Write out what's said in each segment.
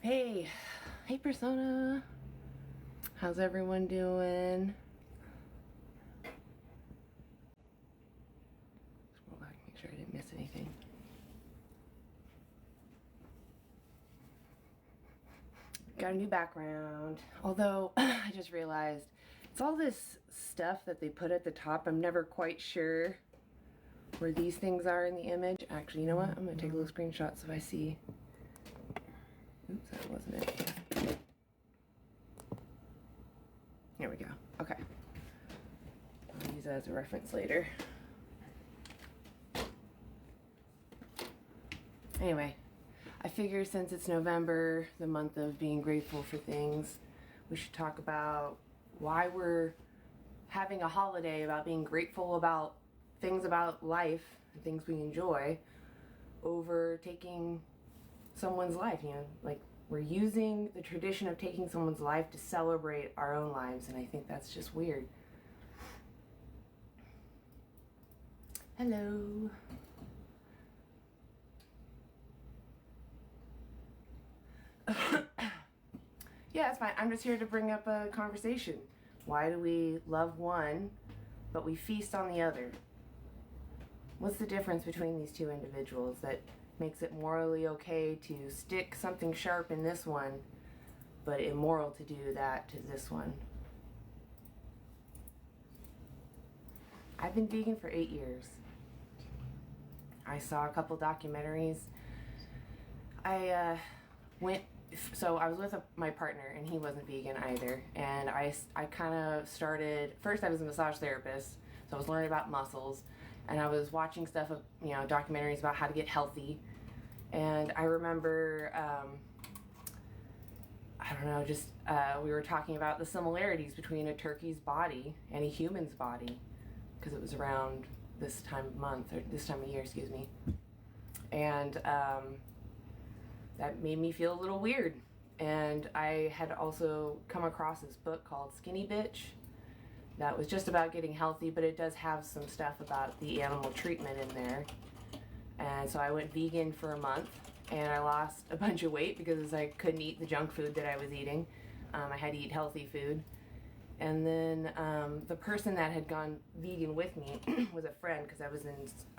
Hey, hey Persona. How's everyone doing? Scroll back, make sure I didn't miss anything. Got a new background. Although, I just realized it's all this stuff that they put at the top. I'm never quite sure where these things are in the image. Actually, you know what? I'm going to take a little screenshot so I see. Oops, that wasn't it. There we go. Okay. I'll use that as a reference later. Anyway, I figure since it's November, the month of being grateful for things, we should talk about why we're having a holiday about being grateful about things about life and things we enjoy over taking someone's life. You know, like we're using the tradition of taking someone's life to celebrate our own lives, and I think that's just weird. Hello. Yeah, it's fine. I'm just here to bring up a conversation. Why do we love one, but we feast on the other? What's the difference between these two individuals that makes it morally okay to stick something sharp in this one, but immoral to do that to this one? I've been vegan for 8 years. I saw a couple documentaries. I was with my partner, and he wasn't vegan either. And I kind of started, first I was a massage therapist, so I was learning about muscles, and I was watching stuff, documentaries about how to get healthy. And I remember, we were talking about the similarities between a turkey's body and a human's body, because it was around this time of year, excuse me. And that made me feel a little weird. And I had also come across this book called Skinny Bitch that was just about getting healthy, but it does have some stuff about the animal treatment in there. And so I went vegan for a month, and I lost a bunch of weight because I couldn't eat the junk food that I was eating. I had to eat healthy food. And then the person that had gone vegan with me was a friend, because I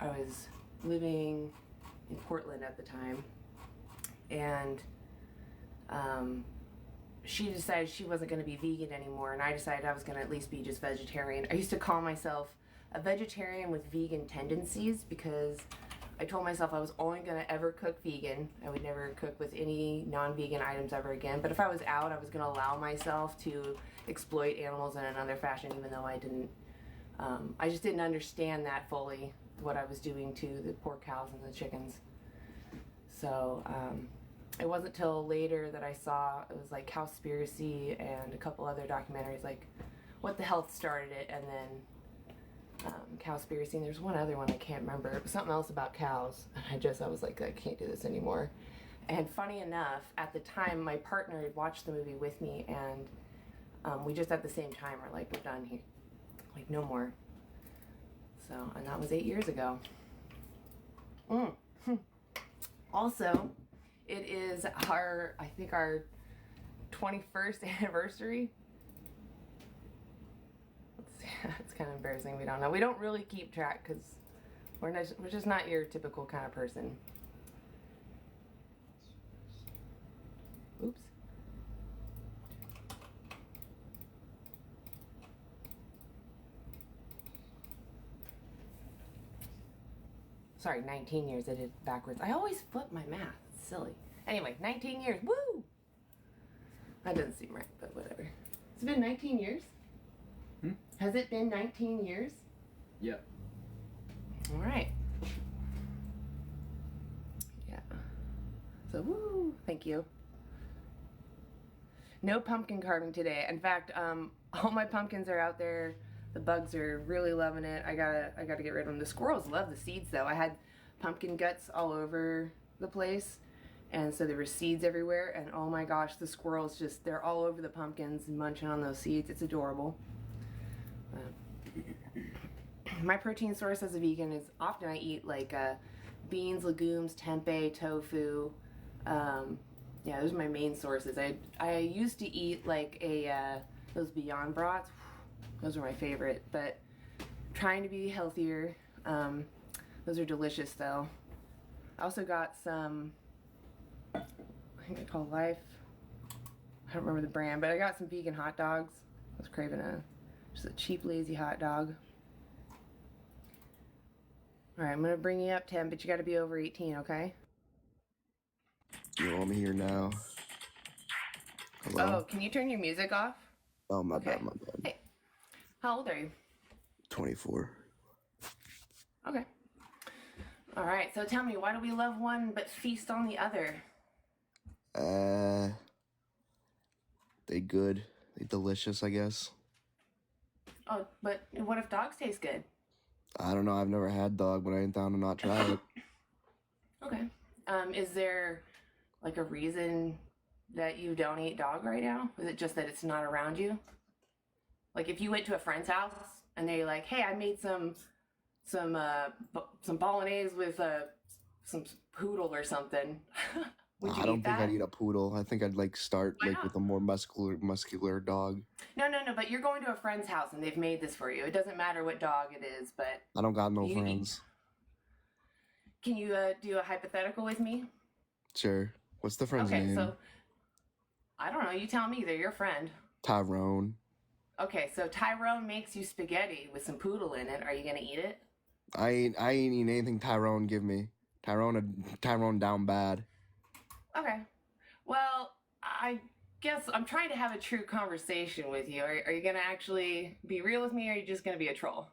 was living in Portland at the time. And she decided she wasn't going to be vegan anymore, and I decided I was going to at least be just vegetarian. I used to call myself a vegetarian with vegan tendencies, because I told myself I was only going to ever cook vegan. I would never cook with any non-vegan items ever again. But if I was out, I was going to allow myself to exploit animals in another fashion, even though I didn't. I just didn't understand that fully, what I was doing to the poor cows and the chickens. So it wasn't till later that I saw, it was like Cowspiracy and a couple other documentaries, like What the Health started it, and then Cowspiracy, and there's one other one I can't remember. It was something else about cows. I was like, I can't do this anymore. And funny enough, at the time, my partner had watched the movie with me, and we just at the same time were like, we're done here. Like, no more. So, and that was 8 years ago. Also, it is our 21st anniversary. Let's see, it's kind of embarrassing. We don't know. We don't really keep track because we're just not your typical kind of person. Oops. Sorry, 19 years. I did it backwards. I always flip my math. It's silly. Anyway, 19 years. Woo! That doesn't seem right, but whatever. It's been 19 years? Has it been 19 years? Yep. All right. Yeah. So, woo! Thank you. No pumpkin carving today. In fact, all my pumpkins are out there. The bugs are really loving it. I gotta get rid of them. The squirrels love the seeds, though. I had pumpkin guts all over the place, and so there were seeds everywhere. And oh my gosh, the squirrels they're all over the pumpkins and munching on those seeds. It's adorable. My protein source as a vegan is often I eat like beans, legumes, tempeh, tofu, Yeah, those are my main sources. I used to eat like those Beyond brats. Those are my favorite, but trying to be healthier. Those are delicious though. I also got some, I think they're called Life. I don't remember the brand, but I got some vegan hot dogs. I was craving just a cheap, lazy hot dog. All right, I'm gonna bring you up, Tim, but you got to be over 18, okay? You want me here now? Hello? Oh, can you turn your music off? Oh, my Okay. bad, my bad. Hey, how old are you? 24. Okay. All right, so tell me, why do we love one but feast on the other? They good. They delicious, I guess. Oh, but what if dogs taste good? I don't know. I've never had dog, but I ain't down to not try it. Okay. Is there like a reason that you don't eat dog right now? Is it just that it's not around you? Like if you went to a friend's house and they're like, "Hey, I made some bolognese with some poodle or something," would you I don't eat think I'd that? eat a poodle. I think I'd like start Why like not? with a more muscular dog. No. But you're going to a friend's house and they've made this for you. It doesn't matter what dog it is, but I don't got no you friends. can you do a hypothetical with me? Sure. What's the friend's Okay, name? so I don't know. You tell me. They're your friend. Tyrone. Okay, so Tyrone makes you spaghetti with some poodle in it. Are you gonna eat it? I ain't eating anything Tyrone give me. Tyrone down bad. Okay. Well, I guess I'm trying to have a true conversation with you. Are you gonna actually be real with me, or are you just gonna be a troll?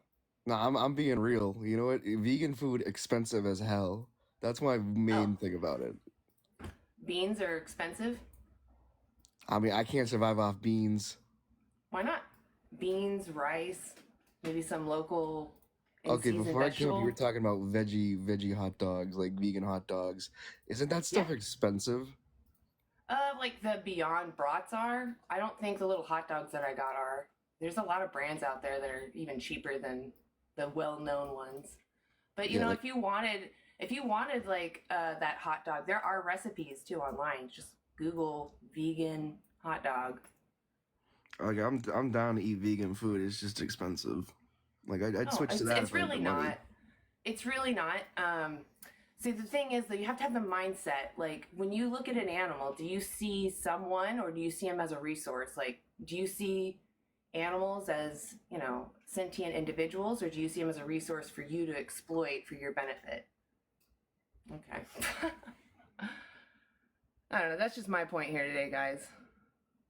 No, I'm being real. You know what? Vegan food expensive as hell. That's my Oh, main thing about it. beans are expensive. I mean, I can't survive off beans. Why not? Beans, rice, maybe some local Okay, in-season before I came up, you were vegetable. talking about veggie hot dogs, like vegan hot dogs. Isn't that Yeah. stuff expensive? Like the Beyond brats are. I don't think the little hot dogs that I got are. There's a lot of brands out there that are even cheaper than the well-known ones. But you Yeah, know, like if you wanted like that hot dog, there are recipes too online. Just Google vegan hot dog. I'm down to eat vegan food. It's just expensive. Like I'd Oh, switch to that it's if I had the really money. not. It's really not. See, the thing is that you have to have the mindset. Like when you look at an animal, do you see someone or do you see them as a resource? Like, do you see animals as sentient individuals, or do you see them as a resource for you to exploit for your benefit? Okay. I don't know. That's just my point here today, guys.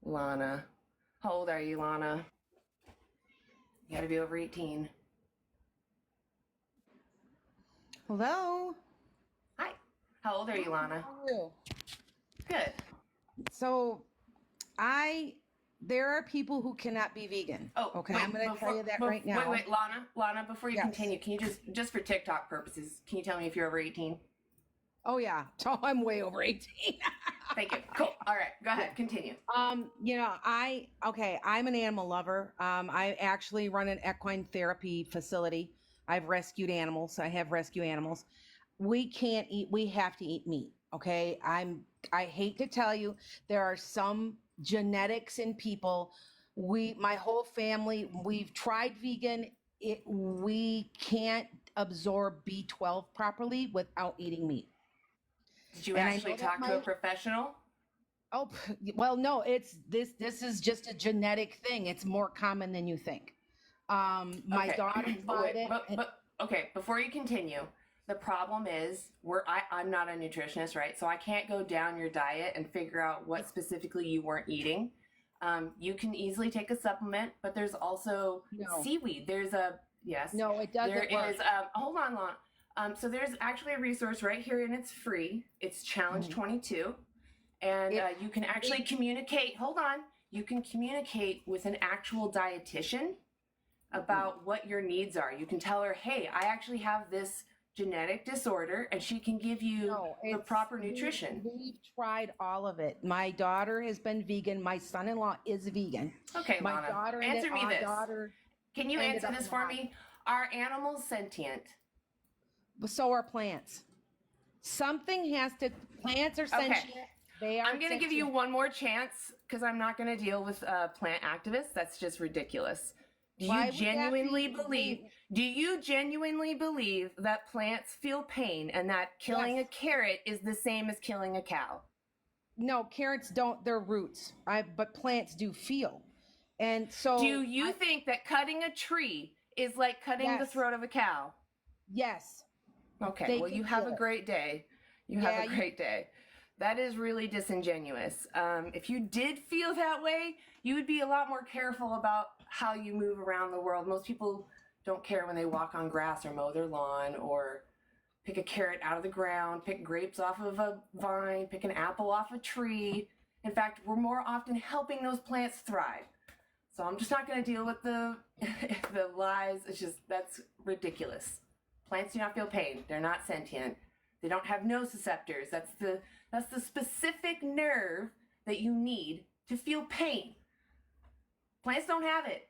Lana. How old are you, Lana? You gotta be over 18. Hello. Hi. How old are you, Lana? How are you? Good. So, there are people who cannot be vegan. Oh, Okay, wait, I'm going to tell you that right now. wait, Lana, before you Yes. continue, can you just for TikTok purposes, can you tell me if you're over 18? Oh yeah. So I'm way over 18. Thank you. Cool. All right, go ahead, continue. I'm an animal lover. I actually run an equine therapy facility. I've rescued animals. I have rescue animals. We have to eat meat. Okay. I hate to tell you, there are some genetics in people. My whole family, we've tried vegan. We can't absorb B12 properly without eating meat. Did you And I actually know that talk to a professional? Oh, well, no, it's this is just a genetic thing. It's more common than you think. My Okay, daughter but tried wait, it. but okay. Before you continue, the problem is I'm not a nutritionist, right? So I can't go down your diet and figure out what specifically you weren't eating. You can easily take a supplement, but there's also No, seaweed. There's a yes, no, it there doesn't work. is. Hold on, Lon. So there's actually a resource right here, and it's free. It's Challenge Mhm. 22, and It, you can actually it, communicate. Hold on, you can communicate with an actual dietitian mm-mm. about what your needs are. You can tell her, hey, I actually have this genetic disorder, and she can give you No, the it's proper nutrition. we've tried all of it. My daughter has been vegan. My son-in-law is vegan. Okay, My Lana, daughter ended answer me our this. daughter Can you ended answer up this in the for me? hospital. Are animals sentient? So are plants. Something has to. Plants are Okay. sentient. They are I'm going to give you one more chance because I'm not going to deal with plant activists. That's just ridiculous. Do Why you would that genuinely be- believe? Do you genuinely believe that plants feel pain and that killing Yes. a carrot is the same as killing a cow? No, carrots don't. They're roots. But plants do feel, and so Do you think that cutting a tree is like cutting the Yes. throat of a cow? yes, Okay, They well, can you have feel a it. great day. You Yeah, have a you- great day. That is really disingenuous. If you did feel that way, you would be a lot more careful about how you move around the world. Most people don't care when they walk on grass or mow their lawn or pick a carrot out of the ground, pick grapes off of a vine, pick an apple off a tree. In fact, we're more often helping those plants thrive. So I'm just not going to deal with the the lies. It's just, that's ridiculous. Plants do not feel pain. They're not sentient. They don't have nociceptors. That's the specific nerve that you need to feel pain. Plants don't have it.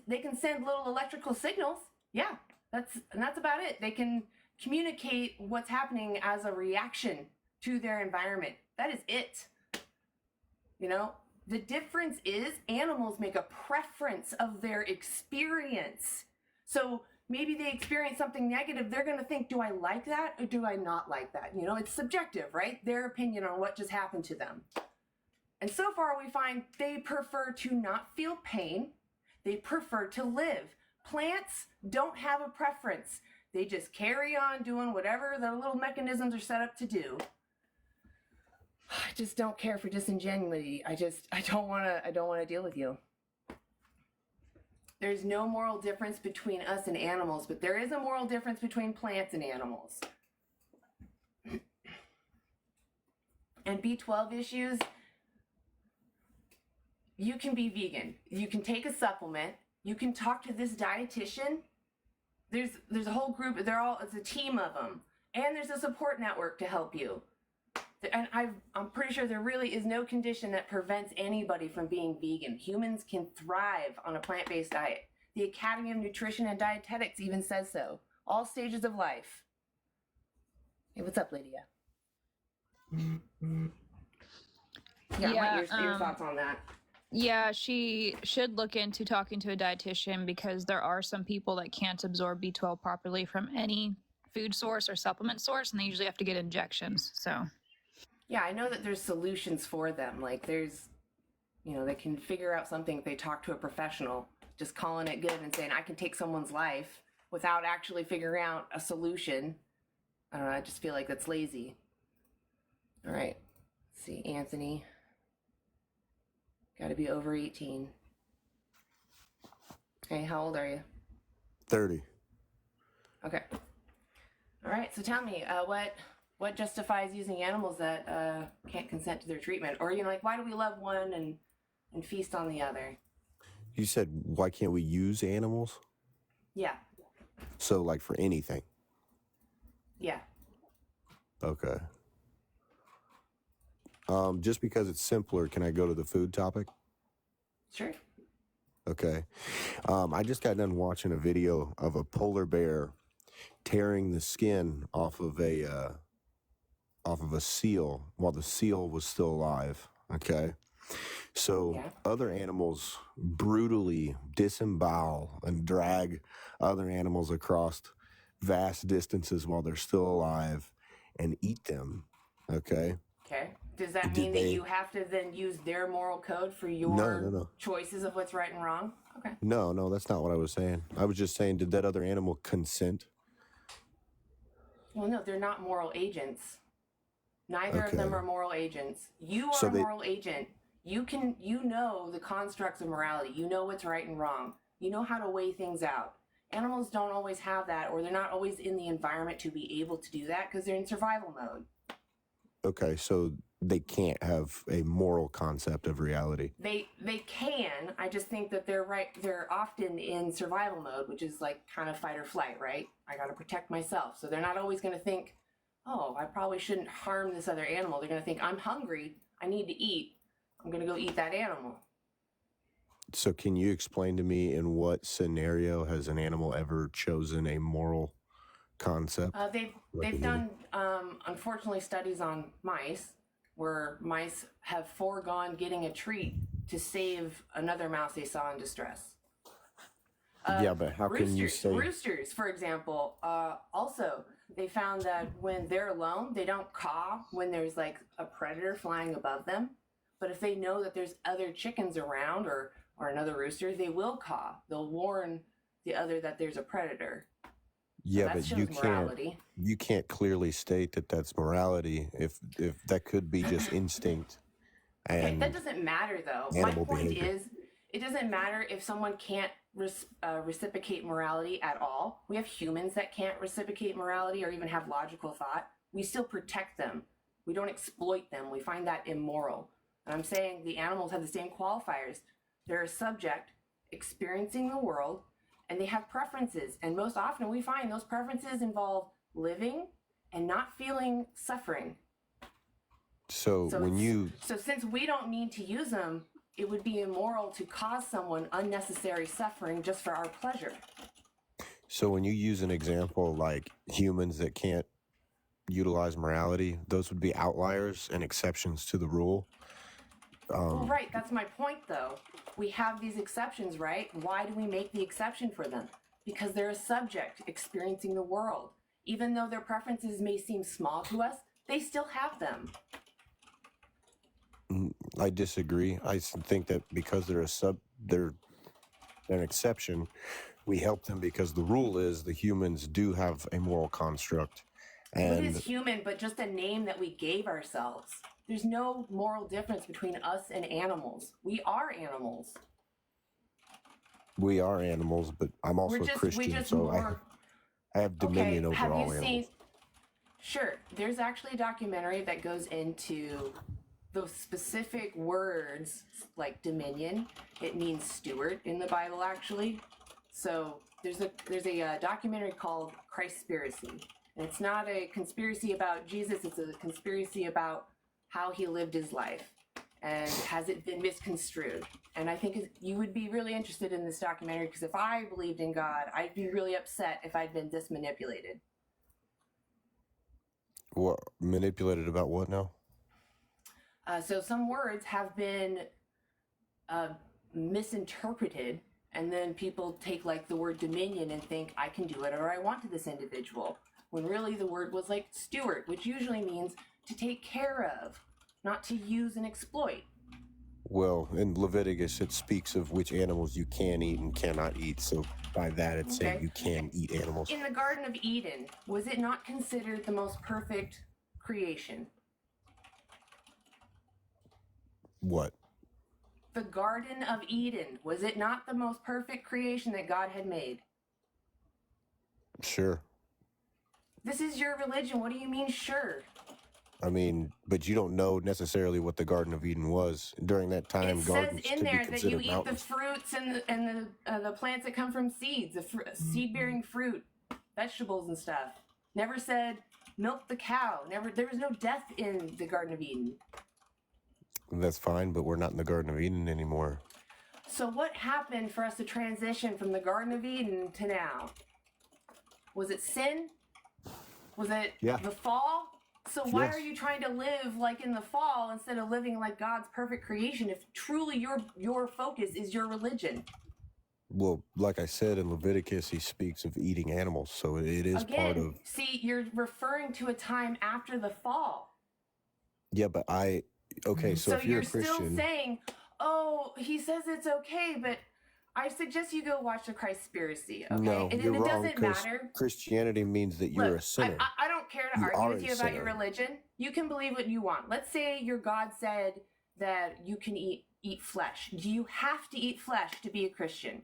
They can send little electrical signals. Yeah, that's about it. They can communicate what's happening as a reaction to their environment. That is it. You know, the difference is animals make a preference of their experience. So maybe they experience something negative. They're going to think, do I like that or do I not like that? You know, it's subjective, right? Their opinion on what just happened to them. And so far we find they prefer to not feel pain. They prefer to live. Plants don't have a preference. They just carry on doing whatever their little mechanisms are set up to do. I just don't care for disingenuity. I don't want to deal with you. There's no moral difference between us and animals, but there is a moral difference between plants and animals. And B12 issues, you can be vegan. You can take a supplement. You can talk to this dietitian. There's a whole group. It's a team of them. And there's a support network to help you. And I'm pretty sure there really is no condition that prevents anybody from being vegan. Humans can thrive on a plant-based diet. The Academy of Nutrition and Dietetics even says so. All stages of life. Hey, what's up, Lydia? Yeah, I want your thoughts on that. Yeah, she should look into talking to a dietitian because there are some people that can't absorb B12 properly from any food source or supplement source, and they usually have to get injections. So yeah, I know that there's solutions for them. Like there's, they can figure out something if they talk to a professional. Just calling it good and saying I can take someone's life without actually figuring out a solution. I don't know, I just feel like that's lazy. All right, let's see, Anthony. Got to be over 18. Hey, how old are you? 30. Okay. All right, so tell me, what justifies using animals that can't consent to their treatment? Or, why do we love one and feast on the other? You said, why can't we use animals? Yeah. So, like, for anything? Yeah. Okay. Just because it's simpler, can I go to the food topic? Sure. Okay. I just got done watching a video of a polar bear tearing the skin off of a seal while the seal was still alive. Okay. So other animals brutally disembowel and drag other animals across vast distances while they're still alive and eat them. Okay. Okay. Does that mean that you have to then use their moral code for your choices of what's right and wrong? Okay. No, that's not what I was saying. I was just saying, did that other animal consent? Well, no, they're not moral agents. Neither of them are moral agents. You are a moral agent. You know the constructs of morality. You know what's right and wrong. You know how to weigh things out. Animals don't always have that, or they're not always in the environment to be able to do that because they're in survival mode. Okay, so they can't have a moral concept of reality. They can. I just think that they're often in survival mode, which is like kind of fight or flight, right? I got to protect myself. So they're not always going to think, oh, I probably shouldn't harm this other animal. They're going to think, I'm hungry. I need to eat. I'm going to go eat that animal. So can you explain to me in what scenario has an animal ever chosen a moral concept? They've done, unfortunately, studies on mice, where mice have foregone getting a treat to save another mouse they saw in distress. Yeah, but how can you say... Roosters, for example, also, they found that when they're alone, they don't caw when there's like a predator flying above them. But if they know that there's other chickens around or another rooster, they will caw. They'll warn the other that there's a predator. Yeah, so but you can't clearly state that that's morality if that could be just instinct. And okay, that doesn't matter though. My point is, it doesn't matter if someone can't reciprocate morality at all. We have humans that can't reciprocate morality or even have logical thought. We still protect them. We don't exploit them. We find that immoral. And I'm saying the animals have the same qualifiers. They're a subject experiencing the world, and they have preferences. And most often we find those preferences involve living and not feeling suffering. So since we don't need to use them, it would be immoral to cause someone unnecessary suffering just for our pleasure. So when you use an example like humans that can't utilize morality, those would be outliers and exceptions to the rule. Well, right, that's my point though. We have these exceptions, right? Why do we make the exception for them? Because they're a subject experiencing the world. Even though their preferences may seem small to us, they still have them. I disagree. I think that because they're an exception, we help them because the rule is the humans do have a moral construct. And what is human but just a name that we gave ourselves? There's no moral difference between us and animals. We are animals. We are animals, but I'm also Christian, so I have dominion over all animals. Sure, there's actually a documentary that goes into those specific words like dominion. It means steward in the Bible, actually. So there's a documentary called Christspiracy. And it's not a conspiracy about Jesus, it's a conspiracy about how he lived his life. And has it been misconstrued? And I think you would be really interested in this documentary because if I believed in God, I'd be really upset if I'd been this manipulated. What, manipulated about what now? So some words have been misinterpreted, and then people take like the word dominion and think I can do whatever I want to this individual, when really the word was like steward, which usually means to take care of, not to use and exploit. Well, in Leviticus, it speaks of which animals you can eat and cannot eat. So by that, it's saying you can eat animals. In the Garden of Eden, was it not considered the most perfect creation? What? The Garden of Eden, was it not the most perfect creation that God had made? Sure. This is your religion. What do you mean, sure? I mean, but you don't know necessarily what the Garden of Eden was. During that time, gardens it says in there that you eat mountains. The fruits and the plants that come from seeds, seed-bearing fruit, vegetables and stuff. Never said milk the cow. There was no death in the Garden of Eden. That's fine, but we're not in the Garden of Eden anymore. So what happened for us to transition from the Garden of Eden to now? Was it sin? Was it the fall? So why are you trying to live like in the fall instead of living like God's perfect creation if truly your focus is your religion? Well, like I said, in Leviticus, he speaks of eating animals, so it is part of... See, you're referring to a time after the fall. Yeah, but okay, so if you're a Christian... So you're still saying, oh, he says it's okay, but I suggest you go watch the Christspiracy, okay? No, you're wrong, doesn't matter. Christianity means that you're a sinner. I don't care to argue with you about your religion. You can believe what you want. Let's say your God said that you can eat flesh. Do you have to eat flesh to be a Christian?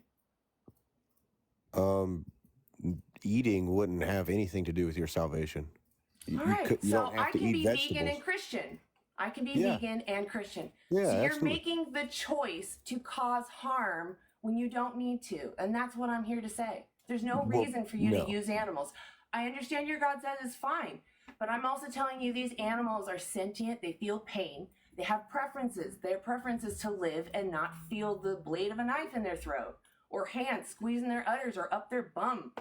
Eating wouldn't have anything to do with your salvation. All right, so I can be vegan and Christian. I can be vegan and Christian. Yeah, so you're absolutely. making the choice to cause harm when you don't need to. And that's what I'm here to say. There's no reason for you to use animals. I understand your God says it's fine, but I'm also telling you these animals are sentient. They feel pain. They have preferences. Their preference is to live and not feel the blade of a knife in their throat or hands squeezing their udders or up their bum.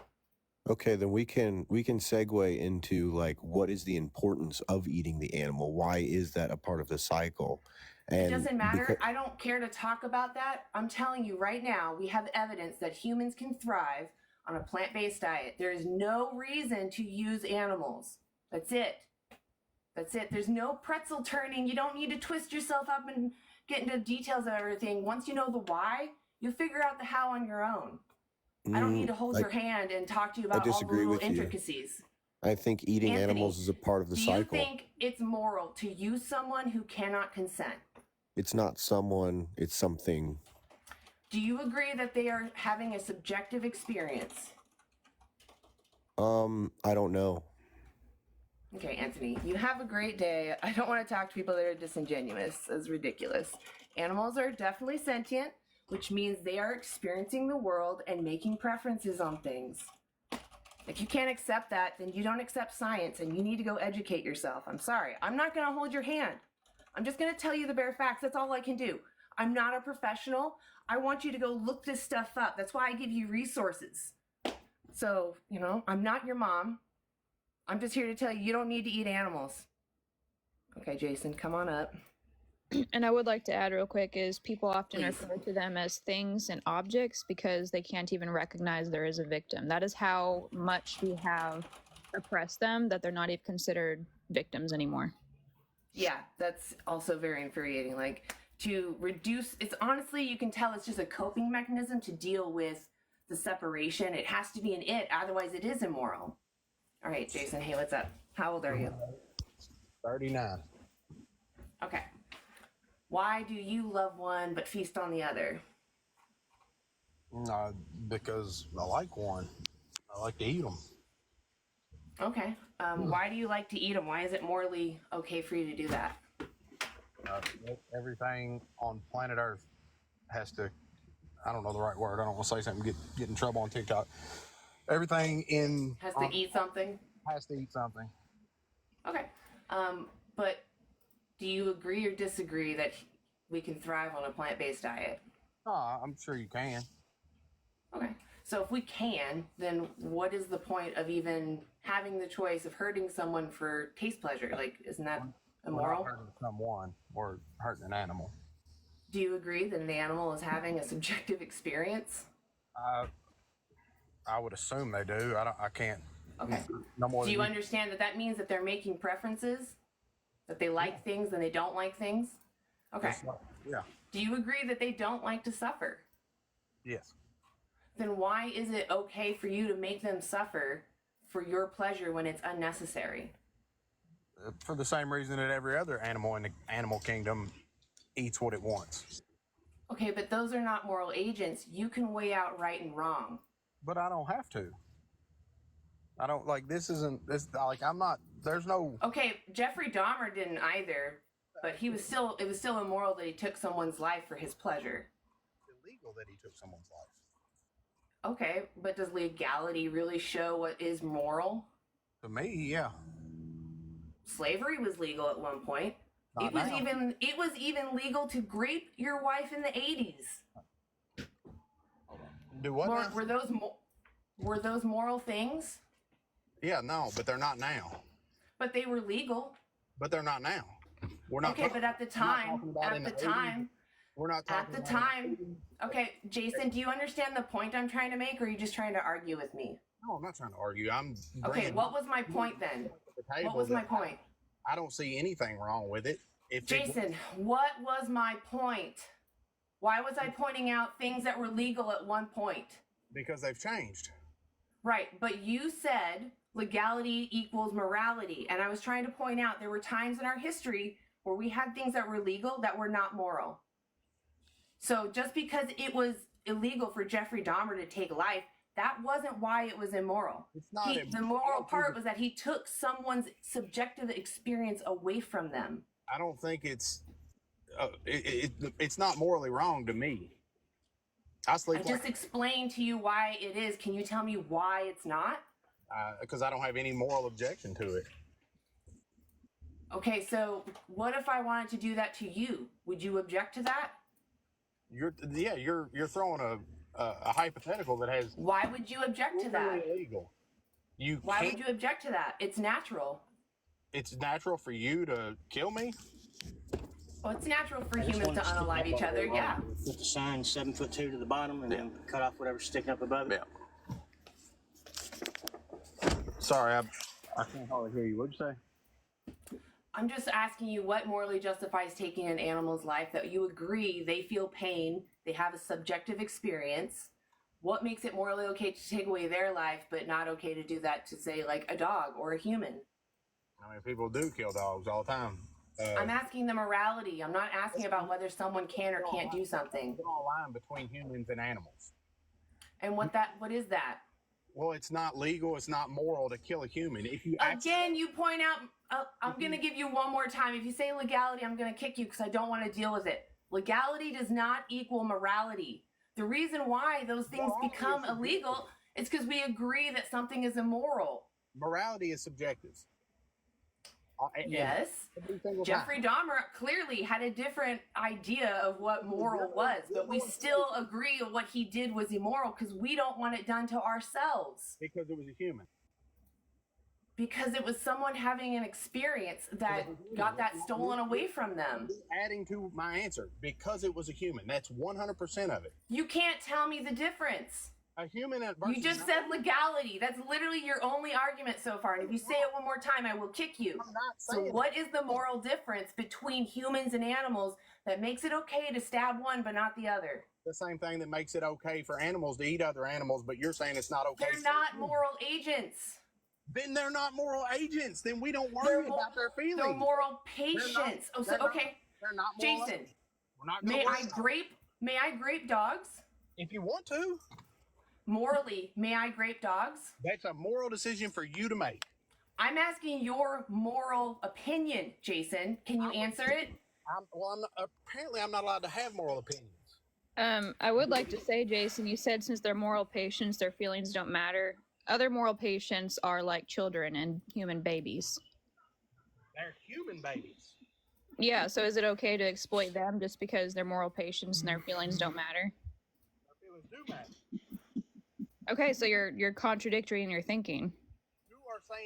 Okay, then we can segue into like what is the importance of eating the animal? Why is that a part of the cycle? It And doesn't because matter. I don't care to talk about that. I'm telling you right now, we have evidence that humans can thrive on a plant-based diet. There is no reason to use animals. That's it. That's it. There's no pretzel turning. You don't need to twist yourself up and get into details of everything. Once you know the why, you'll figure out the how on your own. I don't need to hold your hand and talk to you I about all the disagree little with you. intricacies. I think eating Anthony, animals is a part of the do cycle. you think it's moral to use someone who cannot consent? It's not someone, it's something. Do you agree that they are having a subjective experience? I don't know. Okay, Anthony, you have a great day. I don't want to talk to people that are disingenuous. It's ridiculous. Animals are definitely sentient, which means they are experiencing the world and making preferences on things. If you can't accept that, then you don't accept science and you need to go educate yourself. I'm sorry. I'm not going to hold your hand. I'm just going to tell you the bare facts. That's all I can do. I'm not a professional. I want you to go look this stuff up. That's why I give you resources. So, I'm not your mom. I'm just here to tell you, you don't need to eat animals. Okay, Jason, come on up. And I would like to add real quick is people often refer to them as things and objects because they can't even recognize there is a victim. That is how much we have oppressed them that they're not even considered victims anymore. Yeah, that's also very infuriating. Like, to reduce, it's honestly, you can tell it's just a coping mechanism to deal with the separation. It has to be an it, otherwise it is immoral. All right, Jason, hey, what's up? How old are you? 39. Okay. Why do you love one but feast on the other? Because I like one. I like to eat them. Okay. Why do you like to eat them? Why is it morally okay for you to do that? Everything on planet Earth has to, I don't know the right word. I don't want to say something, get in trouble on TikTok. Everything has to eat something? Has to eat something. Okay. But do you agree or disagree that we can thrive on a plant-based diet? I'm sure you can. Okay. So if we can, then what is the point of even having the choice of hurting someone for taste pleasure? Like, isn't that immoral? We're not hurting someone or hurting an animal. Do you agree that an animal is having a subjective experience? I would assume they do. I can't. Okay. No more. Do you understand that means that they're making preferences? That they like things and they don't like things? Okay. Yeah. Do you agree that they don't like to suffer? Yes. Then why is it okay for you to make them suffer for your pleasure when it's unnecessary? For the same reason that every other animal in the animal kingdom eats what it wants. Okay, but those are not moral agents. You can weigh out right and wrong. But I don't have to. I don't I'm not, there's no. Okay, Jeffrey Dahmer didn't either, but it was still immoral that he took someone's life for his pleasure. It's illegal that he took someone's life. Okay, but does legality really show what is moral? To me, yeah. Slavery was legal at one point. It was even legal to grape your wife in the 80s. Do what? Were those moral things? Yeah, no, but they're not now. But they were legal. But they're not now. We're not. Okay, but at the time, we're not talking at the time. Okay, Jason, do you understand the point I'm trying to make, or are you just trying to argue with me? No, I'm not trying to argue. Okay, what was my point then? What was my point? I don't see anything wrong with it. Jason, what was my point? Why was I pointing out things that were legal at one point? Because they've changed. Right, but you said legality equals morality, and I was trying to point out there were times in our history where we had things that were legal that were not moral. So just because it was illegal for Jeffrey Dahmer to take life, that wasn't why it was immoral. It's not the moral part was that he took someone's subjective experience away from them. I don't think it's not morally wrong to me. I just explained to you why it is. Can you tell me why it's not? Because I don't have any moral objection to it. Okay, so what if I wanted to do that to you? Would you object to that? You're throwing a hypothetical that has. Why would you object to that? Illegal. You Why can't. would you object to that? It's natural. It's natural for you to kill me. Well, it's natural for I just humans to wanted stick unalive that each ball other. on. Yeah. Put the sign 7'2" to the bottom, and then cut off whatever's sticking up above it. Yeah. Sorry, I can't hardly hear you. What'd you say? I'm just asking you what morally justifies taking an animal's life that you agree they feel pain, they have a subjective experience. What makes it morally okay to take away their life, but not okay to do that to, say, like a dog or a human? I mean, people do kill dogs all the time. I'm asking the morality. I'm not asking about whether someone can or can't do something. Draw a line between humans and animals. And what is that? Well, it's not legal. It's not moral to kill a human. If you Again, you point out, I'm going to give you one more time. If you say legality, I'm going to kick you because I don't want to deal with it. Legality does not equal morality. The reason why those things become illegal is because we agree that something is immoral. Morality is subjective. Yes. Jeffrey Dahmer clearly had a different idea of what moral was, but we still agree what he did was immoral because we don't want it done to ourselves. Because it was a human. Because it was someone having an experience that got that stolen away from them. Adding to my answer, because it was a human. That's 100% of it. You can't tell me the difference. A human You just said legality. That's literally your only argument so far. And if you say it one more time, I will kick you. I'm not So saying what is the moral difference between humans and animals that makes it okay to stab one but not the other? the same thing that makes it okay for animals to eat other animals, but you're saying it's not okay. They're not moral agents. Then they're not moral agents. Then we don't worry about their feelings. They're moral patients. Okay. They're not moral Jason, agents. We're not gonna may I grape dogs? If you want to. Morally, may I grape dogs? That's a moral decision for you to make. I'm asking your moral opinion, Jason. Can you answer it? Apparently I'm not allowed to have moral opinions. I would like to say, Jason, you said since they're moral patients, their feelings don't matter. Other moral patients are like children and human babies. They're human babies. Yeah, so is it okay to exploit them just because they're moral patients and their feelings don't matter? Their feelings do matter. Okay, so you're contradictory in your thinking.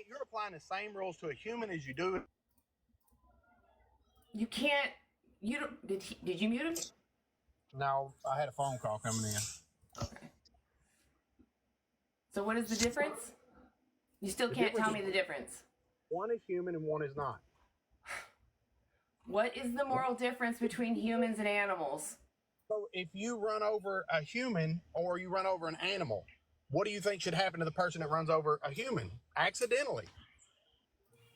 You're applying the same rules to a human as you do. You can't. You don't. Did you mute him? No, I had a phone call coming in. Okay. So what is the difference? You still can't tell me the difference. One is human and one is not. What is the moral difference between humans and animals? So if you run over a human or you run over an animal, what do you think should happen to the person that runs over a human accidentally?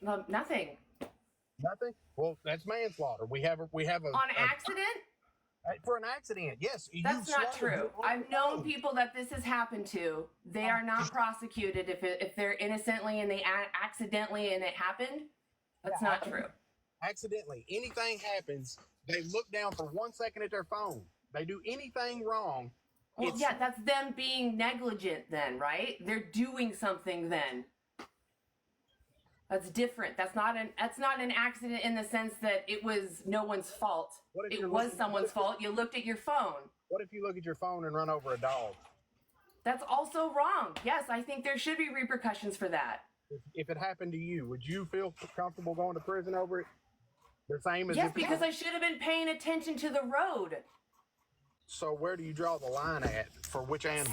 Nothing. Nothing. Well, that's manslaughter. We have a On accident? For an accident, yes. That's not true. I've known people that this has happened to. They are not prosecuted if they're innocently and they accidentally and it happened. That's not true. Accidentally, anything happens. They look down for 1 second at their phone. They do anything wrong. Well, yeah, that's them being negligent then, right? They're doing something then. That's different. That's not an accident in the sense that it was no one's fault. It was someone's fault. You looked at your phone. What if you look at your phone and run over a dog? That's also wrong. Yes, I think there should be repercussions for that. If it happened to you, would you feel comfortable going to prison over it? The same as yes, because I should have been paying attention to the road. So where do you draw the line at for which animal?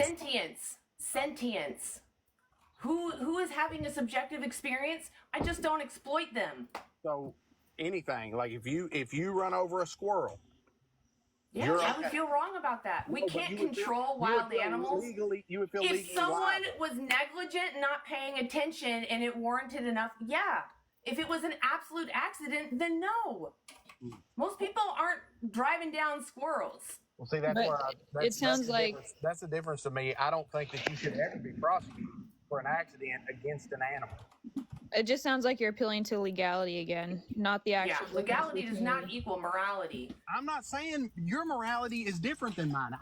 Sentience. Who is having a subjective experience? I just don't exploit them. So anything, like if you run over a squirrel. Yeah, I would feel wrong about that. We can't control wild animals. You would feel legally if someone liable. was negligent, not paying attention, and it warranted enough, yeah. If it was an absolute accident, then no. Most people aren't driving down squirrels. Well, see, that's the difference to me. I don't think that you should ever be prosecuted for an accident against an animal. It just sounds like you're appealing to legality again, not the actual. Yeah, legality does not equal morality. I'm not saying your morality is different than mine.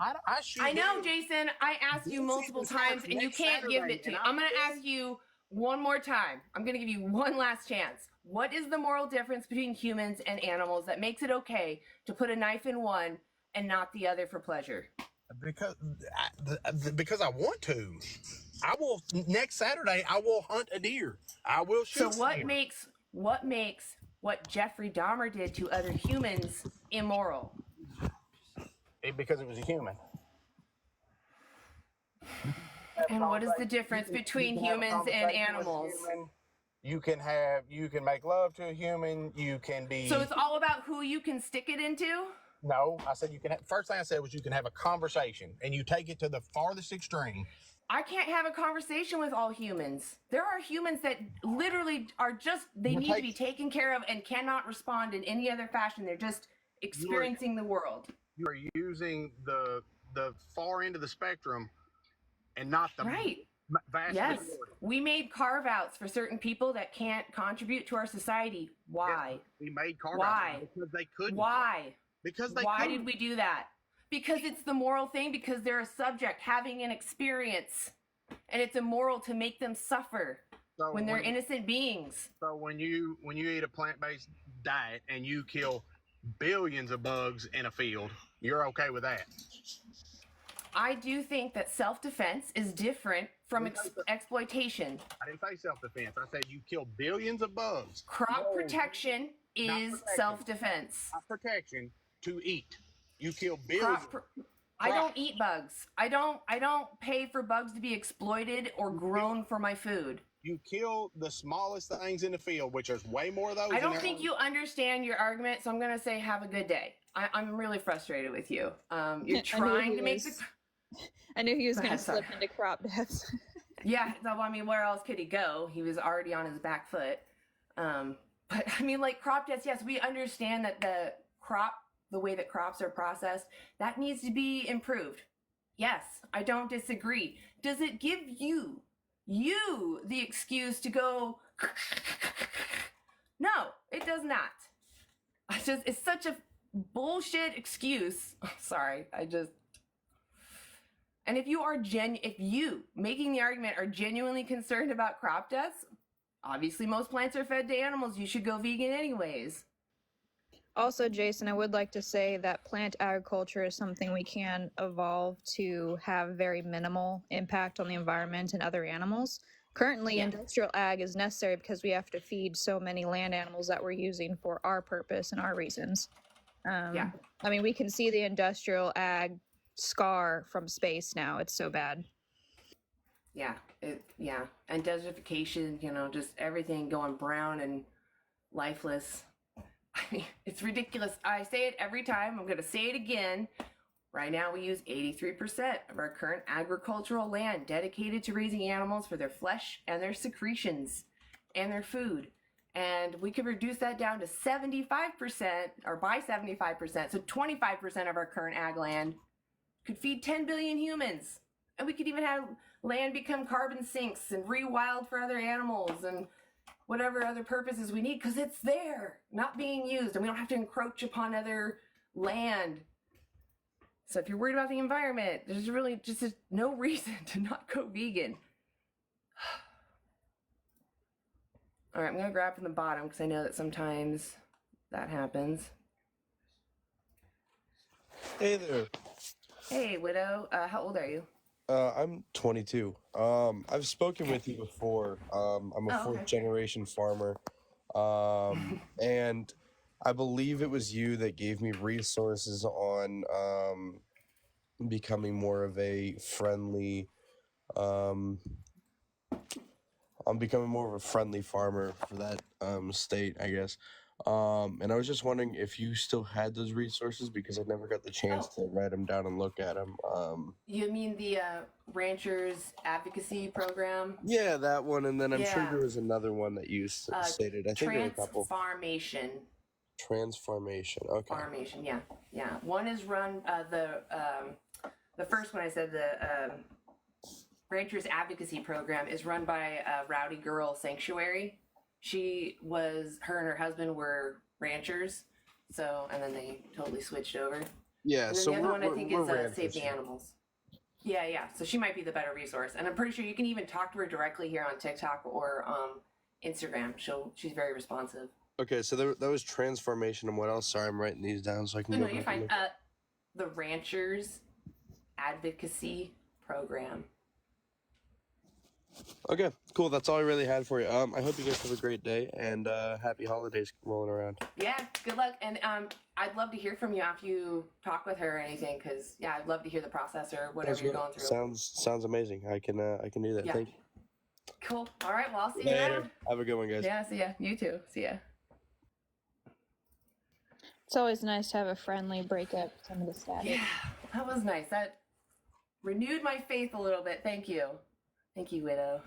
I know, Jason. I asked you multiple times, and you can't give it to me. I'm going to ask you one more time. I'm going to give you one last chance. What is the moral difference between humans and animals that makes it okay to put a knife in one and not the other for pleasure? Because I want to. I will next Saturday. I will hunt a deer. I will shoot. So what makes what Jeffrey Dahmer did to other humans immoral? Because it was a human. And what is the difference between humans and animals? You can make love to a human. You can be. So it's all about who you can stick it into? No, I said you can. First thing I said was you can have a conversation, and you take it to the farthest extreme. I can't have a conversation with all humans. There are humans that literally are just, they need to be taken care of and cannot respond in any other fashion. They're just experiencing the world. You are using the far end of the spectrum and not the vast majority. We made carve-outs for certain people that can't contribute to our society. Why? We made carve-outs because they couldn't. Why? Because they Why couldn't. did we do that? Because it's the moral thing, because they're a subject having an experience, and it's immoral to make them suffer when they're innocent beings. So when you eat a plant-based diet and you kill billions of bugs in a field, you're okay with that? I do think that self-defense is different from exploitation. I didn't say self-defense. I said you kill billions of bugs. Crop protection is self-defense. Not protection to eat. You kill billions. I don't eat bugs. I don't pay for bugs to be exploited or grown for my food. You kill the smallest things in the field, which there's way more of those. I don't think you understand your argument, so I'm going to say have a good day. I'm really frustrated with you. You're trying to make the... I knew he was going to slip into crop deaths. Yeah, so, I mean, where else could he go? He was already on his back foot. But, I mean, like, crop deaths, yes, we understand that the way that crops are processed, that needs to be improved. Yes, I don't disagree. Does it give you the excuse to go... No, it does not. It's such a bullshit excuse. Sorry, and if you making the argument are genuinely concerned about crop deaths, obviously most plants are fed to animals. You should go vegan anyways. Also, Jason, I would like to say that plant agriculture is something we can evolve to have very minimal impact on the environment and other animals. Currently, industrial ag is necessary because we have to feed so many land animals that we're using for our purpose and our reasons. I mean, we can see the industrial ag scar from space now. It's so bad. And desertification, just everything going brown and lifeless. I mean, it's ridiculous. I say it every time. I'm going to say it again. Right now, we use 83% of our current agricultural land dedicated to raising animals for their flesh and their secretions and their food. And we could reduce that down to 75%, or by 75%. So 25% of our current ag land could feed 10 billion humans. And we could even have land become carbon sinks and rewild for other animals and whatever other purposes we need, because it's there, not being used, and we don't have to encroach upon other land. So if you're worried about the environment, there's really just no reason to not go vegan. All right, I'm going to grab from the bottom because I know that sometimes that happens. Hey there. Hey, Widow. How old are you? I'm 22. I've spoken with you before. I'm a fourth generation farmer. And I believe it was you that gave me resources on becoming more of a friendly I'm becoming more of a friendly farmer for that state, I guess. And I was just wondering if you still had those resources, because I never got the chance to write them down and look at them. You mean the Ranchers Advocacy Program? Yeah, that one. And then I'm sure there was another one that you stated. I think there were a couple. Transformation. Okay. Farmation. Yeah. One is run the first one I said, the Ranchers Advocacy Program, is run by Rowdy Girl Sanctuary. Her and her husband were ranchers, and then they totally switched over. Yeah, and then so the other one I think is Save the ranchers. Animals. Yeah. So she might be the better resource, and I'm pretty sure you can even talk to her directly here on TikTok or Instagram. She's very responsive. Okay, so that was transformation, and what else? Sorry, I'm writing these down so I can. No, you're fine. The Ranchers Advocacy Program. Okay, cool. That's all I really had for you. I hope you guys have a great day and happy holidays rolling around. Yeah, good luck. And I'd love to hear from you after you talk with her or anything, because yeah, I'd love to hear the process or whatever you're going through. Sounds amazing. I can do that. Yeah. Thank you. Cool. All right. Well, I'll see you Later. around. Have a good one, guys. Yeah. See ya. You too. See ya. It's always nice to have a friendly breakup some of the static. Yeah, that was nice. That renewed my faith a little bit. Thank you. Thank you, Widow.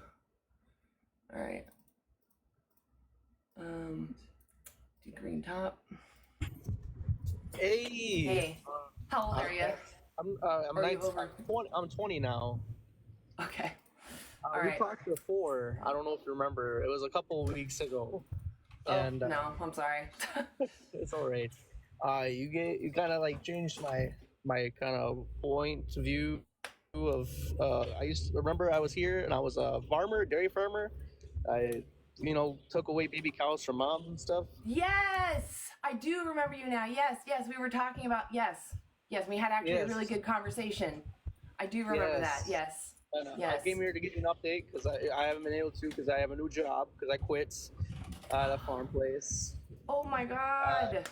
All right. Do green top. Hey. Hey. How old are you? I'm Or are you over? I'm 20 now. Okay. We Alright. talked before. I don't know if you remember. It was a couple of weeks ago. And Oh, no, I'm sorry. it's all right. You kind of like changed my kind of point of view of I used to remember I was here and I was a farmer, dairy farmer. I took away baby cows from moms and stuff. Yes, I do remember you now. Yes, we were talking about yes, we had actually a really good conversation. I do remember that. Yes. And, yes. I came here to give you an update because I haven't been able to because I have a new job because I quit the farm place. Oh my God.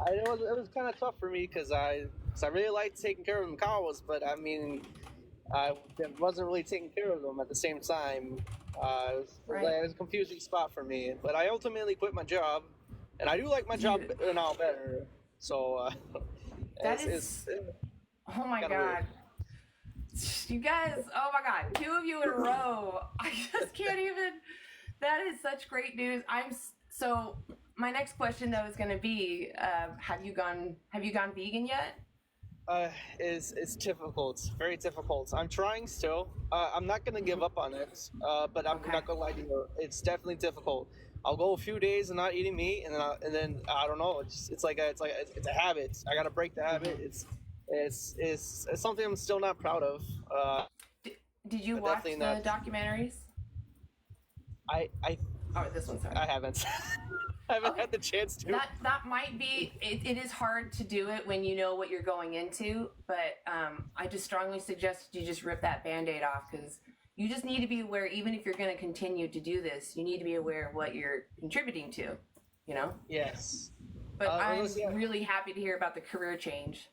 It was kind of tough for me because I really liked taking care of them cows, but I mean, I wasn't really taking care of them at the same time. It was a confusing spot for me, but I ultimately quit my job, and I do like my job now better. So oh my God. Weird. You guys, oh my God, 2 of you in a row. I just can't even. That is such great news. So my next question though is going to be, have you gone vegan yet? It's difficult, very difficult. I'm trying still. I'm not gonna give up on it, but I'm not gonna lie to you. It's definitely difficult. I'll go a few days and not eating meat, and then I don't know. It's a habit. I gotta break the habit. It's something I'm still not proud of. Did you watch the documentaries? Oh, this one, sorry. I haven't. I haven't had the chance to. That might be. It is hard to do it when you know what you're going into, but I just strongly suggest you just rip that Band-Aid off, because you just need to be aware. Even if you're going to continue to do this, you need to be aware of what you're contributing to. You know. Yes. But I'm really happy to hear about the career change.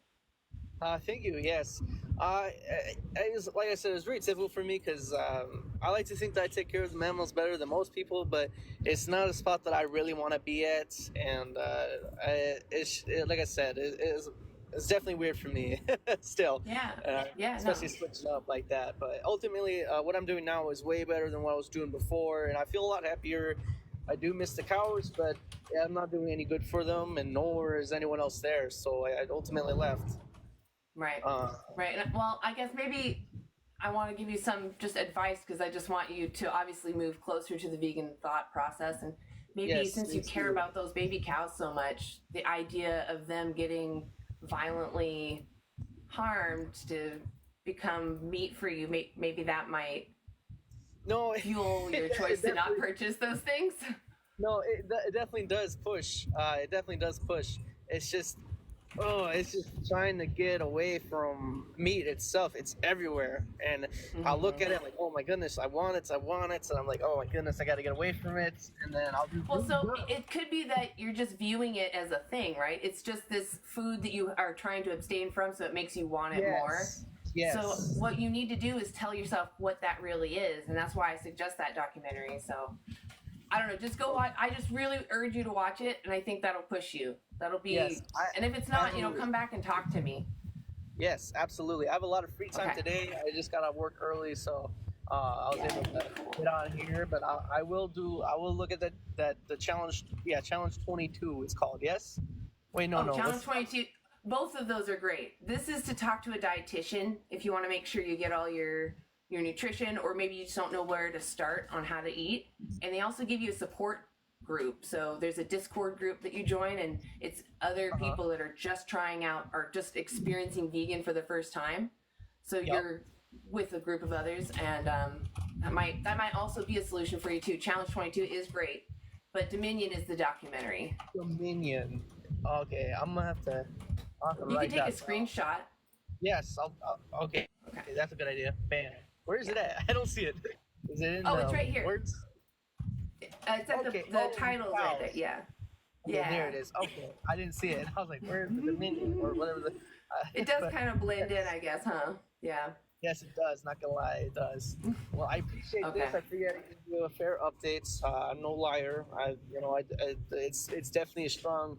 Thank you. Yes. It was, like I said, it was very difficult for me because I like to think that I take care of the animals better than most people, but it's not a spot that I really want to be at. And like I said, it's definitely weird for me still. Yeah. Especially switching up like that. But ultimately, what I'm doing now is way better than what I was doing before, and I feel a lot happier. I do miss the cows, but I'm not doing any good for them, and nor is anyone else there. So I ultimately left. Right. Right. Well, I guess maybe I want to give you some just advice, because I just want you to obviously move closer to the vegan thought process. And maybe since you care about those baby cows so much, the idea of them getting violently harmed to become meat for you, maybe that might fuel your choice to not purchase those things. No, it definitely does push. It definitely does push. It's just trying to get away from meat itself. It's everywhere, and I look at it like, oh my goodness, I want it, and I'm like, oh my goodness, I got to get away from it, and then I'll do. Well, so it could be that you're just viewing it as a thing, right? It's just this food that you are trying to abstain from, so it makes you want it more. Yes. So what you need to do is tell yourself what that really is, and that's why I suggest that documentary. So I don't know, just go watch. I just really urge you to watch it, and I think that'll push you. That'll be, and if it's not, come back and talk to me. Yes, absolutely. I have a lot of free time today. I just got to work early, so I was able to get on here. But I will look at the challenge. Yeah, challenge 22 it's called. Yes. Wait, no. Challenge 22. Both of those are great. This is to talk to a dietitian if you want to make sure you get all your nutrition, or maybe you just don't know where to start on how to eat. And they also give you a support group. So there's a Discord group that you join, and it's other people that are just trying out or just experiencing vegan for the first time. So you're with a group of others, and that might also be a solution for you too. Challenge 22 is great, but Dominion is the documentary. Dominion. Okay, I'm gonna have to. You can take a screenshot. Yes. Okay, that's a good idea. Bam. Where is it at? I don't see it. Is it in Oh, the it's right here. words? It's at Okay. the title's right there. Cows. Yeah. Okay, Yeah. there it is. Okay, I didn't see it. I was like, "Where's the Dominion or whatever the?" It does but kind of blend in, yes, I guess, huh? Yeah. yes, it does. Not gonna lie, it does. Well, I appreciate Okay. this. I figured I give you a fair updates. I'm no liar. It's definitely a strong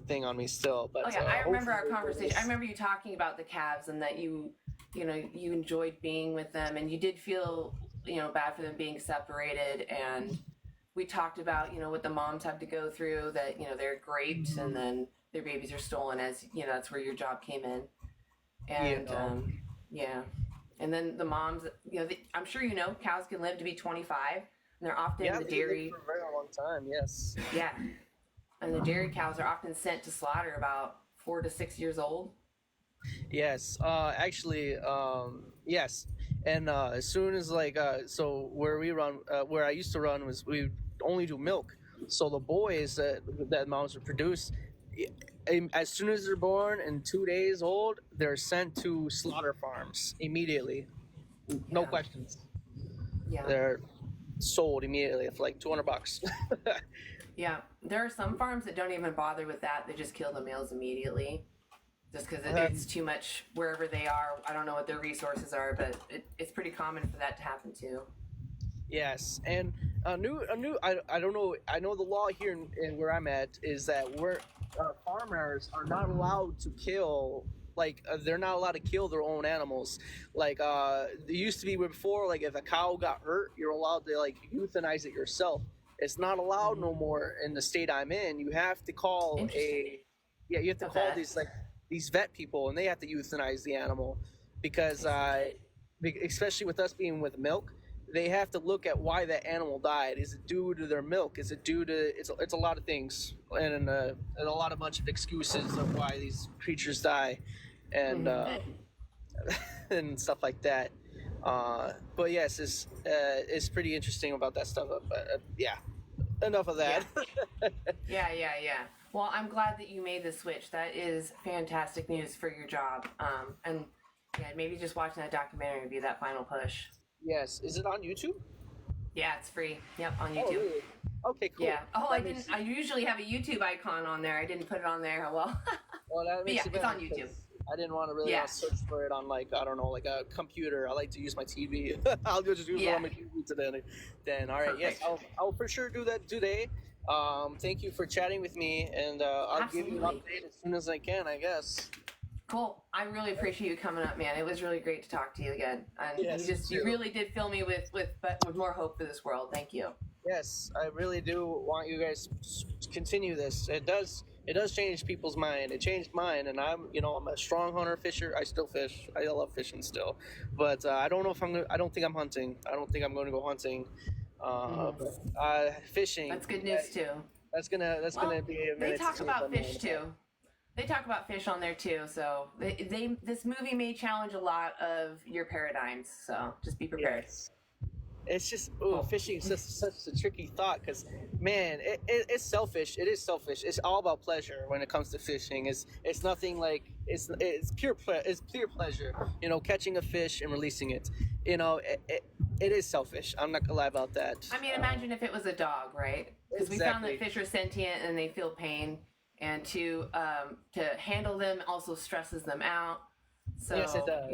thing on me still. But Oh yeah, I remember our hopefully conversation. I remember you talking about the calves and that you enjoyed being with them, and you did feel, bad for them being separated. And we talked about, what the moms have to go through, that, they're raped and then their babies are stolen, as, that's where your job came in. And, yeah. And then the moms, I'm sure cows can live to be 25, and they're often the they dairy. live for a very long time. Yes. Yeah. And the dairy cows are often sent to slaughter about 4 to 6 years old. Yes, actually, yes. And as soon as so where I used to run was we only do milk. So the boys that moms would produce, as soon as they're born and 2 days old, they're sent to slaughter farms immediately, no Yeah. questions. Yeah. They're sold immediately for like $200. Yeah. There are some farms that don't even bother with that. They just kill the males immediately. Just because it's too much wherever they are. I don't know what their resources are, but it's pretty common for that to happen too. Yes, and I don't know. I know the law here in where I'm at is that farmers are not allowed to kill. They're not allowed to kill their own animals. There used to be before. If a cow got hurt, you're allowed to euthanize it yourself. It's not allowed no more in the state I'm in. You have to call you have to call these vet people, and they have to euthanize the animal because especially with us being with milk, they have to look at why that animal died. Is it due to their milk? Is it due to it's a lot of things and a bunch of excuses of why these creatures die, and and stuff like that. But yes, it's pretty interesting about that stuff. But yeah, enough of that. Yeah. Yeah. Well, I'm glad that you made the switch. That is fantastic news for your job. And yeah, maybe just watching that documentary would be that final push. Yes. Is it on YouTube? Yeah, it's free. Yep, on YouTube. Oh, really? Okay, cool. Yeah. Oh, I didn't. I usually have a YouTube icon on there. I didn't put it on there. Well. Well, that makes it's on YouTube. I didn't want to really search for it on a computer. I like to use my TV. I'll just use it on my TV today. Then all right, Perfect. yes, I'll for sure do that today. Thank you for chatting with me, and I'll give you an update as soon as I can, I guess. Cool. I really appreciate you coming up, man. It was really great to talk to you again. And Yes, you really did fill me with more hope for this world. Thank you. Yes, I really do want you guys to continue this. It does change people's mind. It changed mine, and I'm a strong hunter, fisher. I still fish. I love fishing still, but I don't know if I don't think I'm hunting. I don't think I'm going to go hunting. Fishing. That's good news too. That's gonna be. They talk about fish too. They talk about fish on there too. So this movie may challenge a lot of your paradigms. So just be prepared. Yes. It's just fishing is just such a tricky thought because, man, it's selfish. It is selfish. It's all about pleasure when it comes to fishing. It's nothing like it's pure pleasure. Catching a fish and releasing it. It is selfish. I'm not gonna lie about that. I mean, imagine if it was a dog, right? Because we found that fish are sentient and they feel pain, and to handle them also stresses them out. So, yes, it does.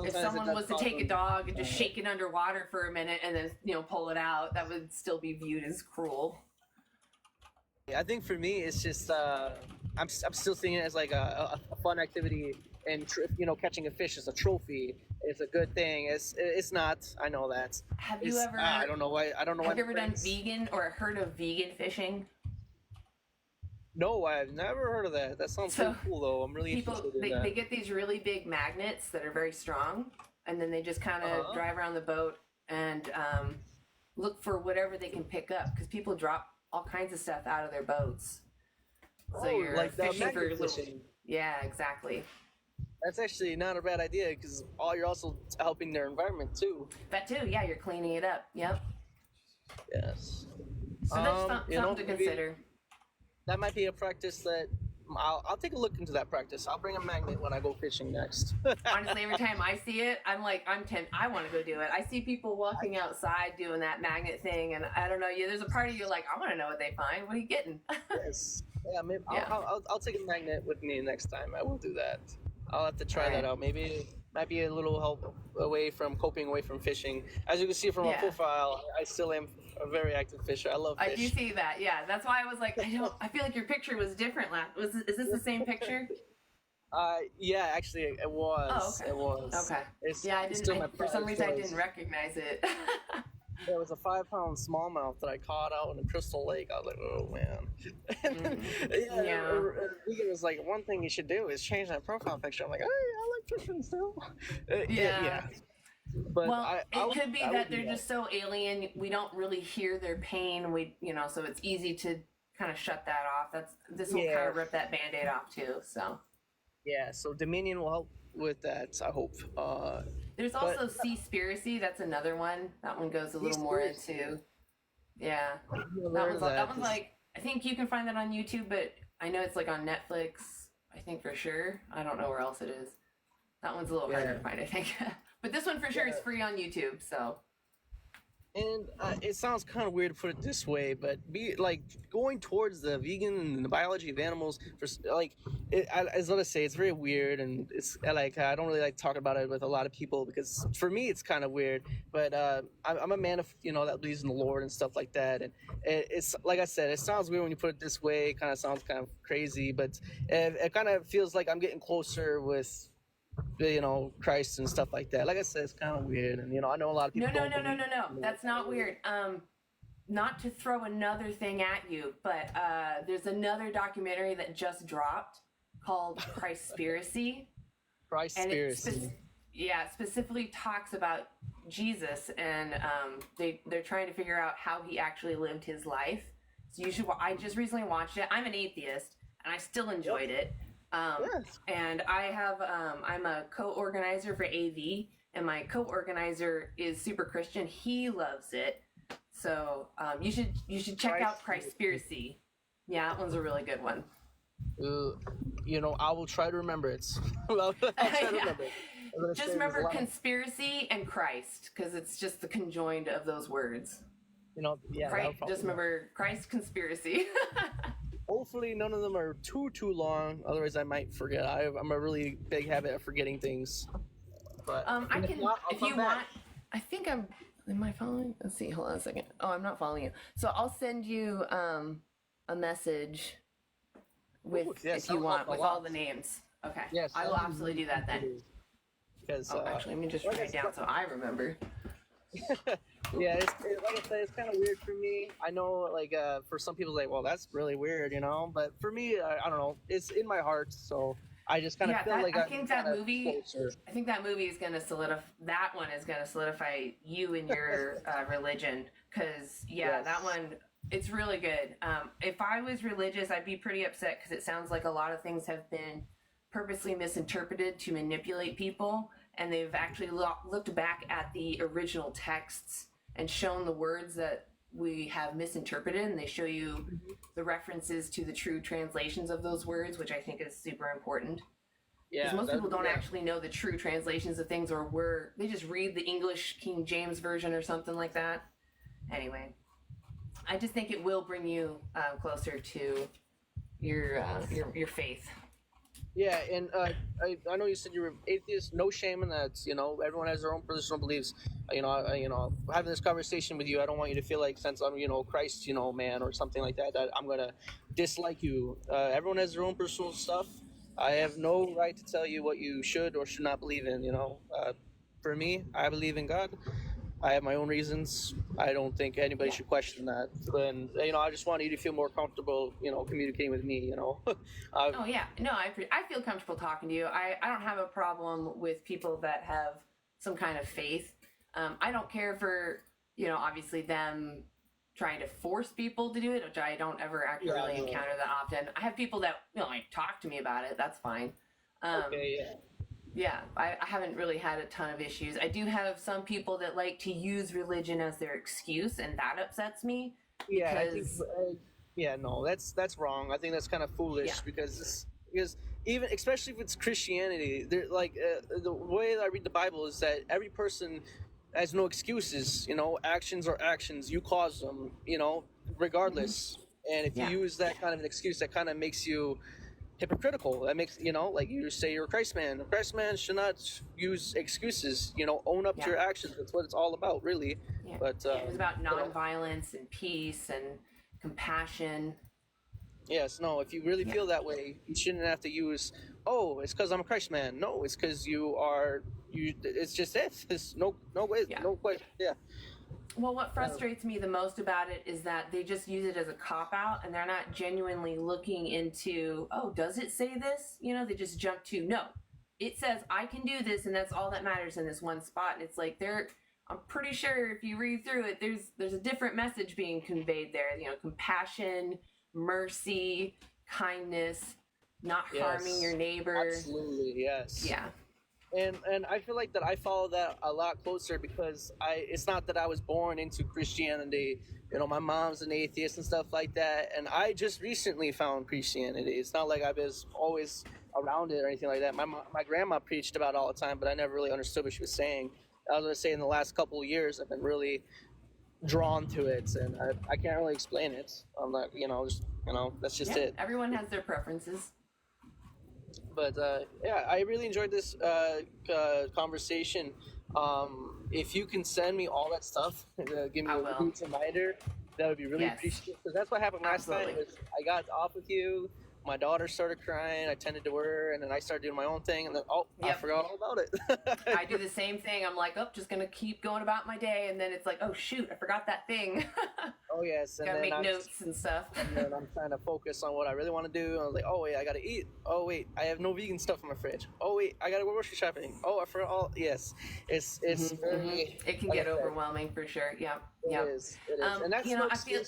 If someone was to take a dog and just shake it underwater for a minute and then, pull it out, that would still be viewed as cruel. I think for me, it's just, I'm still seeing it as like a fun activity, and, catching a fish is a trophy. It's a good thing. It's not. I know that. Have you ever? I don't know why. Have you ever done vegan or heard of vegan fishing? No, I've never heard of that. That sounds so cool, though. I'm really interested in that. They get these really big magnets that are very strong, and then they just kind of drive around the boat and look for whatever they can pick up, because people drop all kinds of stuff out of their boats. So you're like fishing for fishing. Yeah, exactly. That's actually not a bad idea, because you're also helping their environment too. That too, yeah. You're cleaning it up. Yep. Yes. So that's something to consider. That might be a practice that I'll take a look into that practice. I'll bring a magnet when I go fishing next. Honestly, every time I see it, I'm like, I want to go do it. I see people walking outside doing that magnet thing, and I don't know. Yeah, there's a part of you like, I want to know what they find. What are you getting? Yes. Yeah, maybe Yeah. I'll take a magnet with me next time. I will do that. I'll have to try Right. that out. Maybe it might be a little help away from fishing. As you can see from my Yeah. profile, I still am a very active fisher. I love fish. I do see that. Yeah, that's why I was like, I feel like your picture was different last. Is this the same picture? Yeah, actually, it was. Oh, okay. It was. Okay. It's, Yeah, it's still my for some pride reason I choice. didn't recognize it. There was a 5-pound smallmouth that I caught out in a Crystal Lake. I was like, oh man. Yeah. Vegan was like, one thing you should do is change that profile picture. I'm like, hey, I like fishing still. Yeah. But Well, I it could be would that do they're just so alien. We don't really hear their pain. So it's easy to kind of shut that off. This will kind of rip that Band-Aid off too. So Yeah, so Dominion will help with that, I hope. there's also Seaspiracy. That's another one. That one goes a little more into. Yeah, that one's like, I think you can find that on YouTube, but I know it's like on Netflix. I think for sure. I don't know where else it is. That one's a little harder to find, I think. But this one for sure is free on YouTube. So. And it sounds kind of weird to put it this way, but going towards the vegan and the biology of animals, as I say, it's very weird, and it's like I don't really like talking about it with a lot of people because for me it's kind of weird. But I'm a man of that believes in the Lord and stuff like that, and it's like I said, it sounds weird when you put it this way. It kind of sounds kind of crazy, but it kind of feels like I'm getting closer with Christ and stuff like that. Like I said, it's kind of weird, and I know a lot of people. No. That's not weird. Not to throw another thing at you, but there's another documentary that just dropped called Christspiracy. Christspiracy. It specifically talks about Jesus, and they're trying to figure out how he actually lived his life. So you should. I just recently watched it. I'm an atheist, and I still enjoyed it. And I have I'm a co-organizer for AV, and my co-organizer is super Christian. He loves it, so you should check out Christspiracy. Yeah, that one's a really good one. I will try to remember it. I'll try to remember it. Just remember conspiracy and Christ, because it's just the conjoined of those words. Just remember Christ conspiracy. Hopefully none of them are too long, otherwise I might forget. I'm a really big habit of forgetting things. But I can, if you want, I think am I following? Let's see, hold on a second. Oh, I'm not following you. So I'll send you a message with, if you want, with all the names. Okay. Yes, I will absolutely do that then. Because actually, let me just write it down so I remember. Yeah, like I said, it's kind of weird for me. I know, for some people, well, that's really weird, but for me, I don't know. It's in my heart, so I just kind of feel like I think that movie. Closer. I think that movie is going to solidify. That one is going to solidify you and your religion, because that one. It's really good. If I was religious, I'd be pretty upset because it sounds like a lot of things have been purposely misinterpreted to manipulate people, and they've actually looked back at the original texts and shown the words that we have misinterpreted, and they show you the references to the true translations of those words, which I think is super important. Because most people don't actually know the true translations of things, or they just read the English King James version or something like that. Anyway, I just think it will bring you closer to your faith. Yeah, and I know you said you were atheist. No shame in that. Everyone has their own personal beliefs. Having this conversation with you, I don't want you to feel like, since I'm Christ man or something like that, that I'm gonna dislike you. Everyone has their own personal stuff. I have no right to tell you what you should or should not believe in. For me, I believe in God. I have my own reasons. I don't think anybody should question that. And I just want you to feel more comfortable, communicating with me. Oh yeah, no, I feel comfortable talking to you. I don't have a problem with people that have some kind of faith. I don't care for obviously them trying to force people to do it, which I don't ever actually encounter that often. I have people that talk to me about it. That's fine. Okay, yeah. Yeah, I haven't really had a ton of issues. I do have some people that like to use religion as their excuse, and that upsets me. Yeah, because Yeah, no, that's wrong. I think that's kind of foolish Yeah. because even especially if it's Christianity, they're like the way that I read the Bible is that every person has no excuses. You know, actions are actions. You cause them. You know, regardless. And if you Yeah. use that kind of an excuse, that kind of makes you hypocritical. That makes, you know, like you say you're a Christ man. A Christ man should not use excuses. You know, own up Yeah. to your actions. That's what it's all about, really. Yeah. But It was about you know, nonviolence and peace and compassion. yes, no, if you really feel that way, you shouldn't have to use, oh, it's because I'm a Christ man. No, it's because it's just it. It's no way, Yeah. no question. Yeah. Well, what frustrates me the most about it is that they just use it as a cop out and they're not genuinely looking into, oh, does it say this? You know, they just jump to, no, it says I can do this and that's all that matters in this one spot. And it's like I'm pretty sure if you read through it, there's a different message being conveyed there. You know, compassion, mercy, kindness, not harming your neighbor. Absolutely, yes. Yeah. And I feel like that I follow that a lot closer because it's not that I was born into Christianity. You know, my mom's an atheist and stuff like that, and I just recently found Christianity. It's not like I was always around it or anything like that. My grandma preached about it all the time, but I never really understood what she was saying. I was gonna say in the last couple of years, I've been really drawn to it, and I can't really explain it. I'm not, that's just it. Everyone has their preferences. But yeah, I really enjoyed this conversation. If you can send me all that stuff, give me a good reminder, that would be really appreciated. Because that's what happened last time. I got off with you. My daughter started crying. I tended to her, and then I started doing my own thing, and then I forgot all about it. I do the same thing. I'm like, just gonna keep going about my day, and then it's like, oh shoot, I forgot that thing. Oh yes, and gotta then make notes and stuff. And then I'm trying to focus on what I really want to do. And I was like, oh wait, I gotta eat. Oh wait, I have no vegan stuff in my fridge. Oh wait, I gotta go grocery shopping. Oh, I forgot all. Yes, it's very. It can get overwhelming for sure. Yeah, It is. And that's I feel.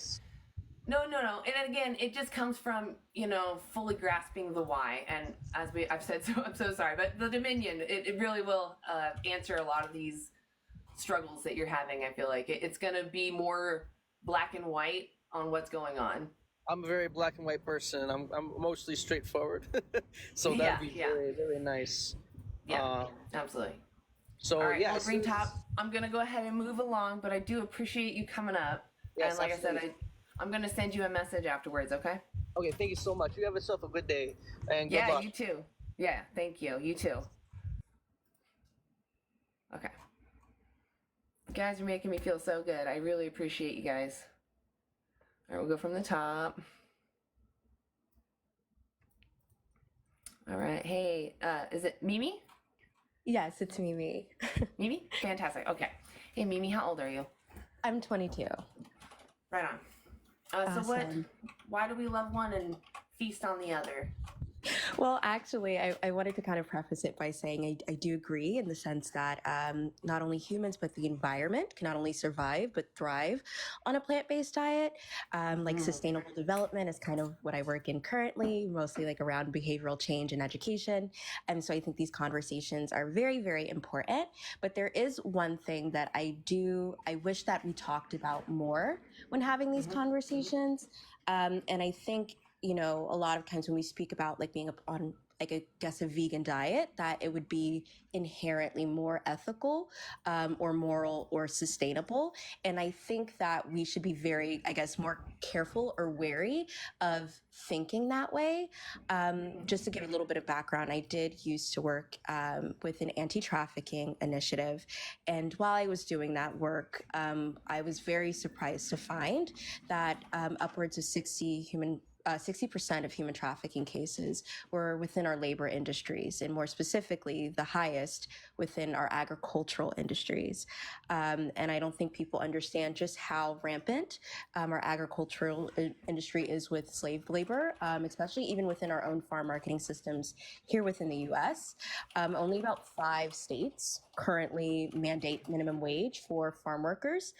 No. And again, it just comes from, fully grasping the why. And as I've said, so I'm so sorry, but the Dominion, it really will answer a lot of these struggles that you're having. I feel like it's going to be more black and white on what's going on. I'm a very black and white person. I'm mostly straightforward. So that'd be very, very nice. Yeah, absolutely. So, all right, well, Green Top, I'm going to go ahead and move along, but I do appreciate you coming up. Yes, and like absolutely. I said, I'm going to send you a message afterwards, okay? Okay, thank you so much. You have yourself a good day. And good luck. Yeah, you too. Yeah, thank you. You too. Okay. You guys are making me feel so good. I really appreciate you guys. All right, we'll go from the top. All right. Hey, is it Mimi? Yes, it's Mimi. Mimi? Fantastic. Okay. Hey, Mimi, how old are you? I'm 22. Right on. Awesome. Why do we love one and feast on the other? Well, actually, I wanted to kind of preface it by saying I do agree in the sense that not only humans, but the environment can not only survive, but thrive on a plant-based diet. Like sustainable development is kind of what I work in currently, mostly like around behavioral change and education. And so I think these conversations are very, very important. But there is one thing that I wish that we talked about more when having these conversations. And I think, a lot of times when we speak about like being on like a vegan diet, that it would be inherently more ethical or moral or sustainable. And I think that we should be very, more careful or wary of thinking that way. Just to give a little bit of background, I did used to work with an anti-trafficking initiative. And while I was doing that work, I was very surprised to find that upwards of 60% of human trafficking cases were within our labor industries, and more specifically, the highest within our agricultural industries. And I don't think people understand just how rampant our agricultural industry is with slave labor, especially even within our own farm marketing systems here within the US. Only about 5 states currently mandate minimum wage for farm workers,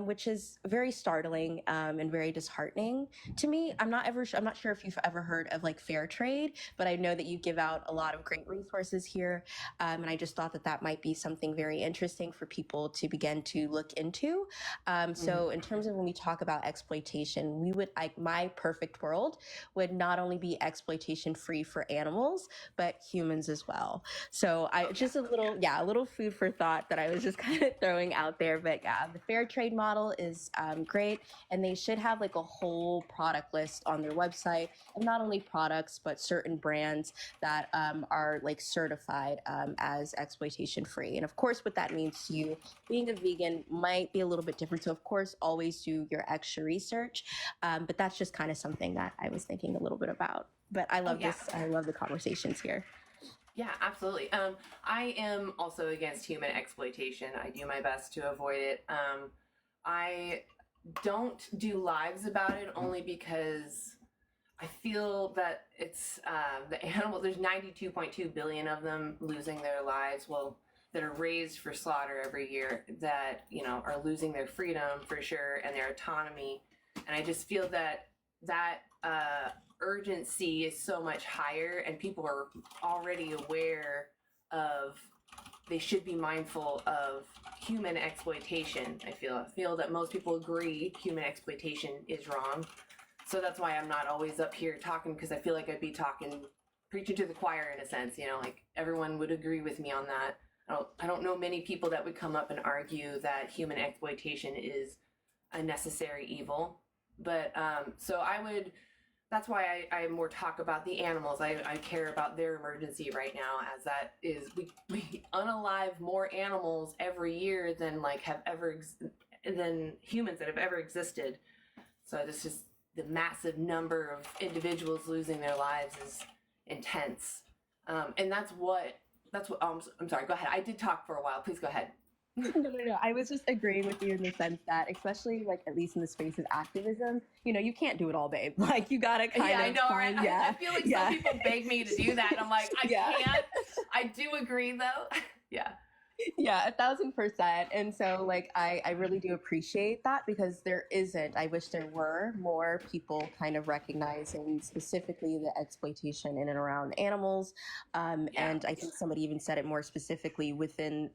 which is very startling and very disheartening to me. I'm not I'm not sure if you've ever heard of like fair trade, but I know that you give out a lot of great resources here. And I just thought that that might be something very interesting for people to begin to look into. So in terms of when we talk about exploitation, we would, like, my perfect world would not only be exploitation free for animals, but humans as well. So just a little food for thought that I was just kind of throwing out there. But the fair trade model is great, and they should have like a whole product list on their website, and not only products, but certain brands that are like certified as exploitation free. And of course, what that means to you being a vegan might be a little bit different. So of course, always do your extra research. But that's just kind of something that I was thinking a little bit about. But I love this. I love the conversations here. Yeah, absolutely. I am also against human exploitation. I do my best to avoid it. I don't do lives about it only because I feel that it's the animal. There's 92.2 billion of them losing their lives. Well, that are raised for slaughter every year. That are losing their freedom for sure and their autonomy. And I just feel that urgency is so much higher, and people are already aware of. They should be mindful of human exploitation. I feel that most people agree human exploitation is wrong. So that's why I'm not always up here talking, because I feel like I'd be preaching to the choir in a sense. Like everyone would agree with me on that. I don't know many people that would come up and argue that human exploitation is a necessary evil. But that's why I more talk about the animals. I care about their emergency right now, as that is, we unalive more animals every year than than humans that have ever existed. So this is the massive number of individuals losing their lives is intense. And that's what, I'm sorry, go ahead. I did talk for a while. Please go ahead. No. I was just agreeing with you in the sense that, especially like at least in the space of activism, you can't do it all day. Like you gotta kind of. I know, right? I feel like some people beg me to do that, and I'm like, I can't. I do agree, though. Yeah. Yeah, 1,000%. And so like I really do appreciate that, because I wish there were more people kind of recognizing specifically the exploitation in and around animals. And I think somebody even said it more specifically within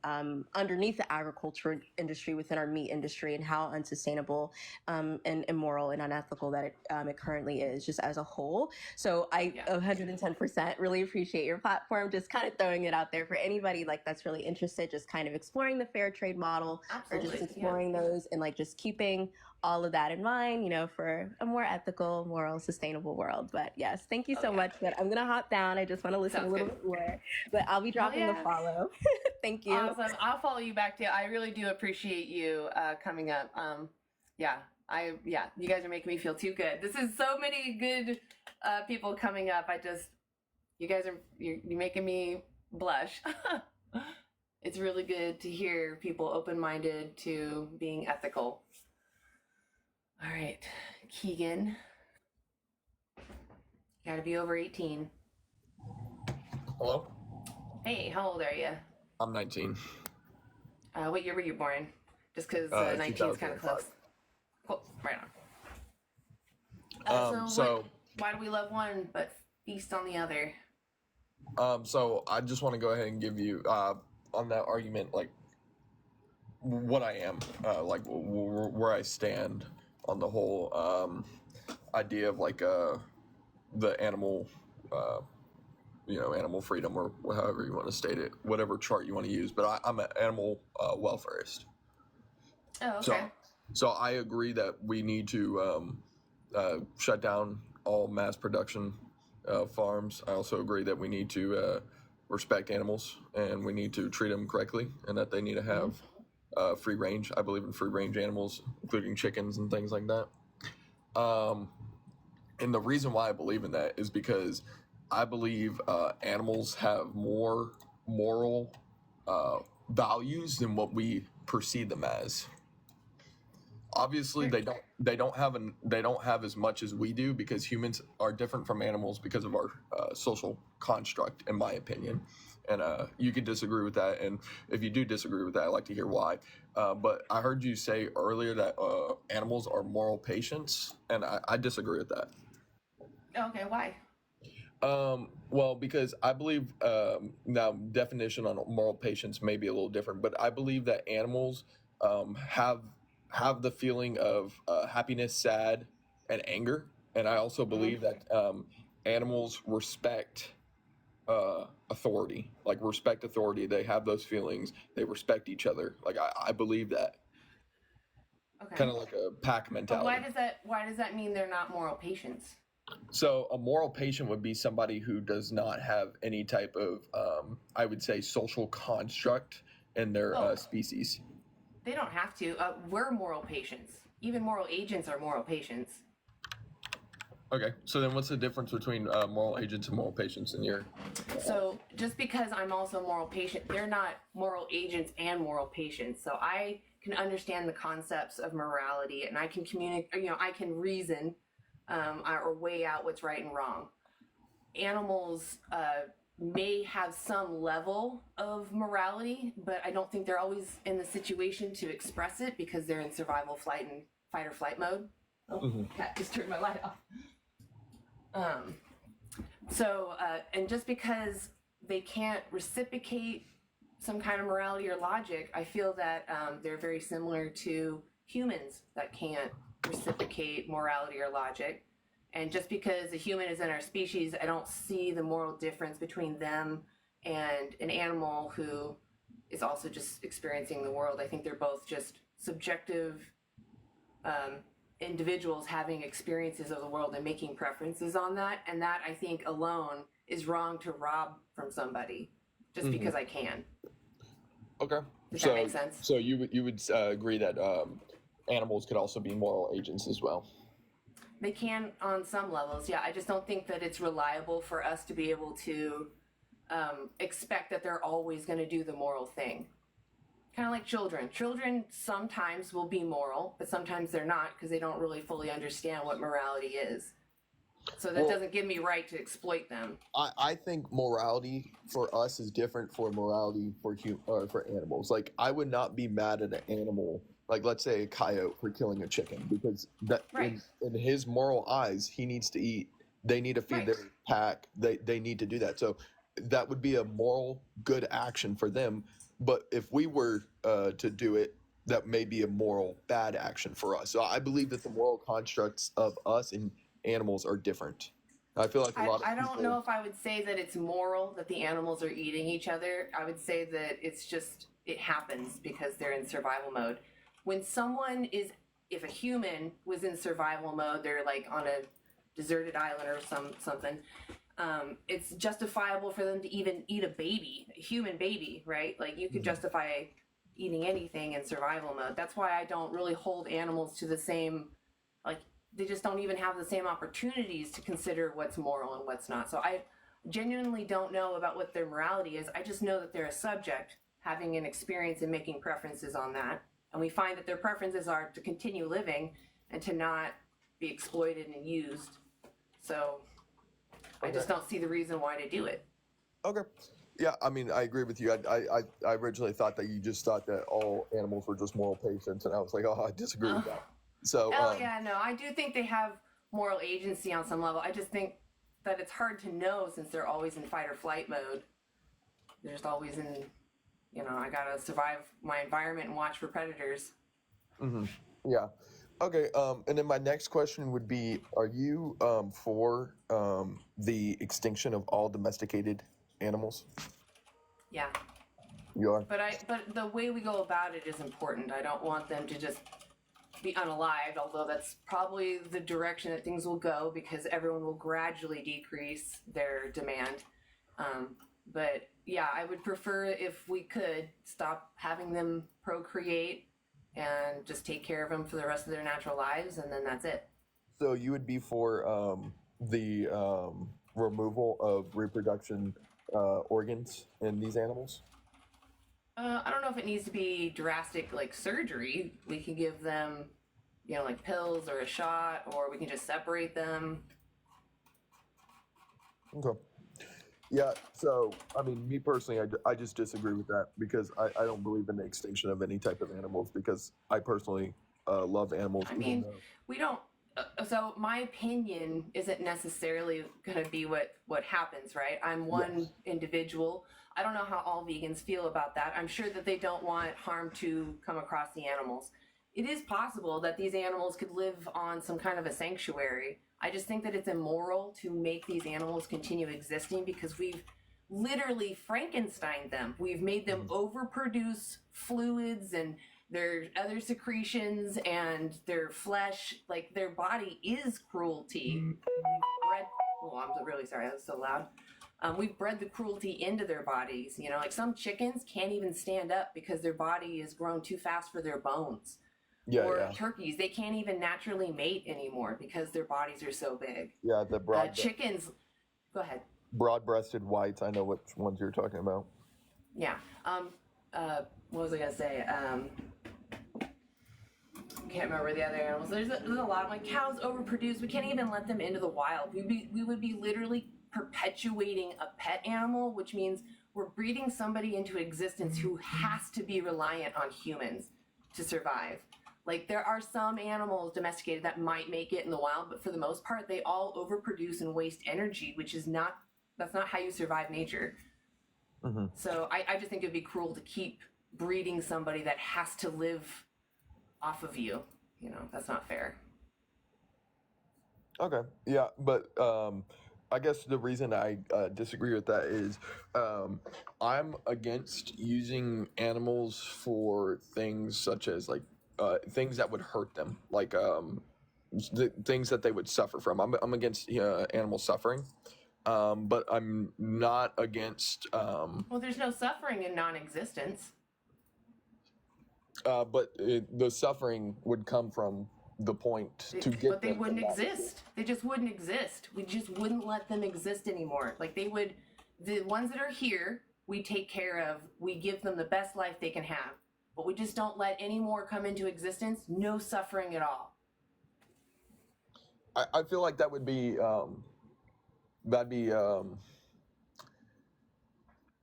underneath the agriculture industry, within our meat industry, and how unsustainable and immoral and unethical that it currently is just as a whole. So I 110% really appreciate your platform, just kind of throwing it out there for anybody like that's really interested, just kind of exploring the fair trade model. Absolutely. Or just exploring those, and like just keeping all of that in mind, for a more ethical, moral, sustainable world. But yes, thank you so much. But I'm gonna hop down. I just want to listen a little bit more, but I'll be dropping the follow. Thank you. Awesome. I'll follow you back too. I really do appreciate you coming up. You guys are making me feel too good. This is so many good people coming up. You're making me blush. It's really good to hear people open-minded to being ethical. All right, Keegan. You gotta be over 18. Hello? Hey, how old are you? I'm 19. What year were you born? Just because 19 is kind of close. Cool, right on. Why do we love one but feast on the other? So I just want to go ahead and give you, on that argument, like what I am, like where I stand on the whole idea of like the animal, animal freedom, or however you want to state it, whatever chart you want to use. But I'm an animal welfarist. Oh, okay. So I agree that we need to shut down all mass production farms. I also agree that we need to respect animals, and we need to treat them correctly, and that they need to have free range. I believe in free range animals, including chickens and things like that. And the reason why I believe in that is because I believe animals have more moral values than what we perceive them as. Obviously, they don't have as much as we do, because humans are different from animals because of our social construct, in my opinion. And you can disagree with that, and if you do disagree with that, I'd like to hear why. But I heard you say earlier that animals are moral patients, and I disagree with that. Okay, why? Well, because I believe now definition on moral patience may be a little different, but I believe that animals have the feeling of happiness, sad, and anger, and I also believe that animals respect authority, like respect authority. They have those feelings. They respect each other. Like I believe that Okay. kind of like a pack But mentality. why does that mean they're not moral patients? So a moral patient would be somebody who does not have any type of, I would say, social construct in their Oh. species. They don't have to. We're moral patients. Even moral agents are moral patients. Okay, so then what's the difference between moral agents and moral patients in your? So just because I'm also a moral patient, they're not moral agents and moral patients. So I can understand the concepts of morality, and I can communicate. You know, I can reason or weigh out what's right and wrong. Animals may have some level of morality, but I don't think they're always in the situation to express it because they're in survival, fight or flight mode. Oh, cat just turned my light off. And just because they can't reciprocate some kind of morality or logic, I feel that they're very similar to humans that can't reciprocate morality or logic. And just because a human is in our species, I don't see the moral difference between them and an animal who is also just experiencing the world. I think they're both just subjective individuals having experiences of the world and making preferences on that. And that, I think, alone is wrong to rob from somebody just because I can. Okay. Does that make sense? So you would agree that animals could also be moral agents as well? They can on some levels, yeah. I just don't think that it's reliable for us to be able to expect that they're always going to do the moral thing. Kind of like children. Children sometimes will be moral, but sometimes they're not because they don't really fully understand what morality is. So that doesn't give me right to exploit them. I think morality for us is different for morality for animals. Like I would not be mad at an animal, like let's say a coyote for killing a chicken, because that in his moral eyes he needs to eat. They need to feed their pack. They need to do that. So that would be a moral good action for them. But if we were to do it, that may be a moral bad action for us. So I believe that the moral constructs of us and animals are different. I feel like I don't know if I would say that it's moral that the animals are eating each other. I would say that it's just, it happens because they're in survival mode. When if a human was in survival mode, they're like on a deserted island or something, it's justifiable for them to even eat a human baby, right? Like you could justify eating anything in survival mode. That's why I don't really hold animals to the same, like, they just don't even have the same opportunities to consider what's moral and what's not. So I genuinely don't know about what their morality is. I just know that they're a subject having an experience and making preferences on that. And we find that their preferences are to continue living and to not be exploited and used. So I just don't see the reason why to do it. Okay. Yeah, I mean, I agree with you. I originally thought that you just thought that all animals were just moral patients, and I was like, oh, I disagree with that. So, I do think they have moral agency on some level. I just think that it's hard to know since they're always in fight or flight mode. They're just always in, I gotta survive my environment and watch for predators. Yeah. Okay. And then my next question would be: are you for the extinction of all domesticated animals? Yeah. You are. But the way we go about it is important. I don't want them to just be unalived, although that's probably the direction that things will go because everyone will gradually decrease their demand. But yeah, I would prefer if we could stop having them procreate and just take care of them for the rest of their natural lives, and then that's it. So you would be for the removal of reproduction organs in these animals? I don't know if it needs to be drastic like surgery. We can give them, like pills or a shot, or we can just separate them. Okay. Yeah, so, I mean, me personally, I just disagree with that because I don't believe in the extinction of any type of animals because I personally love animals. I mean, we don't So my opinion isn't necessarily going to be what happens, right? I'm one individual. I don't know how all vegans feel about that. I'm sure that they don't want harm to come across the animals. It is possible that these animals could live on some kind of a sanctuary. I just think that it's immoral to make these animals continue existing because we've literally Frankensteined them. We've made them overproduce fluids and their other secretions and their flesh. Like, their body is cruelty. We've bred, oh, I'm really sorry, that was so loud. We've bred the cruelty into their bodies. You know, like some chickens can't even stand up because their body is grown too fast for their bones. Or turkeys, they can't even naturally mate anymore because their bodies are so big. Yeah, the broad chickens. Go ahead. Broad-breasted whites. I know which ones you're talking about. Yeah. What was I gonna say? Can't remember the other animals. There's a lot. Like cows overproduce. We can't even let them into the wild. We would be literally perpetuating a pet animal, which means we're breeding somebody into existence who has to be reliant on humans to survive. Like, there are some animals domesticated that might make it in the wild, but for the most part, they all overproduce and waste energy, which is that's not how you survive nature. Mm-hmm. So I just think it'd be cruel to keep breeding somebody that has to live off of you. You know, that's not fair. Okay. Yeah, but I guess the reason I disagree with that is I'm against using animals for things such as like things that would hurt them, like the things that they would suffer from. I'm against animal suffering, but I'm not against. Well, there's no suffering in non-existence. But the suffering would come from the point to get. But they wouldn't exist. They just wouldn't exist. We just wouldn't let them exist anymore. Like, they would, the ones that are here, we take care of. We give them the best life they can have. But we just don't let any more come into existence. No suffering at all. I feel like that would be that'd be.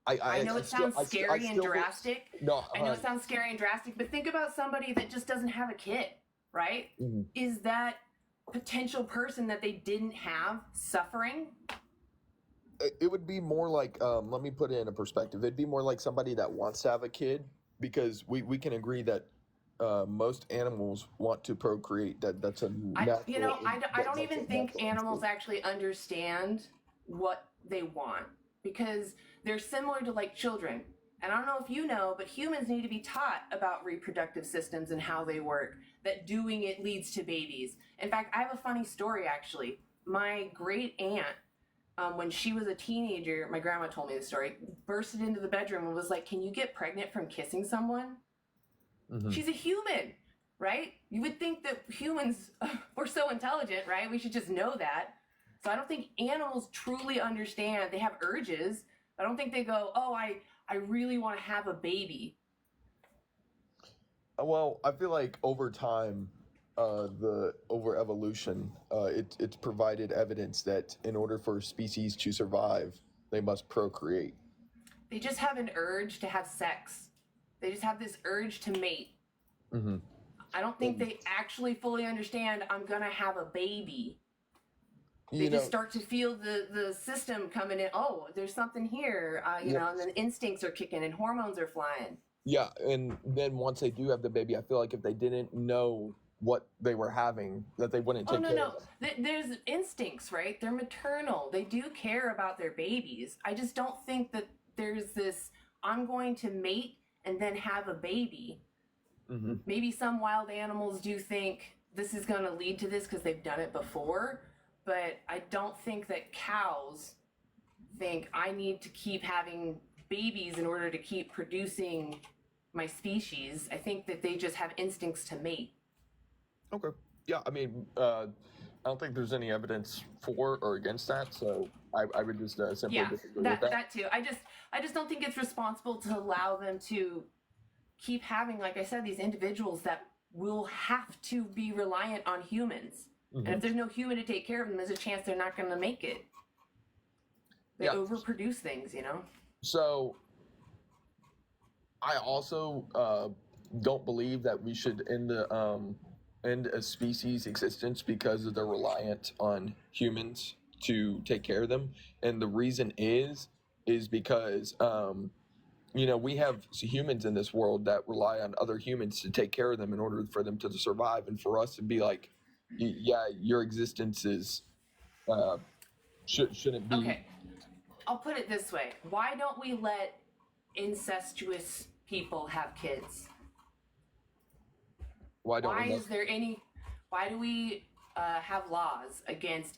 I know it sounds scary and drastic. I know it sounds scary and drastic, but think about somebody that just doesn't have a kid, right? Mm-hmm. Is that potential person that they didn't have suffering? It would be more like, let me put it in a perspective. It'd be more like somebody that wants to have a kid, because we can agree that most animals want to procreate. That's a natural. I don't even think animals actually understand what they want, because they're similar to like children. And I don't know if you know, but humans need to be taught about reproductive systems and how they work, that doing it leads to babies. In fact, I have a funny story, actually. My great aunt, when she was a teenager, my grandma told me the story, bursted into the bedroom and was like, "Can you get pregnant from kissing someone?" Mm-hmm. She's a human, right? You would think that humans were so intelligent, right? We should just know that. So I don't think animals truly understand. They have urges. I don't think they go, "Oh, I really want to have a baby." Well, I feel like over time, over evolution, it's provided evidence that in order for species to survive, they must procreate. They just have an urge to have sex. They just have this urge to mate. Mm-hmm. I don't think they actually fully understand, I'm going to have a baby. They just start to feel the system coming in. Oh, there's something here, and then instincts are kicking and hormones are flying. Yeah, and then once they do have the baby, I feel like if they didn't know what they were having, that they wouldn't take care of it. There's instincts, right? They're maternal. They do care about their babies. I just don't think that there's this, I'm going to mate and then have a baby. Mm-hmm. Maybe some wild animals do think this is going to lead to this because they've done it before. But I don't think that cows think I need to keep having babies in order to keep producing my species. I think that they just have instincts to mate. Okay. Yeah, I mean, I don't think there's any evidence for or against that, so I would just simply disagree with that. That too. I just don't think it's responsible to allow them to keep having, like I said, these individuals that will have to be reliant on humans. Mm-hmm. And if there's no human to take care of them, there's a chance they're not going to make it. They overproduce things, So, I also don't believe that we should end end a species' existence because they're reliant on humans to take care of them. And the reason is because we have humans in this world that rely on other humans to take care of them in order for them to survive, and for us to be like, yeah, your existence is shouldn't be. Okay, I'll put it this way: why don't we let incestuous people have kids? Why do we have laws against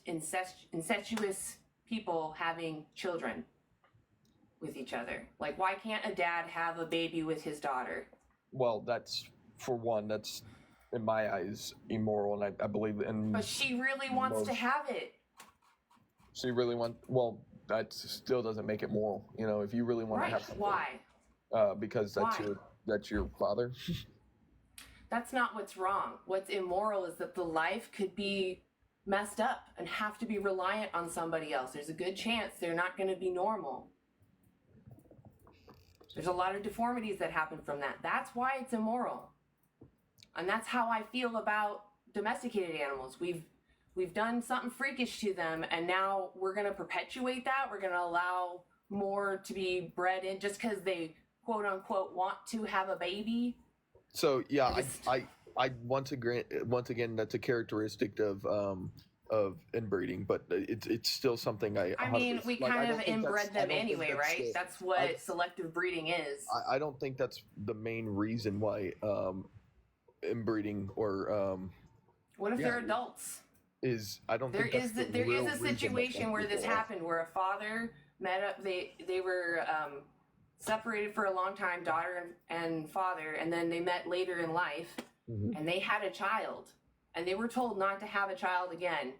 incestuous people having children with each other? Like, why can't a dad have a baby with his daughter? Well, that's in my eyes immoral, and I believe in. But she really wants to have it. She really well, that still doesn't make it moral. If you really want to have something. Why? Because that's your father. That's not what's wrong. What's immoral is that the life could be messed up and have to be reliant on somebody else. There's a good chance they're not going to be normal. There's a lot of deformities that happen from that. That's why it's immoral. And that's how I feel about domesticated animals. We've done something freakish to them, and now we're going to perpetuate that. We're going to allow more to be bred in just because they, quote unquote, want to have a baby. So yeah, I once again that's a characteristic of inbreeding, but it's still something I mean, we kind of inbred them anyway, right? That's what selective breeding is. I don't think that's the main reason why inbreeding or what if they're adults? I don't think there is a situation where this happened, where a father met up. They were separated for a long time, daughter and father, and then they met later in life, and they had a child, and they were told not to have a child again.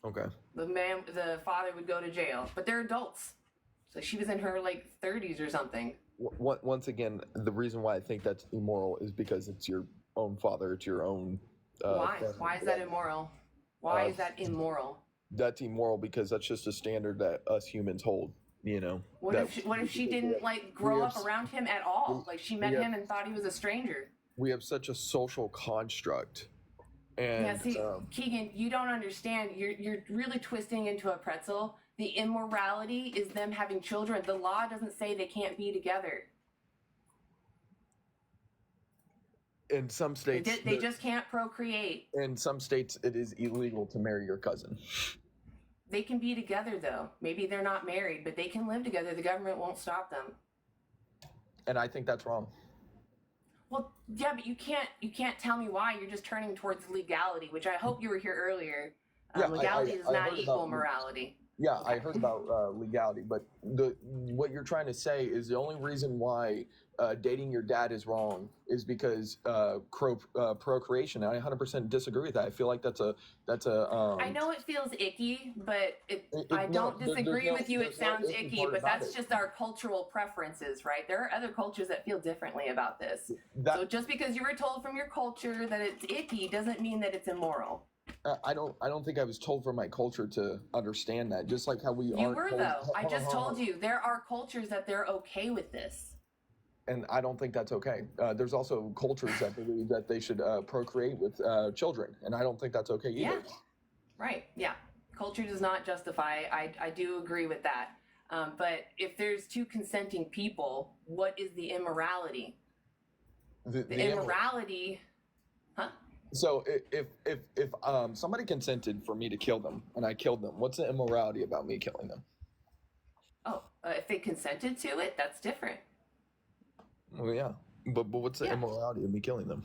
Okay. The father would go to jail, but they're adults, so she was in her 30s or something. Once again, the reason why I think that's immoral is because it's your own father, it's your own. Why? Why is that immoral? Why is that immoral? That's immoral because that's just a standard that us humans hold. What if she didn't grow up around him at all? She met him and thought he was a stranger. We have such a social construct. And yeah, see, Keegan, you don't understand. You're really twisting into a pretzel. The immorality is them having children. The law doesn't say they can't be together. In some states, they just can't procreate. In some states, it is illegal to marry your cousin. They can be together, though. Maybe they're not married, but they can live together. The government won't stop them. And I think that's wrong. Well, yeah, but you can't tell me why. You're just turning towards legality, which I hope you were here earlier. Legality does not equal morality. Yeah, I heard about legality, but what you're trying to say is the only reason why dating your dad is wrong is because procreation. And I 100% disagree with that. I feel like that's a. I know it feels icky, but I don't disagree with you. It sounds icky, but that's just our cultural preferences, right? There are other cultures that feel differently about this. So just because you were told from your culture that it's icky doesn't mean that it's immoral. I don't think I was told from my culture to understand that. Just like how we You were though. I just told you there are cultures that they're okay with this. And I don't think that's okay. There's also cultures that believe that they should procreate with children, and I don't think that's okay either. Yeah, right. Yeah, culture does not justify. I do agree with that. But if there's two consenting people, what is the immorality? The immorality, huh? So if somebody consented for me to kill them and I killed them, what's the immorality about me killing them? Oh, if they consented to it, that's different. Well, yeah, but what's the immorality of me killing them?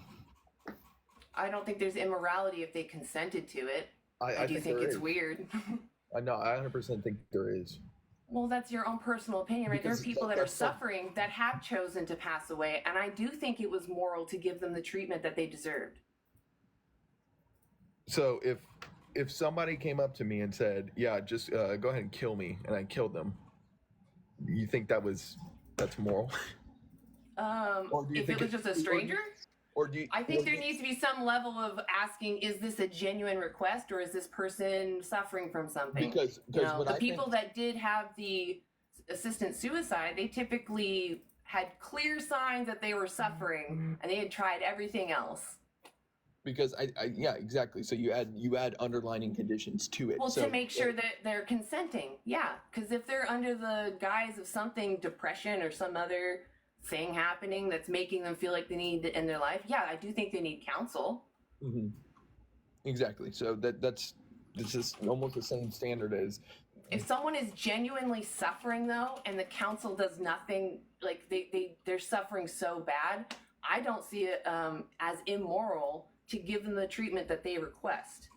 I don't think there's immorality if they consented to it. I do think it's weird. I know. I 100% think there is. Well, that's your own personal opinion, right? There are people that are suffering that have chosen to pass away, and I do think it was moral to give them the treatment that they deserved. So if somebody came up to me and said, "Yeah, just go ahead and kill me," and I killed them, you think that's moral? If it was just a stranger? I think there needs to be some level of asking, is this a genuine request or is this person suffering from something? Because the people that did have the assisted suicide, they typically had clear signs that they were suffering and they had tried everything else. because yeah, exactly. So you add underlining conditions to it. Well, so to make sure that they're consenting. Yeah, because if they're under the guise of something, depression or some other thing happening that's making them feel like they need to end their life, yeah, I do think they need counsel. Mm-hmm. Exactly. So this is almost the same standard as. If someone is genuinely suffering though, and the counsel does nothing, like they're suffering so bad, I don't see it as immoral to give them the treatment that they request.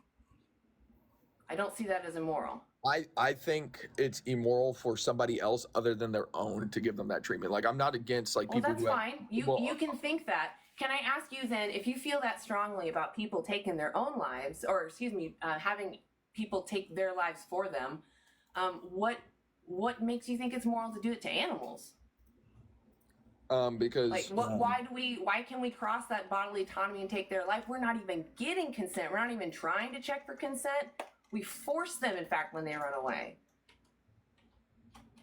I don't see that as immoral. I think it's immoral for somebody else other than their own to give them that treatment. Like, I'm not against like people that's who fine. You can think that. Can I ask you then, if you feel that strongly about people taking their own lives, or excuse me, having people take their lives for them, what makes you think it's moral to do it to animals? Because like why can we cross that bodily autonomy and take their life? We're not even getting consent. We're not even trying to check for consent. We force them, in fact, when they run away.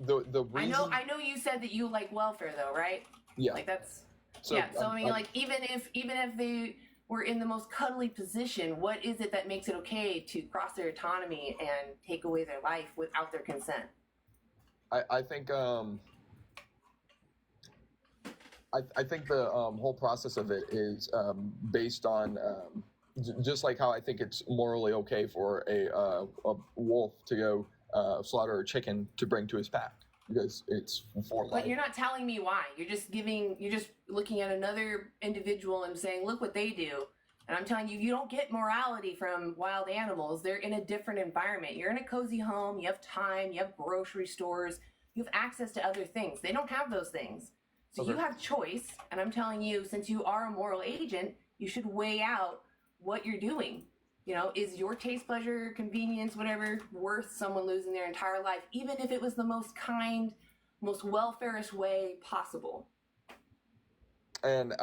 The reason I know you said that you like welfare though, right? Yeah. Like that's so I mean, like even if they were in the most cuddly position, what is it that makes it okay to cross their autonomy and take away their life without their consent? I think I think the whole process of it is based on just like how I think it's morally okay for a wolf to go slaughter a chicken to bring to his pack because it's for life. But you're not telling me why. You're just looking at another individual and saying, look what they do. And I'm telling you, you don't get morality from wild animals. They're in a different environment. You're in a cozy home. You have time. You have grocery stores. You have access to other things. They don't have those things. So you have choice. And I'm telling you, since you are a moral agent, you should weigh out what you're doing. You know, is your taste, pleasure, convenience, whatever, worth someone losing their entire life, even if it was the most kind, most welfare-ish way possible? And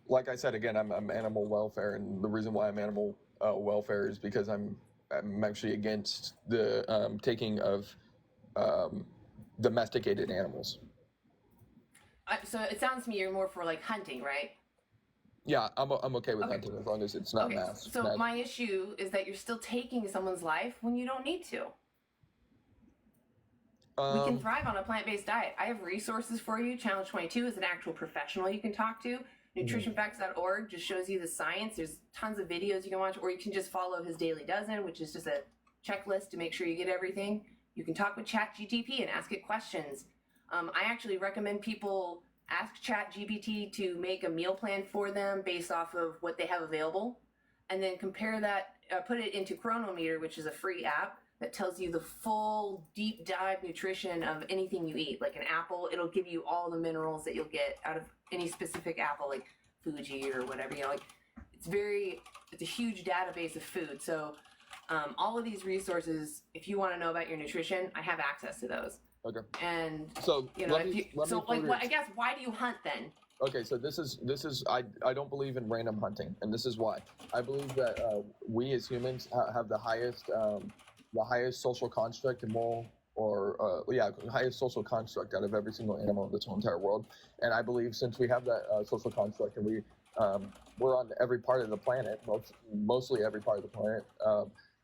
like I said, again, I'm animal welfare, and the reason why I'm animal welfare is because I'm actually against the taking of domesticated animals. So it sounds to me you're more for like hunting, right? Yeah, I'm okay with hunting as long as it's not mass. So my issue is that you're still taking someone's life when you don't need to. We can thrive on a plant-based diet. I have resources for you. Challenge 22 is an actual professional you can talk to. Nutritionfacts.org just shows you the science. There's tons of videos you can watch, or you can just follow his Dailey Dozen, which is just a checklist to make sure you get everything. You can talk with ChatGPT and ask it questions. I actually recommend people ask ChatGPT to make a meal plan for them based off of what they have available, and then compare that, put it into Cronometer, which is a free app that tells you the full deep dive nutrition of anything you eat. Like an apple, it'll give you all the minerals that you'll get out of any specific apple, like Fuji or whatever. You know, like it's a huge database of food. So all of these resources, if you want to know about your nutrition, I have access to those. Okay. And so you know, I guess why do you hunt then? Okay, so this is I don't believe in random hunting, and this is why. I believe that we as humans have the highest social construct and moral, or highest social construct out of every single animal in this whole entire world. And I believe since we have that social construct, and we're on every part of the planet, mostly every part of the planet,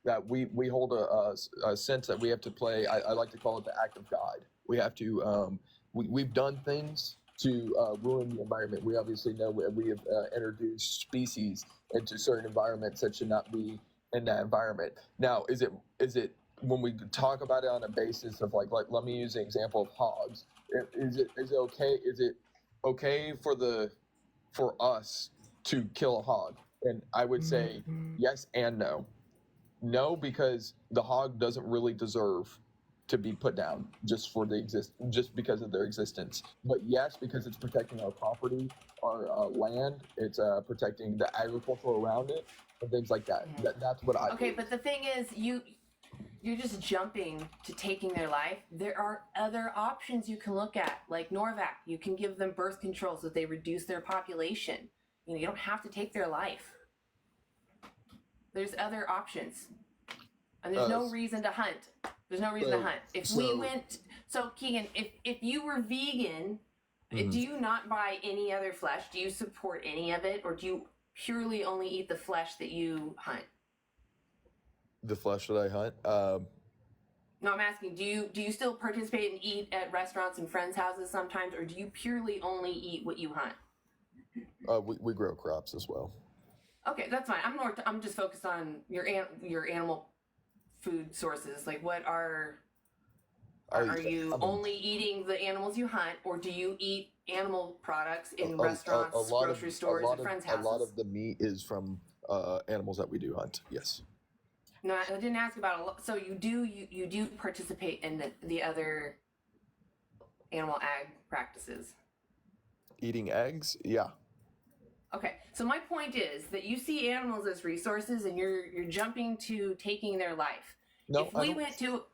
that we hold a sense that we have to play. I like to call it the act of God. We have to we've done things to ruin the environment. We obviously know we have introduced species into certain environments that should not be in that environment. Now, is it when we talk about it on a basis of like let me use the example of hogs. Is it okay for us to kill a hog? And I would say yes and no. No, because the hog doesn't really deserve to be put down just because of their existence. But yes, because it's protecting our property, our land, it's protecting the agriculture around it, and things like that. That's what I. Okay, but the thing is, you're just jumping to taking their life. There are other options you can look at, like Norvac. You can give them birth control so that they reduce their population. You know, you don't have to take their life. There's other options, and there's no reason to hunt. There's no reason to hunt. So Keegan, if you were vegan, do you not buy any other flesh? Do you support any of it, or do you purely only eat the flesh that you hunt? The flesh that I hunt. No, I'm asking, do you still participate and eat at restaurants and friends' houses sometimes, or do you purely only eat what you hunt? We grow crops as well. Okay, that's fine. I'm just focused on your animal food sources. Like, what are you only eating the animals you hunt, or do you eat animal products in restaurants, grocery stores, and friends' houses? A lot of the meat is from animals that we do hunt. Yes. No, I didn't ask about a lot. So you do participate in the other animal ag practices. Eating eggs, yeah. Okay, so my point is that you see animals as resources, and you're jumping to taking their life. No, if we went to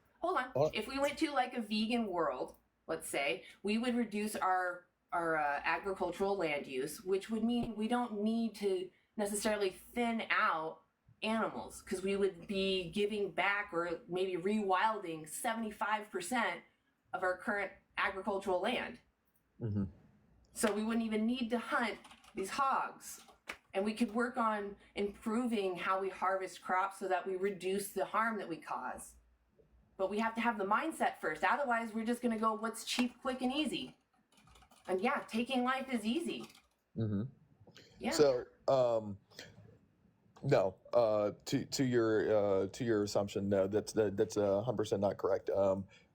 if we went to like a vegan world, let's say, we would reduce our agricultural land use, which would mean we don't need to necessarily thin out animals, because we would be giving back or maybe rewilding 75% of our current agricultural land. Mm-hmm. So we wouldn't even need to hunt these hogs, and we could work on improving how we harvest crops so that we reduce the harm that we cause. But we have to have the mindset first. Otherwise, we're just going to go what's cheap, quick, and easy. And yeah, taking life is easy. Mm-hmm. Yeah. So, no, to your assumption, no, that's 100% not correct.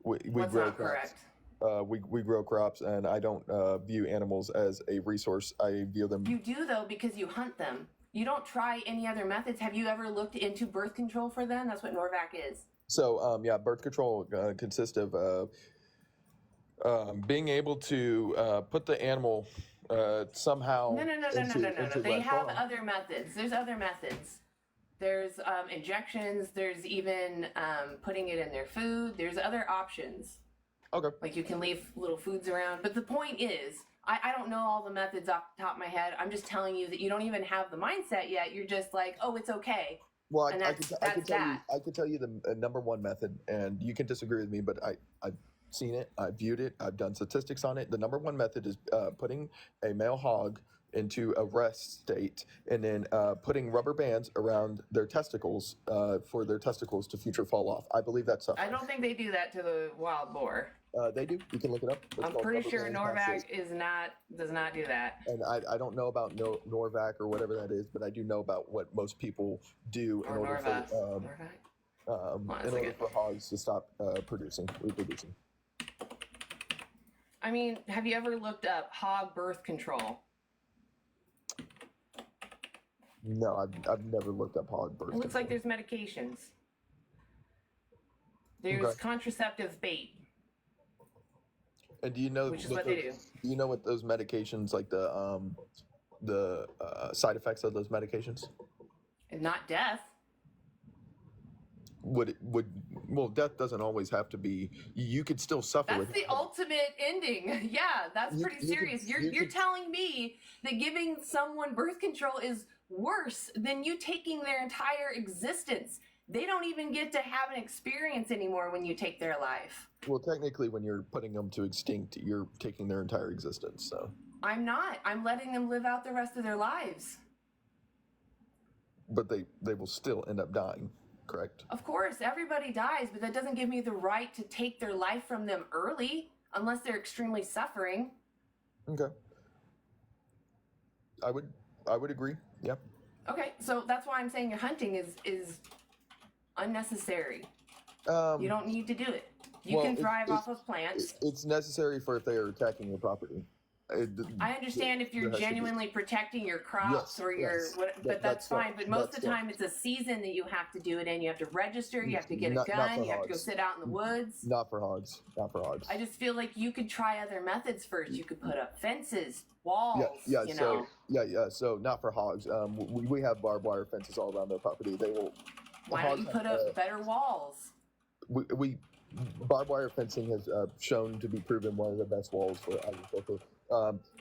We What's grow not crops. correct? We grow crops, and I don't view animals as a resource. I view them. You do, though, because you hunt them. You don't try any other methods. Have you ever looked into birth control for them? That's what Norvac is. So, yeah, birth control consists of being able to put the animal somehow. No. They have other methods. There's other methods. There's injections. There's even putting it in their food. There's other options. Okay. Like you can leave little foods around. But the point is, I don't know all the methods off the top of my head. I'm just telling you that you don't even have the mindset yet. You're just like, oh, it's okay. Well, I could tell you the number one method, and you can disagree with me, but I've seen it, I've viewed it, I've done statistics on it. The number one method is putting a male hog into a rest state, and then putting rubber bands around their testicles for their testicles to future fall off. I believe that's something. I don't think they do that to the wild boar. They do. You can look it up. I'm pretty sure Norvac does not do that. And I don't know about Norvac or whatever that is, but I do know about what most people do in order for hogs to stop reproducing. I mean, have you ever looked up hog birth control? No, I've never looked up hog birth control. It looks like there's medications. There's contraceptive bait. And do you know which is what they do? Do you know what those medications, like the side effects of those medications? Not death. Well, death doesn't always have to be. You could still suffer. That's the ultimate ending. Yeah, that's pretty serious. You're telling me that giving someone birth control is worse than you taking their entire existence. They don't even get to have an experience anymore when you take their life. Well, technically, when you're putting them to extinct, you're taking their entire existence. So I'm not. I'm letting them live out the rest of their lives. But they will still end up dying, correct? Of course, everybody dies, but that doesn't give me the right to take their life from them early, unless they're extremely suffering. Okay. I would agree. Yeah. Okay, so that's why I'm saying your hunting is unnecessary. You don't need to do it. You can thrive off of plants. It's necessary for if they are attacking your property. I understand if you're genuinely protecting your crops but that's fine. But most of the time, it's a season that you have to do it in. You have to register. You have to get a gun. You have to go sit out in the woods. Not for hogs. Not for hogs. I just feel like you could try other methods first. You could put up fences, walls. So not for hogs. We have barbed wire fences all around their property. Why don't you put up better walls? Barbed wire fencing has shown to be proven one of the best walls for agriculture.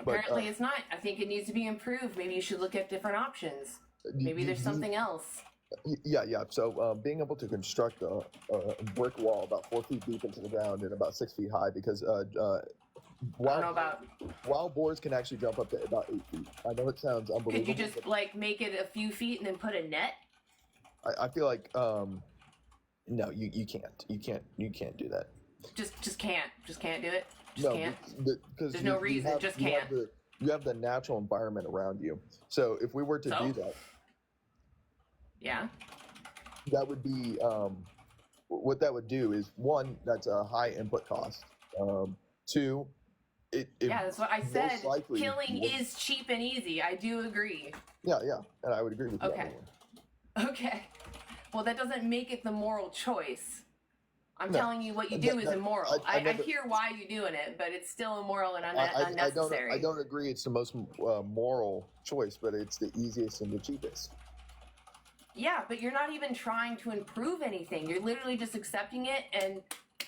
Apparently it's not. I think it needs to be improved. Maybe you should look at different options. Maybe there's something else. Yeah. So being able to construct a brick wall about 4 feet deep into the ground and about 6 feet high, because I don't know about. Wild boars can actually jump up to about 8 feet. I know it sounds unbelievable. Could you just like make it a few feet and then put a net? I feel like no, you can't. You can't do that. Just can't do it. No, can't. Because there's no reason. Just can't. You have the natural environment around you. So if we were to do that, yeah, that would be what that would do is, one, that's a high input cost. Two, yeah, that's what I said. Killing is cheap and easy. I do agree. Yeah, and I would agree with you. Okay. Well, that doesn't make it the moral choice. I'm telling you what you do is immoral. I hear why you're doing it, but it's still immoral and unnecessary. I don't agree it's the most moral choice, but it's the easiest and the cheapest. Yeah, but you're not even trying to improve anything. You're literally just accepting it, and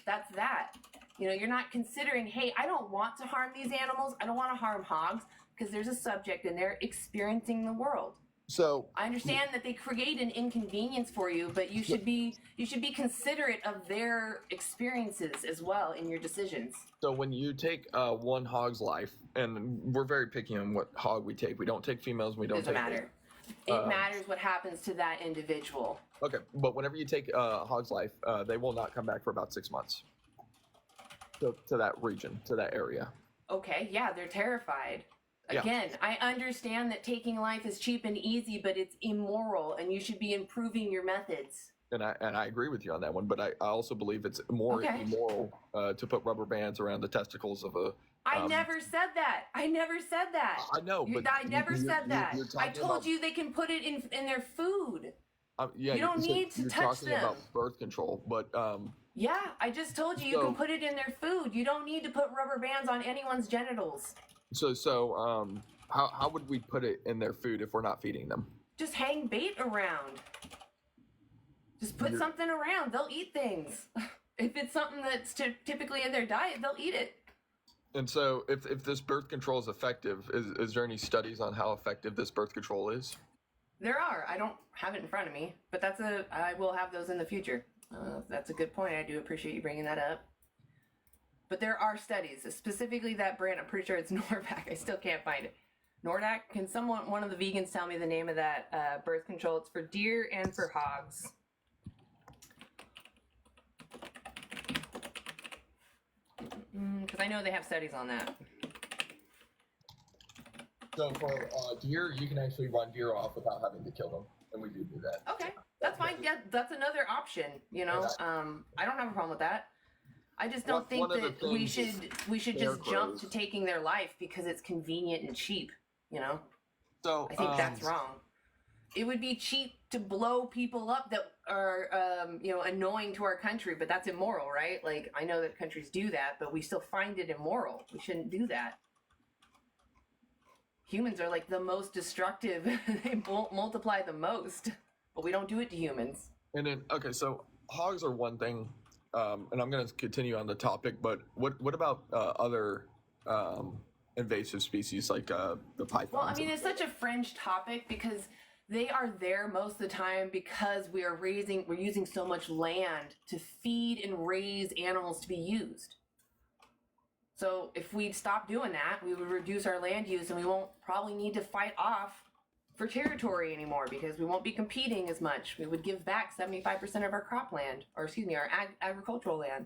that's that. You know, you're not considering, hey, I don't want to harm these animals. I don't want to harm hogs, because there's a subject and they're experiencing the world. So I understand that they create an inconvenience for you, but you should be considerate of their experiences as well in your decisions. So when you take one hog's life, and we're very picky on what hog we take. We don't take females. We don't Doesn't take. matter. It matters what happens to that individual. Okay, but whenever you take a hog's life, they will not come back for about 6 months. To that region, to that area. Okay, yeah, they're terrified. Again, I understand that taking life is cheap and easy, but it's immoral, and you should be improving your methods. And I agree with you on that one, but I also believe it's more immoral to put rubber bands around the testicles of a. I never said that. I never said that. I know, but I never said that. I told you they can put it in their food. Yeah, you don't need to touch them. You're talking about birth control, but. Yeah, I just told you you can put it in their food. You don't need to put rubber bands on anyone's genitals. So how would we put it in their food if we're not feeding them? Just hang bait around. Just put something around. They'll eat things. If it's something that's typically in their diet, they'll eat it. And so if this birth control is effective, is there any studies on how effective this birth control is? There are. I don't have it in front of me, but I will have those in the future. That's a good point. I do appreciate you bringing that up. But there are studies, specifically that brand. I'm pretty sure it's Norvac. I still can't find it. Nordac. Can one of the vegans tell me the name of that birth control? It's for deer and for hogs. Because I know they have studies on that. So for deer, you can actually run deer off without having to kill them, and we do that. Okay, that's fine. Yeah, that's another option. You know, I don't have a problem with that. I just don't think that we should just jump to taking their life because it's convenient and cheap. You know, so I think that's wrong. It would be cheap to blow people up that are annoying to our country, but that's immoral, right? Like, I know that countries do that, but we still find it immoral. We shouldn't do that. Humans are like the most destructive. They multiply the most, but we don't do it to humans. And then, okay, so hogs are one thing, and I'm going to continue on the topic, but what about other invasive species like the pythons? Well, I mean, it's such a fringe topic because they are there most of the time because we're using so much land to feed and raise animals to be used. So if we'd stop doing that, we would reduce our land use and we won't probably need to fight off for territory anymore because we won't be competing as much. We would give back 75% of our cropland, or excuse me, our agricultural land.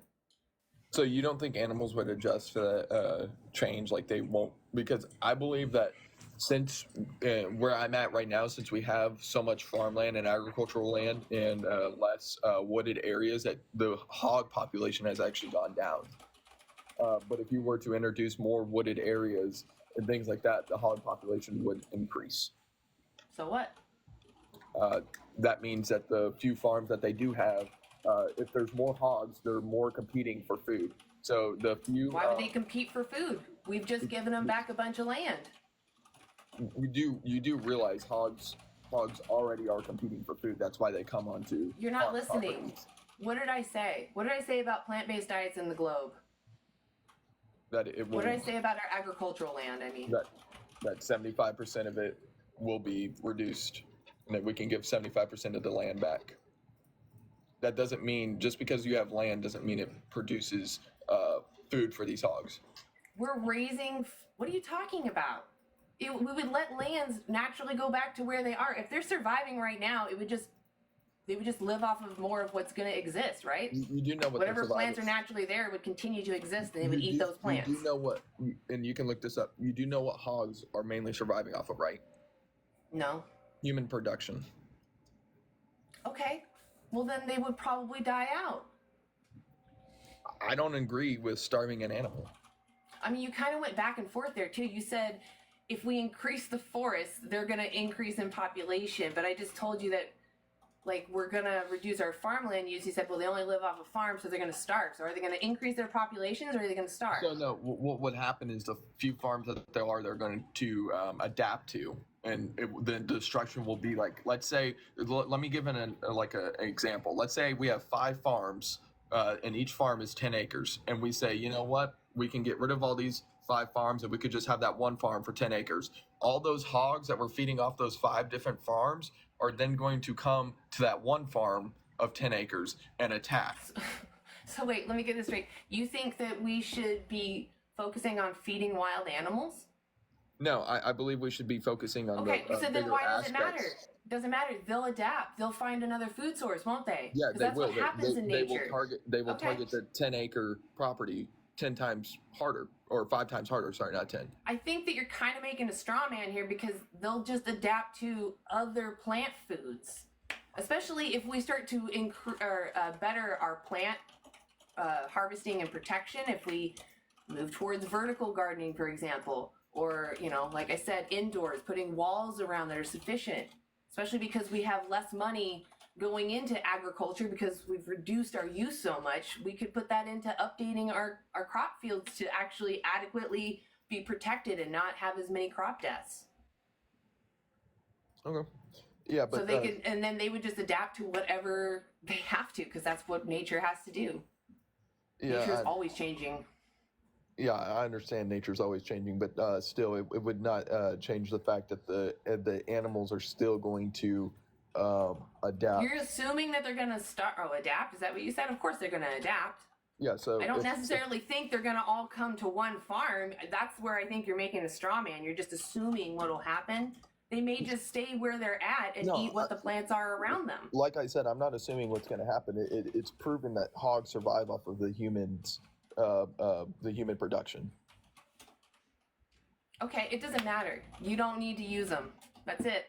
So you don't think animals would adjust to that change like they won't? Because I believe that since where I'm at right now, since we have so much farmland and agricultural land and less wooded areas, that the hog population has actually gone down. But if you were to introduce more wooded areas and things like that, the hog population would increase. So what? That means that the few farms that they do have, if there's more hogs, they're more competing for food. So the few. Why would they compete for food? We've just given them back a bunch of land. You do realize hogs already are competing for food. That's why they come onto. You're not listening. Properties. What did I say? What did I say about plant-based diets in the globe? That it will, what did I say about our agricultural land? I mean, that 75% of it will be reduced, and that we can give 75% of the land back. That doesn't mean just because you have land doesn't mean it produces food for these hogs. we're raising. What are you talking about? We would let lands naturally go back to where they are. If they're surviving right now, they would just live off of more of what's going to exist, right? You do know what whatever plants are naturally there would continue to exist, and they would eat those plants. You do know what, and you can look this up. You do know what hogs are mainly surviving off of, right? No. Human production. Okay. Well, then they would probably die out. I don't agree with starving an animal. I mean, you kind of went back and forth there too. You said if we increase the forests, they're going to increase in population. But I just told you that, like, we're going to reduce our farmland use. You said, well, they only live off a farm, so they're going to starve. So are they going to increase their populations, or are they going to starve? So no, what would happen is the few farms that there are, they're going to adapt to. And the destruction will be like, let's say, let me give an example. Let's say we have 5 farms, and each farm is 10 acres. And we say, you know what? We can get rid of all these 5 farms and we could just have that one farm for 10 acres. All those hogs that we're feeding off those 5 different farms are then going to come to that one farm of 10 acres and attack. So wait, let me get this straight. You think that we should be focusing on feeding wild animals? No, I believe we should be focusing on okay, the so then why does it aspects. matter? Doesn't matter. They'll adapt. They'll find another food source, won't they? Yeah, they that's will. What happens in nature. They will target the 10-acre property 10 times harder, or 5 times harder. Sorry, not 10. I think that you're kind of making a straw man here, because they'll just adapt to other plant foods, especially if we start to better our plant harvesting and protection. If we move towards vertical gardening, for example, or, like I said, indoors, putting walls around that are sufficient, especially because we have less money going into agriculture because we've reduced our use so much. We could put that into updating our crop fields to actually adequately be protected and not have as many crop deaths. Okay. Yeah, but so they could, and then they would just adapt to whatever they have to, because that's what nature has to do. Yeah, nature's always changing. Yeah, I understand nature's always changing, but still, it would not change the fact that the animals are still going to adapt. You're assuming that they're going to adapt? Is that what you said? Of course they're going to adapt. Yeah, so I don't necessarily think they're going to all come to one farm. That's where I think you're making a straw man. You're just assuming what'll happen. They may just stay where they're at and eat what the plants are around them. Like I said, I'm not assuming what's going to happen. It's proven that hogs survive off of the humans. The human production. Okay, it doesn't matter. You don't need to use them. That's it.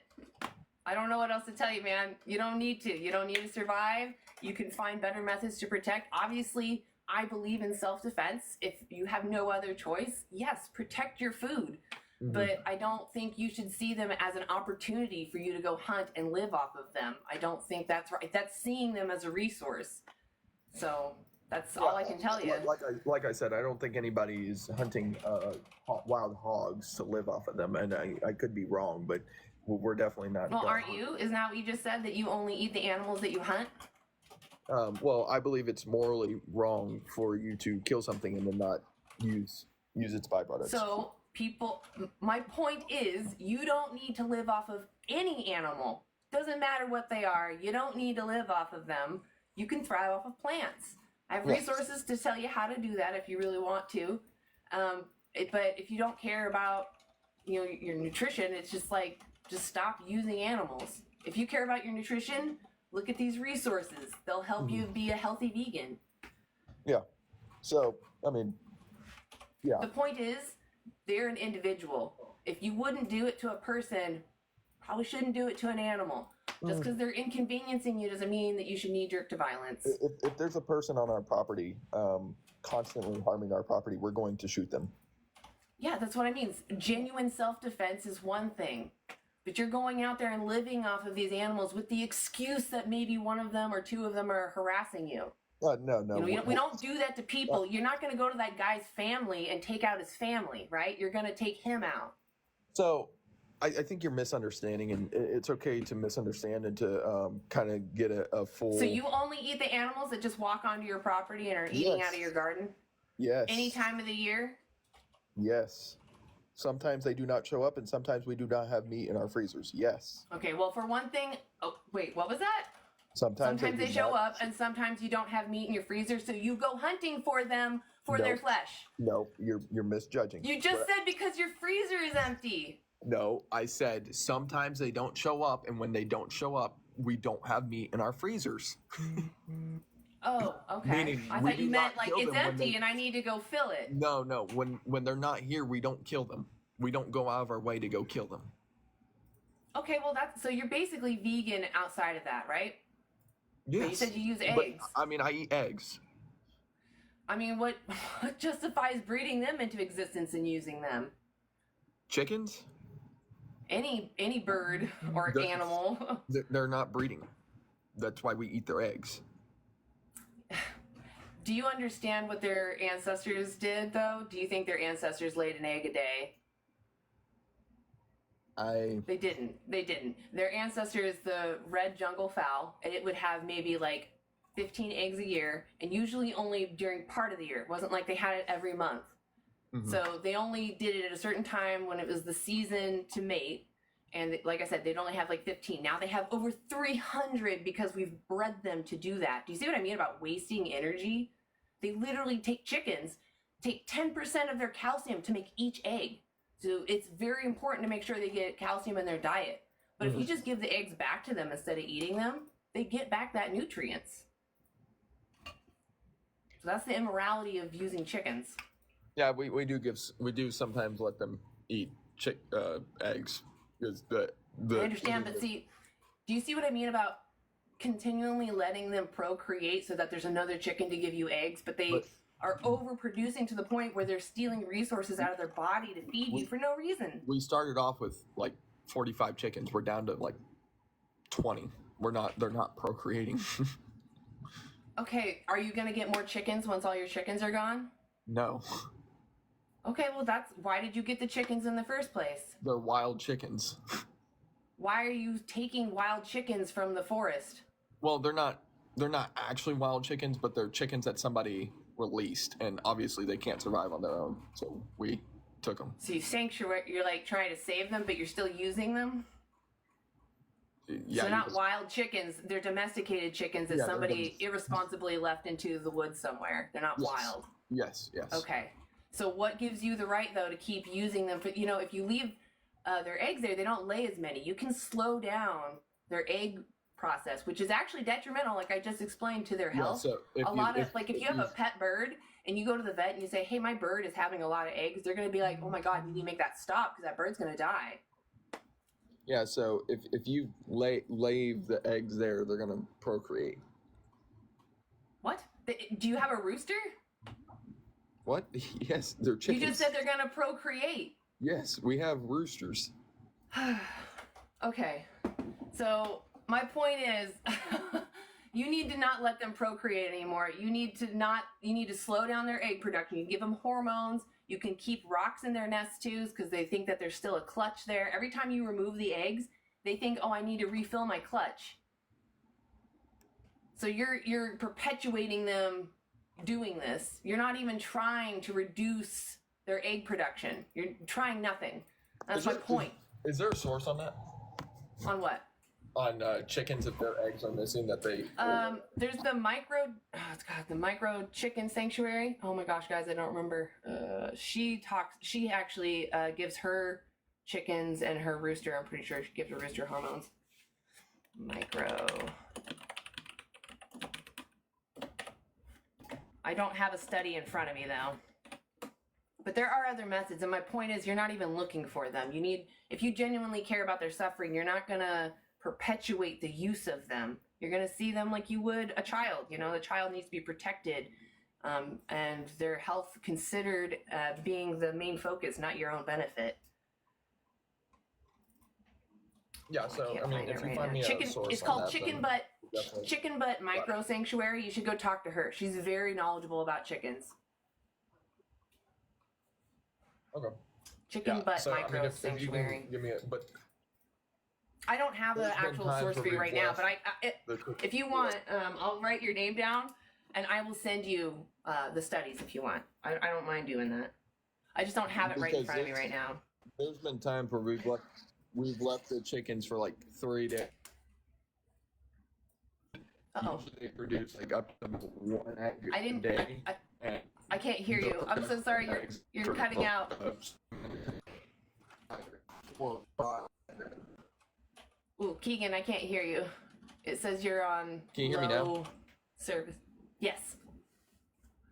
I don't know what else to tell you, man. You don't need to. You don't need to survive. You can find better methods to protect. Obviously, I believe in self-defense. If you have no other choice, yes, protect your food. Mm-hmm. But I don't think you should see them as an opportunity for you to go hunt and live off of them. I don't think that's right. That's seeing them as a resource. So that's all I can tell you. Like I said, I don't think anybody is hunting wild hogs to live off of them, and I could be wrong, but we're definitely not. Well, aren't you? Isn't that what you just said, that you only eat the animals that you hunt? Well, I believe it's morally wrong for you to kill something and then not use its byproducts. So my point is, you don't need to live off of any animal. Doesn't matter what they are. You don't need to live off of them. You can thrive off of plants. I have resources to tell you how to do that if you really want to. But if you don't care about, your nutrition, it's just like, just stop using animals. If you care about your nutrition, look at these resources. They'll help you be a healthy vegan. Yeah. So, I mean, yeah. The point is, they're an individual. If you wouldn't do it to a person, probably shouldn't do it to an animal. Just because they're inconveniencing you doesn't mean that you should knee-jerk to violence. If there's a person on our property constantly harming our property, we're going to shoot them. Yeah, that's what I mean. Genuine self-defense is one thing. But you're going out there and living off of these animals with the excuse that maybe one of them or two of them are harassing you. No. We don't do that to people. You're not going to go to that guy's family and take out his family, right? You're going to take him out. So I think you're misunderstanding, and it's okay to misunderstand and to kind of get a full... So you only eat the animals that just walk onto your property and are eating out of your garden? Yes. Any time of the year? Yes. Sometimes they do not show up, and sometimes we do not have meat in our freezers. Yes. Okay, well, for one thing... Oh, wait, what was that? Sometimes they show up, and sometimes you don't have meat in your freezer, so you go hunting for them for their flesh? No, you're misjudging. You just said because your freezer is empty. No, I said sometimes they don't show up, and when they don't show up, we don't have meat in our freezers. Oh, okay. Meaning I we thought do you meant not like kill it's them when empty they- and I need to go fill it. No. When they're not here, we don't kill them. We don't go out of our way to go kill them. Okay, well that's so you're basically vegan outside of that, right? Yes. But you said you use But, eggs. I mean, I eat eggs. I mean, what justifies breeding them into existence and using them? Chickens? Any bird or They're- animal. They're not breeding. That's why we eat their eggs. Do you understand what their ancestors did, though? Do you think their ancestors laid an egg a day? They didn't. They didn't. Their ancestors, the red jungle fowl, and it would have maybe like 15 eggs a year, and usually only during part of the year. It wasn't like they had it every month. Mm-hmm. So they only did it at a certain time when it was the season to mate. And like I said, they'd only have like 15. Now they have over 300 because we've bred them to do that. Do you see what I mean about wasting energy? They literally take chickens, take 10% of their calcium to make each egg. So it's very important to make sure they get calcium in their diet. But if you just give the eggs back to them instead of eating them, they get back that nutrients. So that's the immorality of using chickens. Yeah, we do sometimes let them eat eggs. Because I understand, but see, do you see what I mean about continually letting them procreate so that there's another chicken to give you eggs, but they are overproducing to the point where they're stealing resources out of their body to feed you for no reason. We started off with like 45 chickens. We're down to like 20. They're not procreating. Okay, are you going to get more chickens once all your chickens are gone? No. Okay, well why did you get the chickens in the first place? They're wild chickens. Why are you taking wild chickens from the forest? Well, they're not actually wild chickens, but they're chickens that somebody released, and obviously they can't survive on their own, so we took them. So you're like trying to save them, but you're still using them? Yeah, so not wild chickens, they're domesticated chickens that somebody irresponsibly left into the woods somewhere. They're not wild. Yes. Okay. So what gives you the right, though, to keep using them? For, if you leave their eggs there, they don't lay as many. You can slow down their egg process, which is actually detrimental, like I just explained, to their health. So if you have a pet bird and you go to the vet and you say, hey, my bird is having a lot of eggs, they're going to be like, oh my God, you need to make that stop because that bird's going to die. Yeah, so if you leave the eggs there, they're going to procreate. What? Do you have a rooster? What? Yes, they're chickens. You just said they're going to procreate. Yes, we have roosters. Okay. So my point is you need to not let them procreate anymore. You need to slow down their egg production. You give them hormones. You can keep rocks in their nest tubes because they think that there's still a clutch there. Every time you remove the eggs, they think, oh, I need to refill my clutch. So you're perpetuating them doing this. You're not even trying to reduce their egg production. You're trying nothing. That's my point. Is there a source on that? On what? On chickens, if their eggs are missing, that they... There's the micro chicken sanctuary. Oh my gosh, guys, I don't remember. She actually gives her chickens and her rooster, I'm pretty sure she gives her rooster hormones. Micro. I don't have a study in front of me though. But there are other methods, and my point is you're not even looking for them. If you genuinely care about their suffering, you're not gonna perpetuate the use of them. You're gonna see them like you would a child. The child needs to be protected, and their health considered being the main focus, not your own benefit. Yeah, so I mean, if you find me a source it's called Chicken Butt Micro Sanctuary. You should go talk to her. She's very knowledgeable about chickens. Okay. Chicken Butt Micro Sanctuary. Give me I don't have an actual source for you right now, but if you want, I'll write your name down and I will send you the studies if you want. I don't mind doing that. I just don't have it right in front of me right now. There's been times where we've left the chickens for like 3 days. Usually they produce like up to 1 egg a day. I can't hear you. I'm so sorry. You're cutting out. Ooh, Keegan, I can't hear you. It says you're on Can you hear me low now? service. Yes.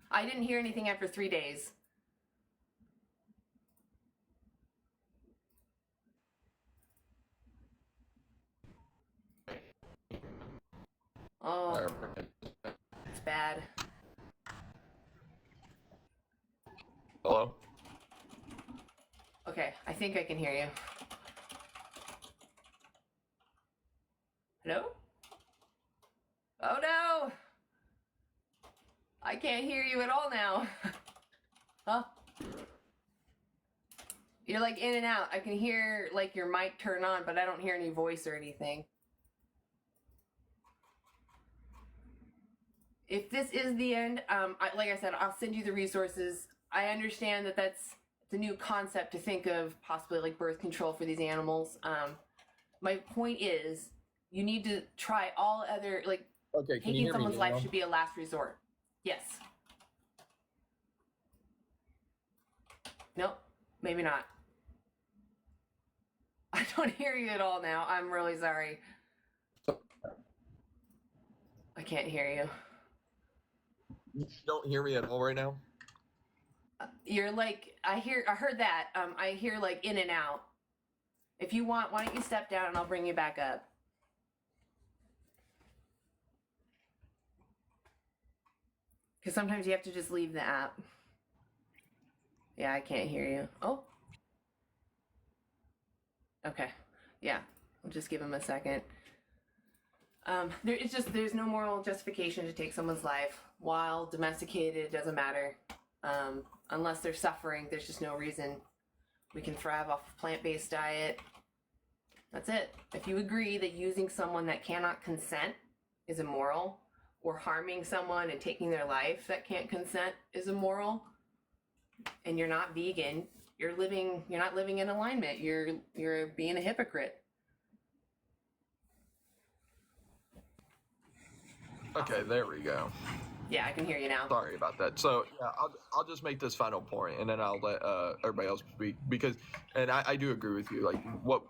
I didn't hear anything after 3 days. Oh, it's bad. Hello? Okay, I think I can hear you. Hello? Oh no! I can't hear you at all now. Huh? You're like in and out. I can hear like your mic turn on, but I don't hear any voice or anything. If this is the end, like I said, I'll send you the resources. I understand that it's a new concept to think of possibly like birth control for these animals. My point is, you need to try all other, like, Okay, can you taking hear me someone's life now? should be a last resort. Yes. Nope, maybe not. I don't hear you at all now. I'm really sorry. I can't hear you. You don't hear me at all right now? You're like, I heard that. I hear like in and out. If you want, why don't you step down and I'll bring you back up. Because sometimes you have to just leave the app. Yeah, I can't hear you. Oh. Okay. Yeah. We'll just give him a second. There's no moral justification to take someone's life. Wild, domesticated, doesn't matter. Unless they're suffering, there's just no reason. We can thrive off of plant-based diet. That's it. If you agree that using someone that cannot consent is immoral, or harming someone and taking their life that can't consent is immoral, and you're not vegan, you're not living in alignment. You're being a hypocrite. Okay, there we go. Yeah, I can hear you now. Sorry about that. So yeah, I'll just make this final point, and then I'll let everybody else speak, because, and I do agree with you. Like what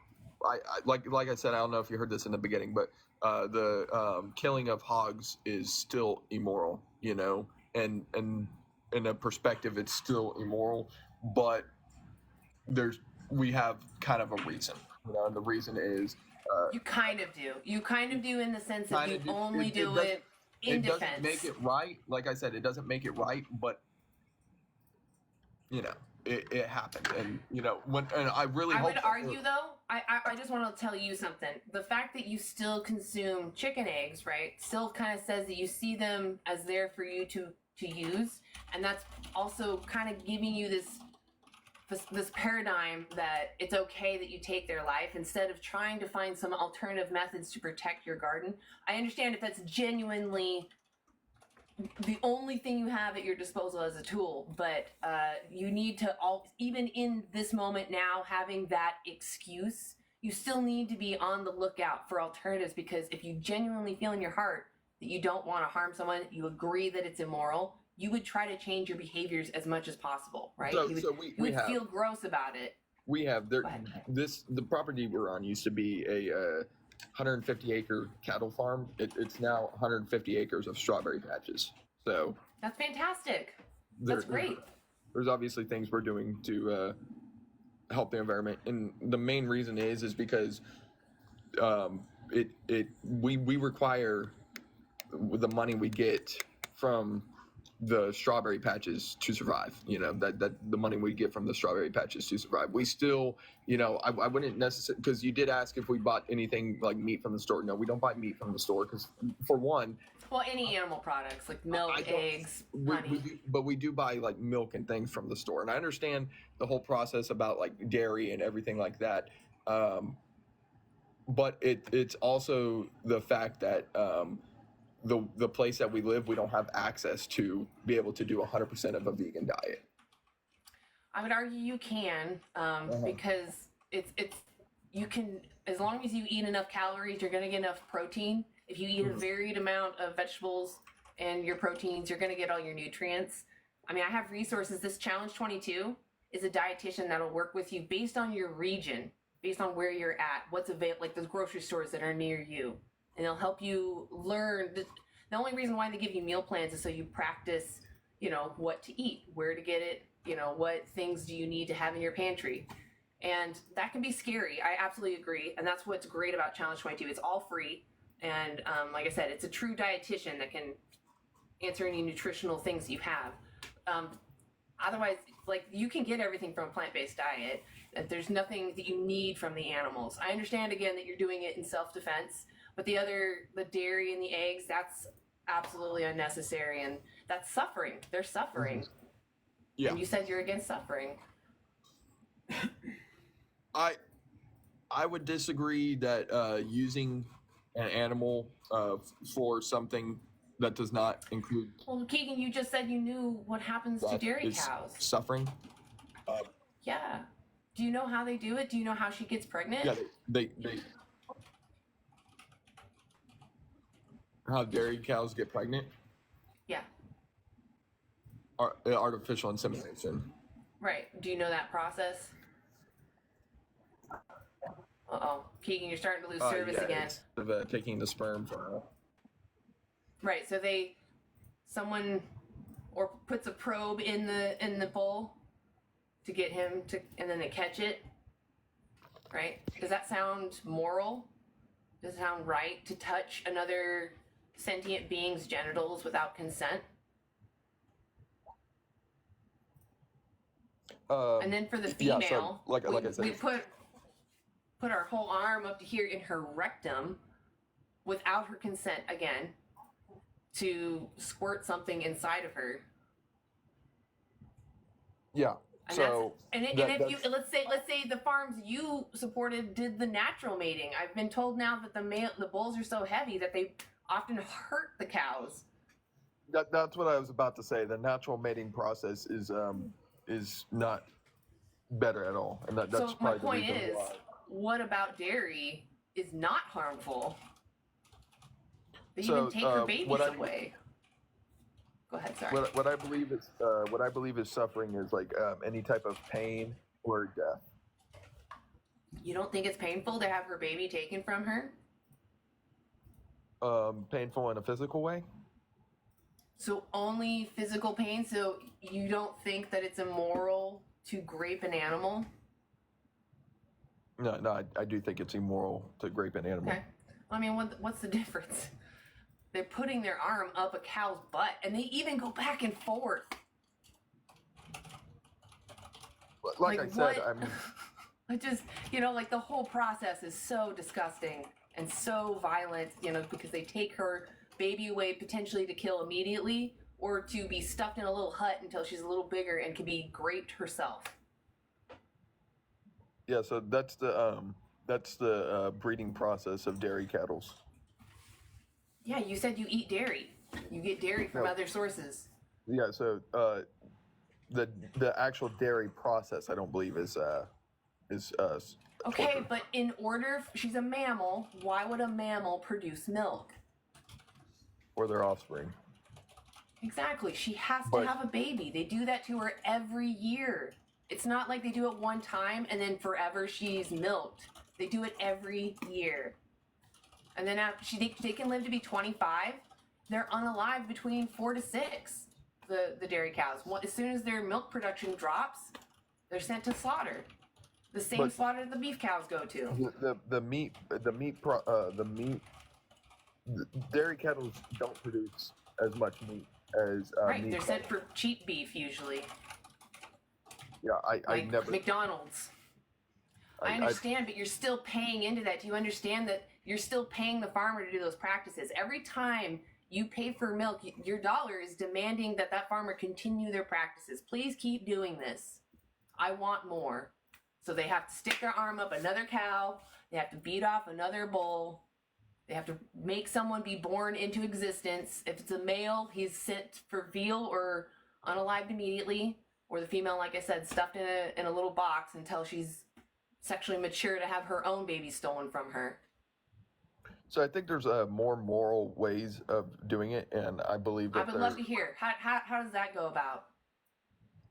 I like I said, I don't know if you heard this in the beginning, but the killing of hogs is still immoral. You know, and in a perspective, it's still immoral, but we have kind of a reason. You know, and the reason is you kind of do. You kind of do in the sense that you Kinda do. only It do doesn't- it in it defense. doesn't make it right. Like I said, it doesn't make it right, but you know, it happened. And you know, and I really I hope would argue though, I just want to tell you something. The fact that you still consume chicken eggs, right, still kind of says that you see them as there for you to use, and that's also kind of giving you this paradigm that it's okay that you take their life instead of trying to find some alternative methods to protect your garden. I understand if that's genuinely the only thing you have at your disposal as a tool, but you need to even in this moment now, having that excuse, you still need to be on the lookout for alternatives, because if you genuinely feel in your heart that you don't want to harm someone, you agree that it's immoral, you would try to change your behaviors as much as possible, right? So, you would, so we, you we would have feel gross about it. we have Go ahead. the property we're on used to be a 150 acre cattle farm. It's now 150 acres of strawberry patches. So That's fantastic. there- That's great. There's obviously things we're doing to help the environment, and the main reason is because we require the money we get from the strawberry patches to survive. You know, that the money we get from the strawberry patches to survive. We still, you know, I wouldn't necessarily, because you did ask if we bought anything like meat from the store. No, we don't buy meat from the store, because for one, Well, any animal products like milk, eggs, honey. but we do buy like milk and things from the store. And I understand the whole process about like dairy and everything like that. But it's also the fact that the place that we live, we don't have access to be able to do 100% of a vegan diet. I would argue you can, because it's you can, as long as you eat enough calories, you're going to get enough protein. If you eat a varied amount of vegetables and your proteins, you're going to get all your nutrients. I mean, I have resources. This Challenge 22 is a dietitian that'll work with you based on your region, based on where you're at, what's available, like those grocery stores that are near you. And they'll help you learn. The only reason why they give you meal plans is so you practice, you know, what to eat, where to get it, you know, what things do you need to have in your pantry. And that can be scary. I absolutely agree. And that's what's great about Challenge 22. It's all free. And like I said, it's a true dietitian that can answer any nutritional things you have. Otherwise, like, you can get everything from a plant-based diet. There's nothing that you need from the animals. I understand, again, that you're doing it in self-defense, but the dairy and the eggs, that's absolutely unnecessary, and that's suffering. They're suffering. Yeah. And you said you're against suffering. I would disagree that using an animal for something that does not include. Well, Keegan, you just said you knew what happens to dairy cows. Suffering. Yeah. Do you know how they do it? Do you know how she gets pregnant? Yeah, they how dairy cows get pregnant? Yeah. Artificial insemination. Right. Do you know that process? Uh-oh. Keegan, you're starting to lose service again. Of taking the sperm from her. Right. So someone puts a probe in the bowl to get him to, and then they catch it. Right? Does that sound moral? Does it sound right to touch another sentient being's genitals without consent? And then for the female, yeah, so, like I said, we put our whole arm up to here in her rectum without her consent again to squirt something inside of her. Yeah. And so let's say the farms you supported did the natural mating. I've been told now that the bulls are so heavy that they often hurt the cows. That's what I was about to say. The natural mating process is not better at all, and that's so probably my point the reason is, why. what about dairy is not harmful? They So, even take her babies away. Go ahead, sorry. What I believe is suffering is like any type of pain or death. You don't think it's painful to have her baby taken from her? Painful in a physical way? So only physical pain? So you don't think that it's immoral to grape an animal? No, I do think it's immoral to grape an animal. Okay. I mean, what's the difference? They're putting their arm up a cow's butt, and they even go back and forth. Like I said, what? I mean, I just, like the whole process is so disgusting and so violent, because they take her baby away potentially to kill immediately or to be stuffed in a little hut until she's a little bigger and can be graped herself. yeah. So that's the breeding process of dairy cattle. Yeah, you said you eat dairy. You get dairy from other sources. Yeah. So the actual dairy process, I don't believe is Okay, torture. but she's a mammal. Why would a mammal produce milk? Or their offspring. Exactly. She has to have a baby. They do that to her every year. It's not like they do it one time and then forever she's milked. They do it every year. And then after they can live to be 25. They're unalive between 4 to 6. The dairy cows. As soon as their milk production drops, they're sent to slaughter. The same slaughter the beef cows go to. Dairy cattle don't produce as much meat as right, meat they're cattle. sent for cheap beef usually. Yeah, I never. McDonald's. I understand, but you're still paying into that. Do you understand that you're still paying the farmer to do those practices? Every time you pay for milk, your dollar is demanding that farmer continue their practices. Please keep doing this. I want more. So they have to stick their arm up another cow. They have to beat off another bull. They have to make someone be born into existence. If it's a male, he's sent for veal or unalived immediately. Or the female, like I said, stuffed in a little box until she's sexually mature to have her own baby stolen from her. So I think there's more moral ways of doing it, and I believe that I would love to hear. How does that go about?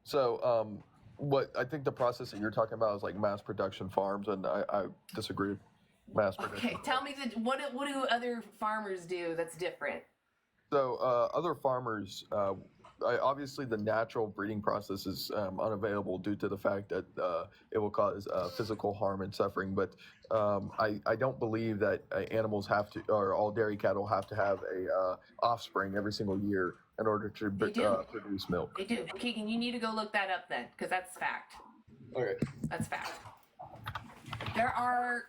So, what I think the process that you're talking about is like mass production farms, and I disagree. Mass production. Okay, tell me what do other farmers do that's different? So, other farmers, obviously the natural breeding process is unavailable due to the fact that it will cause physical harm and suffering. But I don't believe that animals have to, or all dairy cattle have to have a offspring every single year in order to produce milk. They do. Keegan, you need to go look that up then, because that's fact. Okay. That's fact. There are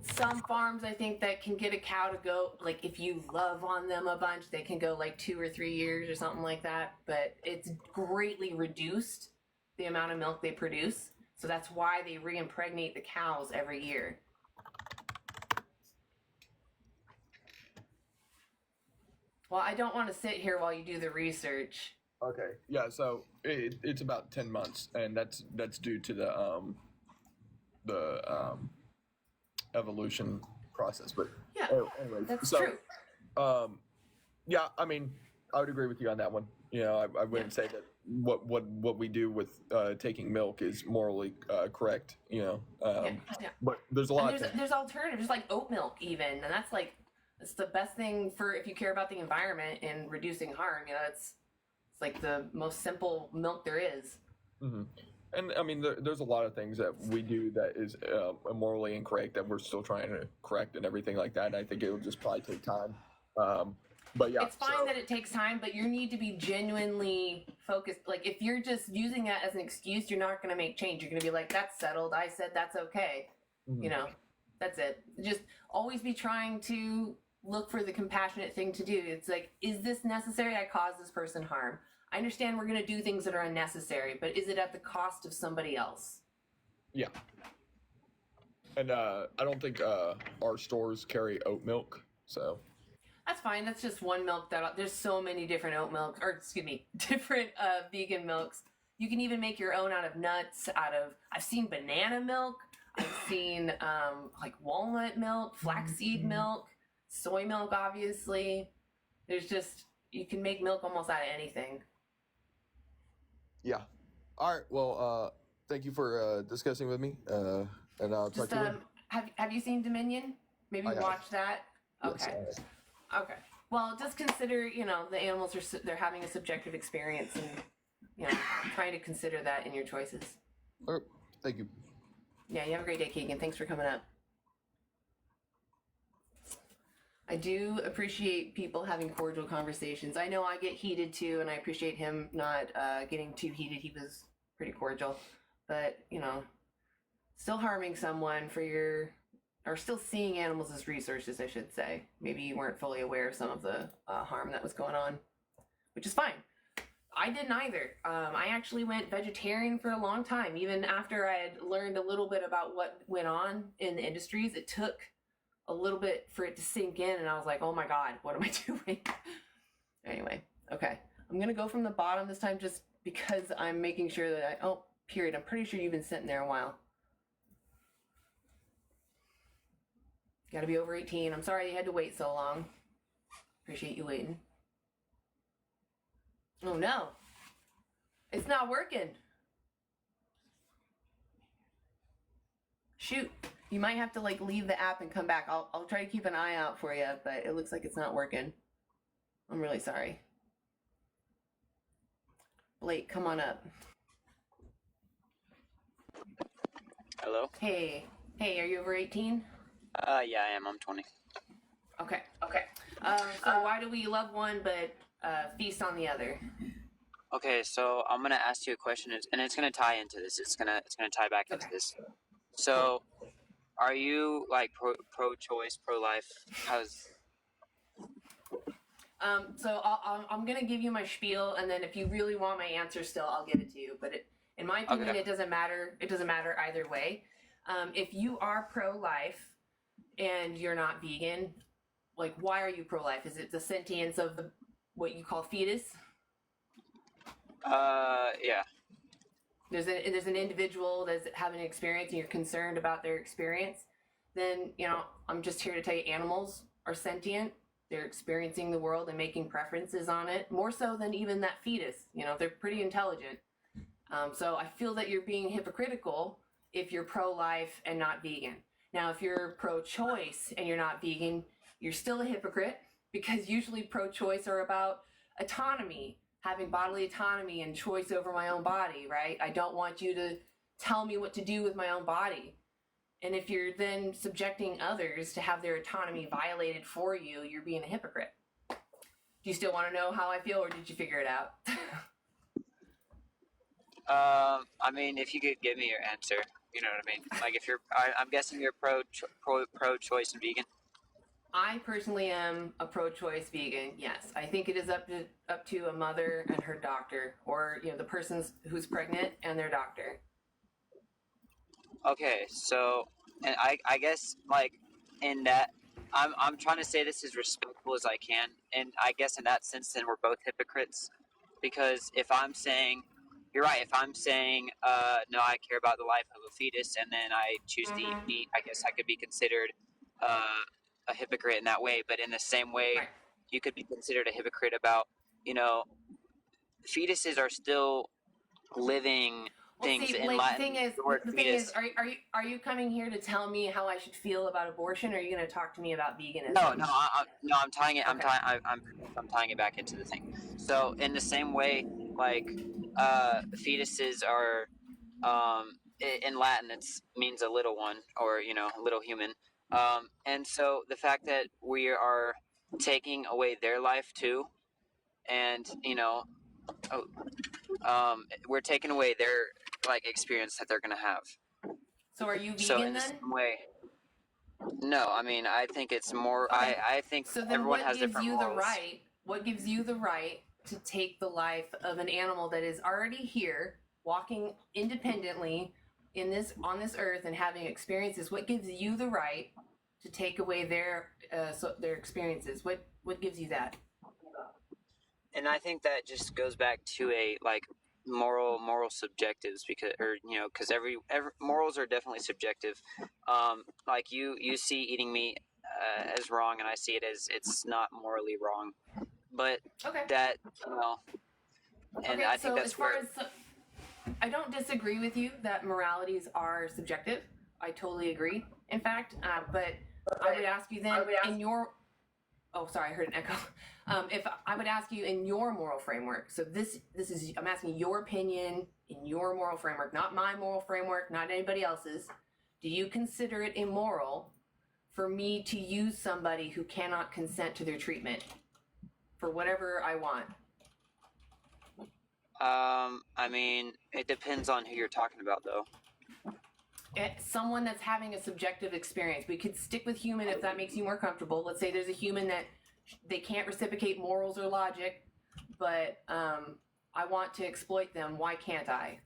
some farms, I think, that can get a cow to go, like, if you love on them a bunch, they can go like 2 or 3 years or something like that. But it's greatly reduced the amount of milk they produce. So that's why they re-impregnate the cows every year. Well, I don't want to sit here while you do the research. Okay. Yeah. So it's about 10 months, and that's due to the evolution process. But yeah, anyway, that's true. Yeah. I mean, I would agree with you on that one. You know, I wouldn't say that what we do with taking milk is morally correct. You know, but there's a lot. There's alternatives, like oat milk, even, and that's like. It's the best thing for if you care about the environment and reducing harm. You know, it's like the most simple milk there is. Mm-hmm. And I mean, there's a lot of things that we do that is morally incorrect that we're still trying to correct and everything like that. And I think it will just probably take time. But yeah, it's fine that it takes time, but you need to be genuinely focused. Like if you're just using that as an excuse, you're not going to make change. You're going to be like, "That's settled. I said that's okay." Mm-hmm. You know, that's it. Just always be trying to look for the compassionate thing to do. It's like, is this necessary? I caused this person harm. I understand we're going to do things that are unnecessary, but is it at the cost of somebody else? Yeah. And I don't think our stores carry oat milk, so. That's fine. That's just one milk that there's so many different oat milk, or excuse me, different vegan milks. You can even make your own out of nuts, I've seen banana milk. I've seen like walnut milk, flaxseed milk. Soy milk, obviously. There's just, you can make milk almost out of anything. Yeah. All right. Well, thank you for discussing with me. And I'll talk to you later. Have you seen Dominion? Maybe watch that. Okay. Yes, okay. Well, just consider, you know, the animals they're having a subjective experience, and you know, trying to consider that in your choices. All right. Thank you. Yeah. You have a great day, Keegan. Thanks for coming up. I do appreciate people having cordial conversations. I know I get heated too, and I appreciate him not getting too heated. He was pretty cordial. But, you know, still harming someone or still seeing animals as resources, I should say. Maybe you weren't fully aware of some of the harm that was going on, which is fine. I didn't either. I actually went vegetarian for a long time. Even after I had learned a little bit about what went on in the industries, it took a little bit for it to sink in, and I was like, oh my God, what am I doing? Anyway, okay. I'm going to go from the bottom this time just because I'm making sure that period. I'm pretty sure you've been sitting there a while. Got to be over 18. I'm sorry you had to wait so long. Appreciate you waiting. Oh no. It's not working. Shoot. You might have to like leave the app and come back. I'll try to keep an eye out for you, but it looks like it's not working. I'm really sorry. Blake, come on up. Hello? Hey, are you over 18? Yeah, I am. I'm 20. Okay. So why do we love one but feast on the other? Okay, so I'm gonna ask you a question, and it's gonna tie into this. It's gonna tie back into this. So, are you like pro-choice, pro-life? So I'm gonna give you my spiel, and then if you really want my answer, still I'll give it to you. But in my opinion, it doesn't matter. It doesn't matter either way. If you are pro-life and you're not vegan, like why are you pro-life? Is it the sentience of what you call fetus? Yeah. There's an individual that's having an experience and you're concerned about their experience, then, you know, I'm just here to tell you animals are sentient. They're experiencing the world and making preferences on it, more so than even that fetus. You know, they're pretty intelligent. So I feel that you're being hypocritical if you're pro-life and not vegan. Now, if you're pro-choice and you're not vegan, you're still a hypocrite, because usually pro-choice are about autonomy, having bodily autonomy and choice over my own body, right? I don't want you to tell me what to do with my own body. And if you're then subjecting others to have their autonomy violated for you, you're being a hypocrite. Do you still want to know how I feel, or did you figure it out? I mean, if you could give me your answer, you know what I mean? Like, if I'm guessing you're pro-choice and vegan. I personally am a pro-choice vegan. Yes, I think it is up to a mother and her doctor, or the person who's pregnant and their doctor. Okay, so, and I guess, like, in that, I'm trying to say this as respectful as I can, and I guess in that sense, then we're both hypocrites, because if I'm saying, you're right, if I'm saying, no, I care about the life of a fetus, and then I choose to eat meat, I guess I could be considered a hypocrite in that way. But in the same way, Right. you could be considered a hypocrite about, fetuses are still living things. See, in Latin, the thing is, are you coming here to tell me how I should feel about abortion, or are you going to talk to me about veganism? No, I'm tying it. Okay. I'm tying it back into the thing. So in the same way, like fetuses are, in Latin, it means a little one, or a little human. And so the fact that we are taking away their life too, and we're taking away their experience that they're gonna have. So are you vegan So in the then? same way, no. I mean, I think it's more. Okay. I think So then everyone has different morals. What gives you the right to take the life of an animal that is already here, walking independently on this earth and having experiences? What gives you the right to take away their experiences? What gives you that? And I think that just goes back to a moral subjectives, because every morals are definitely subjective. Like you see eating meat as wrong, and I see it as it's not morally wrong. But that and Okay, I think so that's I don't disagree with you that moralities are subjective. I totally agree. In fact, but I would ask you then in your. Oh, sorry, I heard an echo. If I would ask you in your moral framework, so this is, I'm asking your opinion in your moral framework, not my moral framework, not anybody else's. Do you consider it immoral for me to use somebody who cannot consent to their treatment for whatever I want? I mean, it depends on who you're talking about, though. Someone that's having a subjective experience. We could stick with human if that makes you more comfortable. Let's say there's a human that they can't reciprocate morals or logic, but I want to exploit them. Why can't I?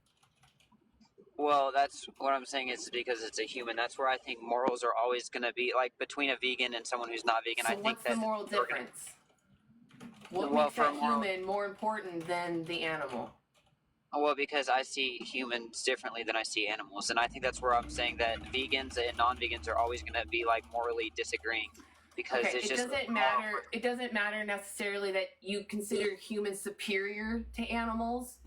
Well, that's what I'm saying, is because it's a human. That's where I think morals are always going to be, like, between a vegan and someone who's not vegan. So I think what's the moral difference? What Well, makes for a that moral- human more important than the animal? Well, because I see humans differently than I see animals, and I think that's where I'm saying that vegans and non-vegans are always going to be morally disagreeing, because Okay, it's it just doesn't matter. It doesn't matter necessarily that you consider humans superior to animals,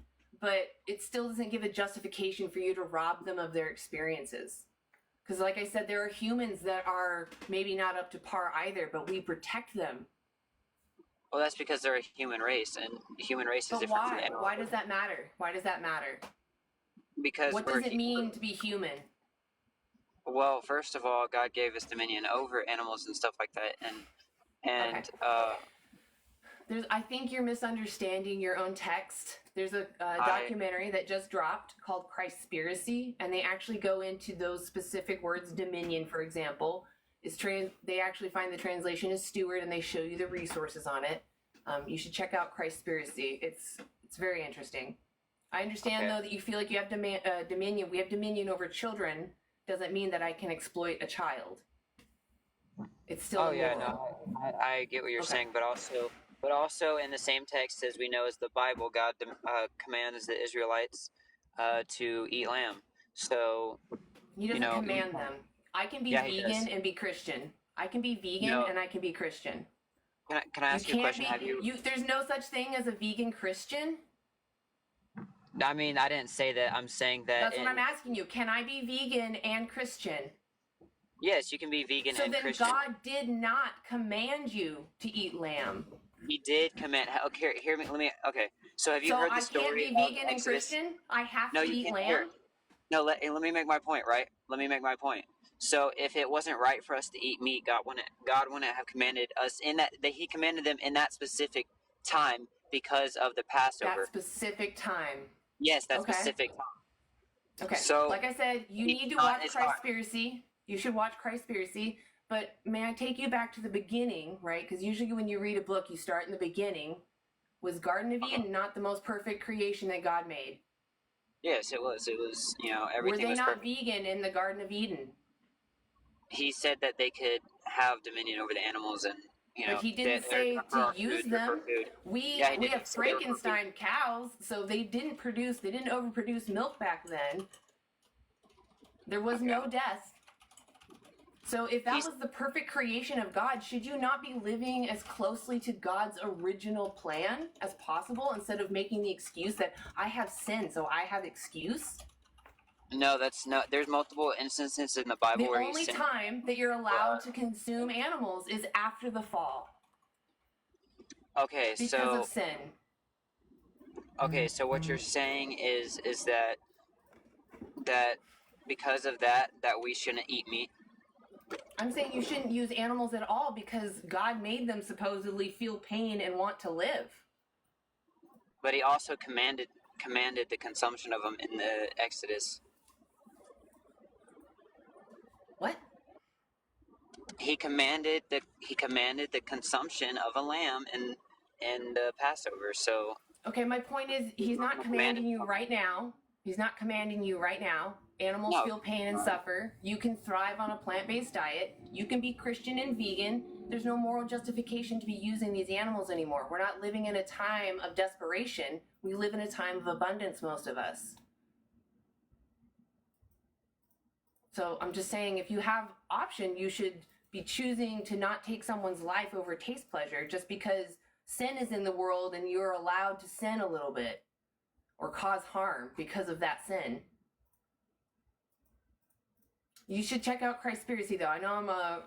but it still doesn't give a justification for you to rob them of their experiences. Because, like I said, there are humans that are maybe not up to par either, but we protect them. Well, that's because they're a human race, and the human race is different from the animal. Why does that matter? Why does that matter? Because what does it mean to be human? Well, first of all, God gave us dominion over animals and stuff like that, and I think you're misunderstanding your own text. There's a documentary that just dropped called Christspiracy, and they actually go into those specific words. Dominion, for example, they actually find the translation is steward, and they show you the resources on it. You should check out Christspiracy. It's very interesting. I understand though that you feel like you have dominion. We have dominion over children. Doesn't mean that I can exploit a child. It's still. Oh yeah, no, I get what you're saying, but also in the same text as we know as the Bible, God commands the Israelites to eat lamb. So He doesn't command them. I can be vegan and be Christian. I can be vegan and I can be Christian. Can I ask you a question? There's no such thing as a vegan Christian? I mean, I didn't say that. I'm saying that. That's what I'm asking you. Can I be vegan and Christian? Yes, you can be vegan so and then Christian. God did not command you to eat lamb. He did command. Okay, hear me. Let me. Okay. So have you heard the story? So I can't be vegan and Christian? I have to eat lamb? Hear. No, let me make my point, right? Let me make my point. So if it wasn't right for us to eat meat, God wouldn't have commanded us in that He commanded them in that specific time because of the Passover. That specific time. Yes, that specific time. Okay. So like I said, you need to watch Christspiracy. You should watch Christspiracy. But may I take you back to the beginning, right? Because usually when you read a book, you start in the beginning. Was Garden of Eden not the most perfect creation that God made? Yes, it was. It was, everything was perfect. Were they not vegan in the Garden of Eden? He said that they could have dominion over the animals and, But he didn't say to use them. We have Frankenstein cows, so they didn't overproduce milk back then. There was no death. So if that was the perfect creation of God, should you not be living as closely to God's original plan as possible instead of making the excuse that I have sin, so I have excuse? No, there's multiple instances in the Bible where the only time that you're allowed to consume animals is after the fall. Okay, because of sin. Okay, so what you're saying is that because of that we shouldn't eat meat? I'm saying you shouldn't use animals at all because God made them supposedly feel pain and want to live. But he also commanded the consumption of them in the Exodus. What? He commanded the consumption of a lamb in the Passover. So okay, my point is he's not commanding you right now. He's not commanding you right now. Animals feel pain and suffer. You can thrive on a plant-based diet. You can be Christian and vegan. There's no moral justification to be using these animals anymore. We're not living in a time of desperation. We live in a time of abundance, most of us. So I'm just saying, if you have option, you should be choosing to not take someone's life over taste pleasure just because sin is in the world and you're allowed to sin a little bit or cause harm because of that sin. You should check out Christspiracy, though. I know I'm a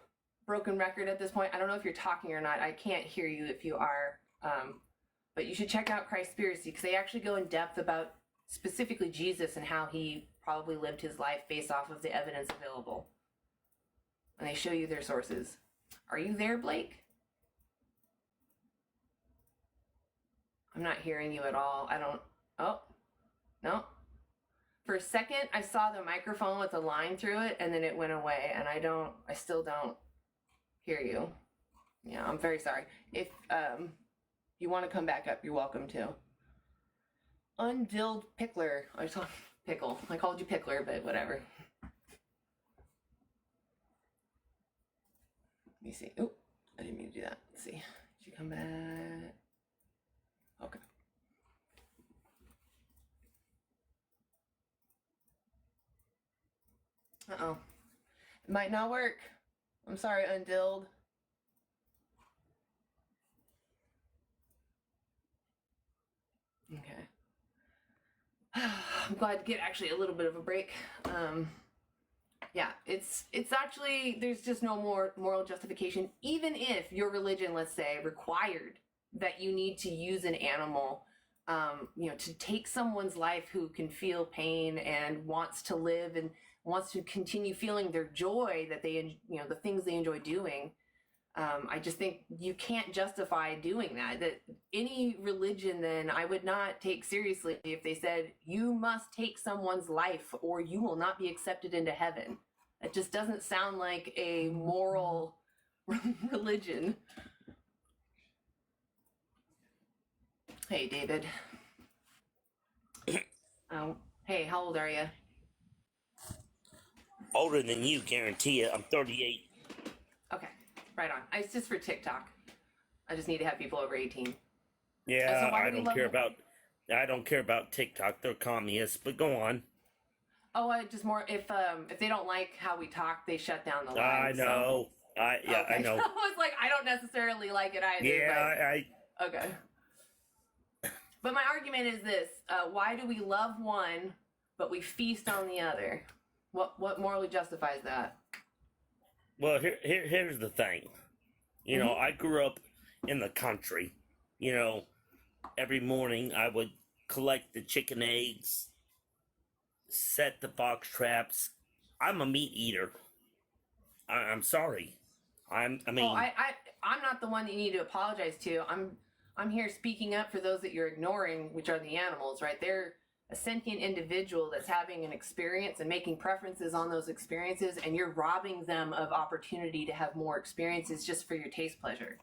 broken record at this point. I don't know if you're talking or not. I can't hear you if you are. But you should check out Christspiracy because they actually go in depth about specifically Jesus and how he probably lived his life based off of the evidence available. And they show you their sources. Are you there, Blake? I'm not hearing you at all. Oh, no. For a second, I saw the microphone with a line through it, and then it went away, and I still don't hear you. Yeah, I'm very sorry. If you want to come back up, you're welcome to. Undilled Pickler. I saw Pickle. I called you Pickler, but whatever. Let me see. Oop, I didn't mean to do that. Let's see. Did you come back? Okay. Uh-oh. It might not work. I'm sorry, Undilled. Okay. I'm glad to get actually a little bit of a break. Yeah, it's actually, there's just no more moral justification. Even if your religion, let's say, required that you need to use an animal, to take someone's life who can feel pain and wants to live and wants to continue feeling their joy that they, the things they enjoy doing. I just think you can't justify doing that. That any religion, then, I would not take seriously if they said, you must take someone's life or you will not be accepted into heaven. It just doesn't sound like a moral religion. Hey, David. Hey, how old are you? Older than you, guarantee it. I'm 38. Okay, right on. It's just for TikTok. I just need to have people over 18. Yeah, I don't care about TikTok. They're communists, but go on. Oh, just more if they don't like how we talk, they shut down the line. I know. So. I know. I was like, I don't necessarily like it either. Yeah, but... Okay. But my argument is this: why do we love one but we feast on the other? What morally justifies that? Well, here's the thing. You know, I grew up in the country. You know, every morning I would collect the chicken eggs, set the fox traps. I'm a meat eater. I'm sorry. I mean. Oh, I'm not the one that you need to apologize to. I'm here speaking up for those that you're ignoring, which are the animals, right? They're a sentient individual that's having an experience and making preferences on those experiences, and you're robbing them of opportunity to have more experiences just for your taste pleasure.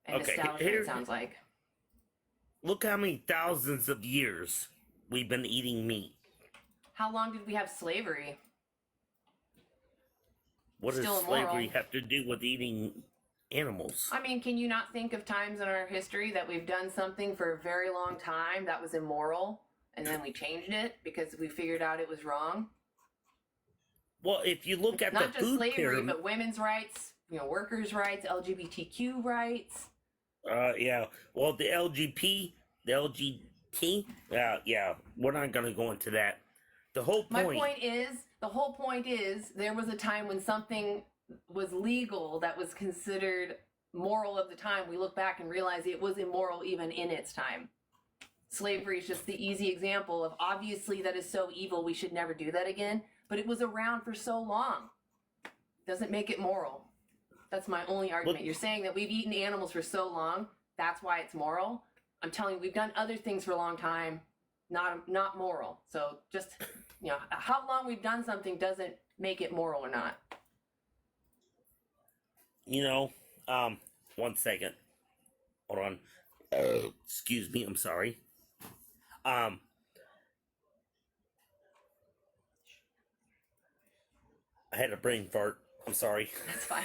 And nostalgia, it sounds like. Look how many thousands of years we've been eating meat. How long did we have slavery? What does slavery have to do with eating animals? I mean, can you not think of times in our history that we've done something for a very long time that was immoral, and then we changed it because we figured out it was wrong? Well, if you look at not the just food slavery, pyramid, but women's rights, workers' rights, LGBTQ rights. Yeah. Well, the LGBT, yeah, we're not going to go into that. The whole point is, there was a time when something was legal that was considered moral of the time. We look back and realize it was immoral even in its time. Slavery is just the easy example of obviously that is so evil, we should never do that again. But it was around for so long. Doesn't make it moral. That's my only argument. You're saying that we've eaten animals for so long, that's why it's moral. I'm telling you, we've done other things for a long time, not moral. So just, how long we've done something doesn't make it moral or not. One second. Hold on. Excuse me, I'm sorry. I had a brain fart. I'm sorry. That's fine.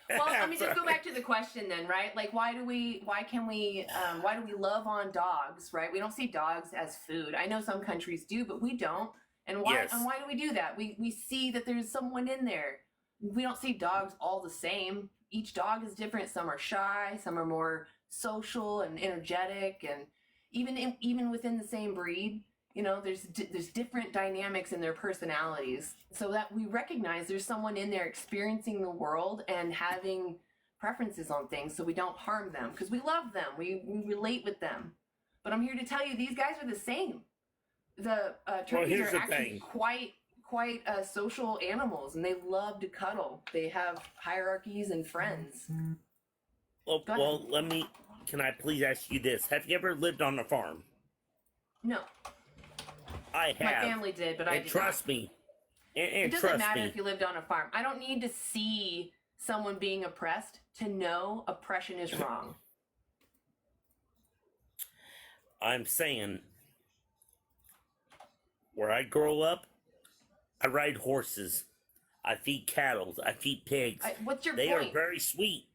Well, let me just go back to the question then, right? Like, why do we love on dogs, right? We don't see dogs as food. I know some countries do, but we don't. And why? Yes. And why do we do that? We see that there's someone in there. We don't see dogs all the same. Each dog is different. Some are shy, some are more social and energetic, and even within the same breed, there's different dynamics in their personalities, so that we recognize there's someone in there experiencing the world and having preferences on things, so we don't harm them because we love them, we relate with them. But I'm here to tell you, these guys are the same. The turkeys are actually quite social animals, and they love to cuddle. They have hierarchies and friends. Well, can I please ask you this? Have you ever lived on a farm? No. I have. My family did, but I did trust not. me. It doesn't matter if you lived on a farm. I don't need to see someone being oppressed to know oppression is wrong. I'm saying, where I grow up, I ride horses. I feed cattle. I feed pigs. What's your point? They are very sweet.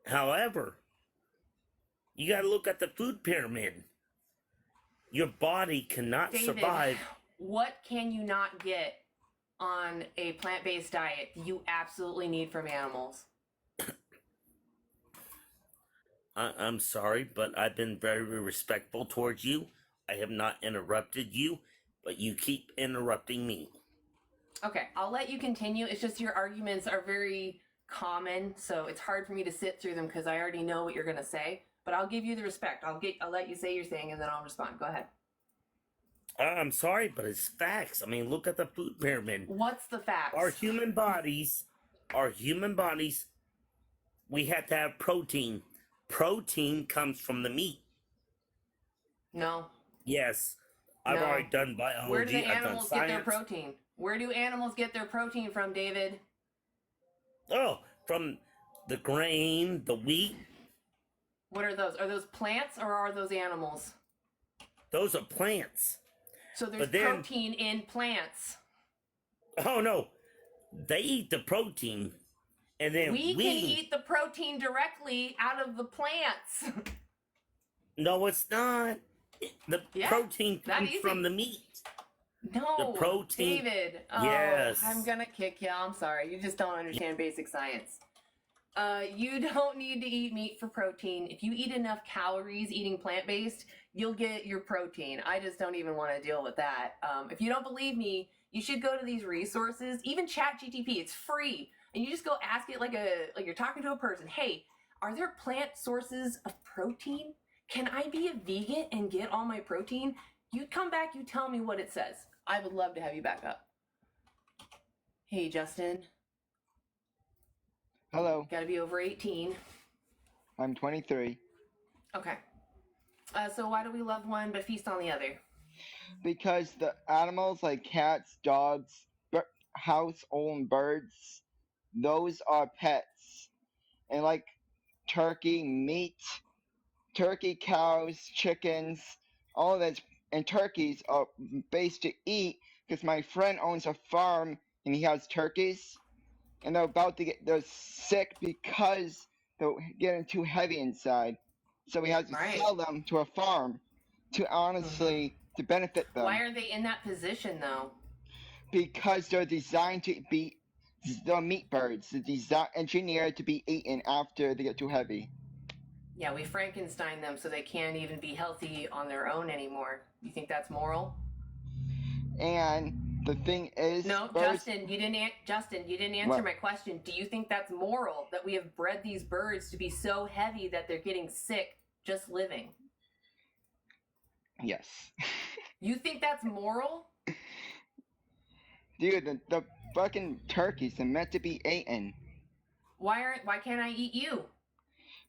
However, you got to look at the food pyramid. Your body cannot survive. What can you not get on a plant-based diet you absolutely need from animals? I'm sorry, but I've been very respectful towards you. I have not interrupted you, but you keep interrupting me. Okay, I'll let you continue. It's just your arguments are very common, so it's hard for me to sit through them because I already know what you're going to say. But I'll give you the respect. I'll let you say your thing, and then I'll respond. Go ahead. I'm sorry, but it's facts. I mean, look at the food pyramid. What's the facts? Our human bodies, we have to have protein. Protein comes from the meat. No. Yes. I've already done biology. Where do the animals get their protein? Where do animals get their protein from, David? Oh, from the grain, the wheat. What are those? Are those plants or are those animals? Those are plants. So there's protein in plants. Oh, no. They eat the protein, and then we can eat the protein directly out of the plants. No, it's not. The protein comes from the meat. No, the protein. David. Yes. I'm going to kick you. I'm sorry. You just don't understand basic science. You don't need to eat meat for protein. If you eat enough calories eating plant-based, you'll get your protein. I just don't even want to deal with that. If you don't believe me, you should go to these resources. Even ChatGPT, it's free. And you just go ask it like you're talking to a person. Hey, are there plant sources of protein? Can I be a vegan and get all my protein? You come back, you tell me what it says. I would love to have you back up. Hey, Justin. Hello. Gotta be over 18. I'm 23. Okay. So why do we love one but feast on the other? Because the animals like cats, dogs, house-owned birds, those are pets. And like turkey, meat, turkey, cows, chickens, all that, and turkeys are based to eat because my friend owns a farm and he has turkeys. And they're sick because they're getting too heavy inside. So he has to sell them to a farm to honestly to benefit them. Why are they in that position though? Because they're designed to be they're meat birds. They're engineered to be eaten after they get too heavy. Yeah, we Frankenstein them so they can't even be healthy on their own anymore. You think that's moral? And the thing is, no, birds... Justin, you didn't answer my question. Do you think that's moral that we have bred these birds to be so heavy that they're getting sick just living? Yes. You think that's moral? Dude, the fucking turkeys are meant to be eaten. Why can't I eat you?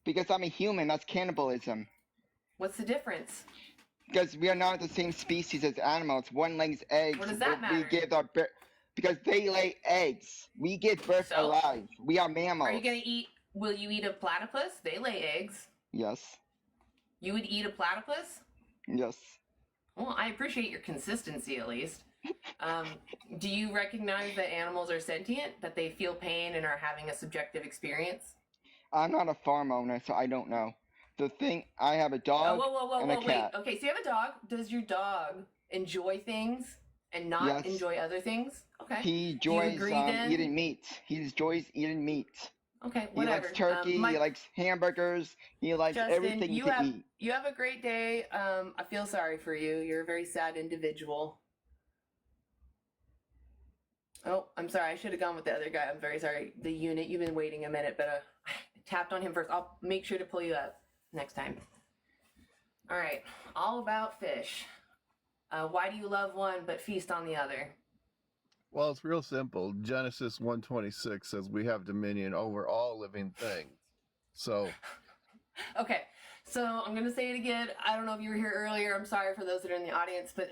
Because I'm a human. That's cannibalism. What's the difference? Because we are not the same species as animals. One lays eggs. What does that matter? We give our because they lay eggs. We give birth alive. We are mammals. Are you gonna eat? Will you eat a platypus? They lay eggs. Yes. You would eat a platypus? Yes. Well, I appreciate your consistency at least. Do you recognize that animals are sentient? That they feel pain and are having a subjective experience? I'm not a farm owner, so I don't know. The thing, I have a dog and a cat. Wait. Okay, so you have a dog. Does your dog enjoy things and not enjoy other things? Okay. He enjoys eating meat. He enjoys eating meat. Okay, whatever. He likes turkey. He likes hamburgers. He likes Justin, everything to eat. You have a great day. I feel sorry for you. You're a very sad individual. Oh, I'm sorry. I should have gone with the other guy. I'm very sorry. The unit. You've been waiting a minute, but I tapped on him first. I'll make sure to pull you up next time. All right. All about fish. Why do you love one but feast on the other? Well, it's real simple. Genesis 1:26 says we have dominion over all living things. So. Okay. So I'm going to say it again. I don't know if you were here earlier. I'm sorry for those that are in the audience, but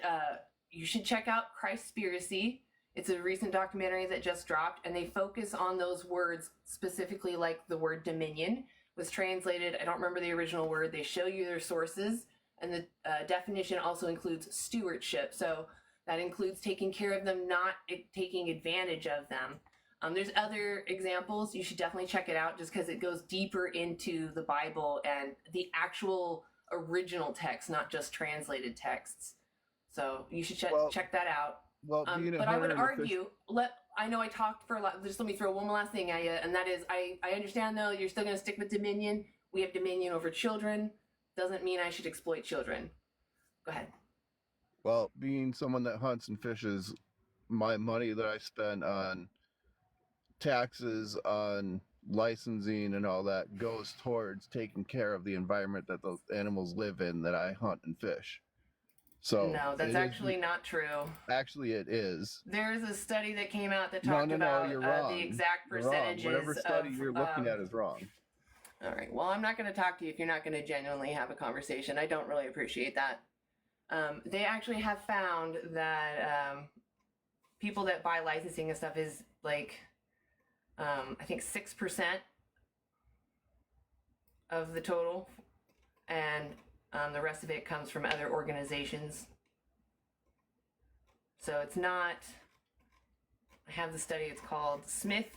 you should check out Christspiracy. It's a recent documentary that just dropped, and they focus on those words specifically, like the word dominion was translated. I don't remember the original word. They show you their sources, and the definition also includes stewardship. So that includes taking care of them, not taking advantage of them. There's other examples. You should definitely check it out just because it goes deeper into the Bible and the actual original text, not just translated texts. So you should check that out. Well, but I would argue, I know I talked for a lot, just let me throw one last thing at you, and that is, I understand though, you're still going to stick with dominion. We have dominion over children. Doesn't mean I should exploit children. Go ahead. Well, being someone that hunts and fishes, my money that I spend on taxes, on licensing and all that goes towards taking care of the environment that those animals live in that I hunt and fish. So no, that's actually not true. Actually, it is. There's a study that came out that talked about you're wrong. The exact percentages. Whatever study you're looking at is wrong. All right. Well, I'm not going to talk to you if you're not going to genuinely have a conversation. I don't really appreciate that. They actually have found that people that buy licensing and stuff is like, I think 6% of the total, and the rest of it comes from other organizations. So it's not, I have the study, it's called Smith,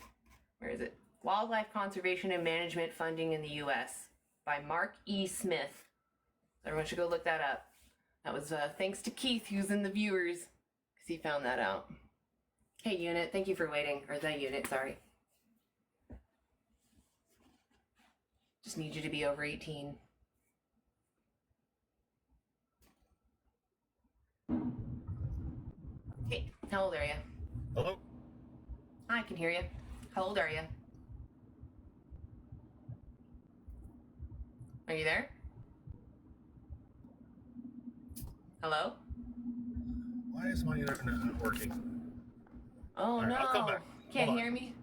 where is it? Wildlife Conservation and Management Funding in the U.S. by Mark E. Smith. Everyone should go look that up. That was thanks to Keith, who's in the viewers, because he found that out. Hey, unit, thank you for waiting. Or the unit, sorry. Just need you to be over 18. Hey, how old are you? Hello? I can hear you. How old are you? Are you there? Hello? Why is my internet not working? Oh, right, no. I'll come back. Can't Hold on. hear me?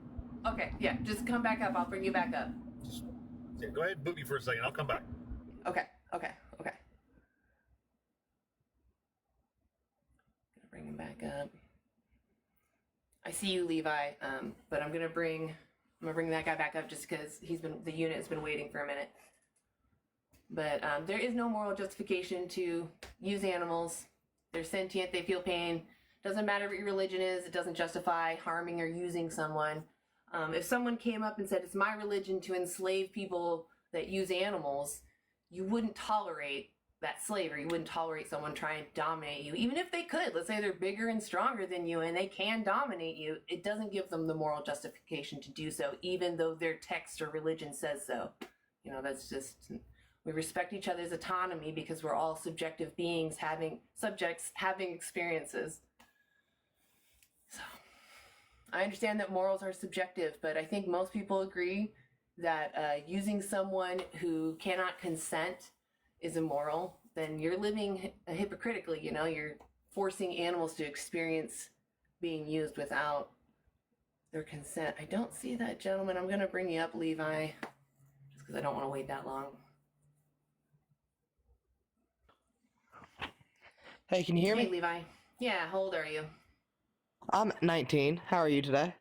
Okay, yeah, just come back up. I'll bring you back up. Yeah, go ahead and boot me for a second. I'll come back. Okay. Gonna bring him back up. I see you, Levi, but I'm gonna bring that guy back up just because the unit has been waiting for a minute. But there is no moral justification to use animals. They're sentient, they feel pain. Doesn't matter what your religion is, it doesn't justify harming or using someone. If someone came up and said, it's my religion to enslave people that use animals, you wouldn't tolerate that slavery. You wouldn't tolerate someone trying to dominate you. Even if they could, let's say they're bigger and stronger than you and they can dominate you, it doesn't give them the moral justification to do so, even though their text or religion says so. That's just... We respect each other's autonomy because we're all subjective beings having experiences. So, I understand that morals are subjective, but I think most people agree that using someone who cannot consent is immoral. Then you're living hypocritically, you're forcing animals to experience being used without their consent. I don't see that gentleman. I'm going to bring you up, Levi, just because I don't want to wait that long. Hey, can you hear me? Hey, Levi. Yeah, how old are you? I'm 19. How are you today?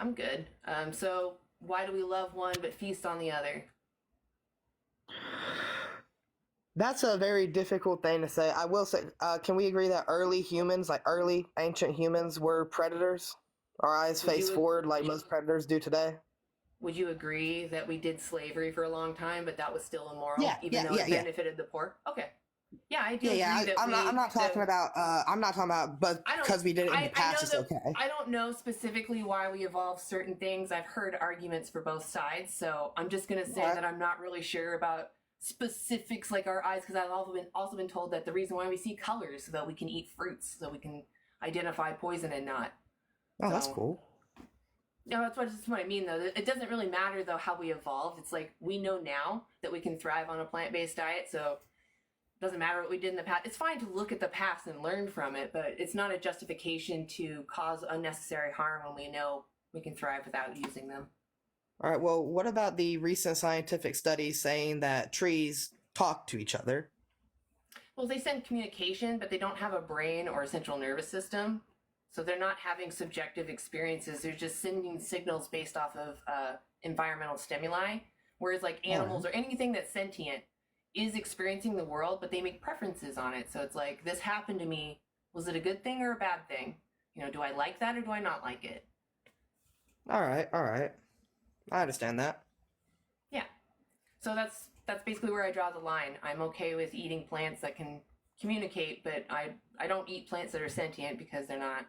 I'm good. So why do we love one but feast on the other? That's a very difficult thing to say. I will say, can we agree that early humans, like early ancient humans, were predators? Our eyes face forward like most predators do today? Would you agree that we did slavery for a long time, but that was still immoral, even though it benefited the poor? Okay. Yeah, I do agree that I'm not talking about, but because we did it in the past, it's okay. I don't know specifically why we evolved certain things. I've heard arguments for both sides, so I'm just going to say that I'm not really sure about specifics like our eyes, because I've also been told that the reason why we see colors so that we can eat fruits, so we can identify poison and not. Oh, that's cool. No, that's what I mean, though. It doesn't really matter, though, how we evolved. It's like we know now that we can thrive on a plant-based diet, so it doesn't matter what we did in the past. It's fine to look at the past and learn from it, but it's not a justification to cause unnecessary harm when we know we can thrive without using them. All right, well, what about the recent scientific studies saying that trees talk to each other? Well, they send communication, but they don't have a brain or a central nervous system. So they're not having subjective experiences. They're just sending signals based off of environmental stimuli. Whereas like animals or anything that's sentient is experiencing the world, but they make preferences on it. So it's like, this happened to me. Was it a good thing or a bad thing? Do I like that or do I not like it? All right. I understand that. Yeah. So that's basically where I draw the line. I'm okay with eating plants that can communicate, but I don't eat plants that are sentient because they're not.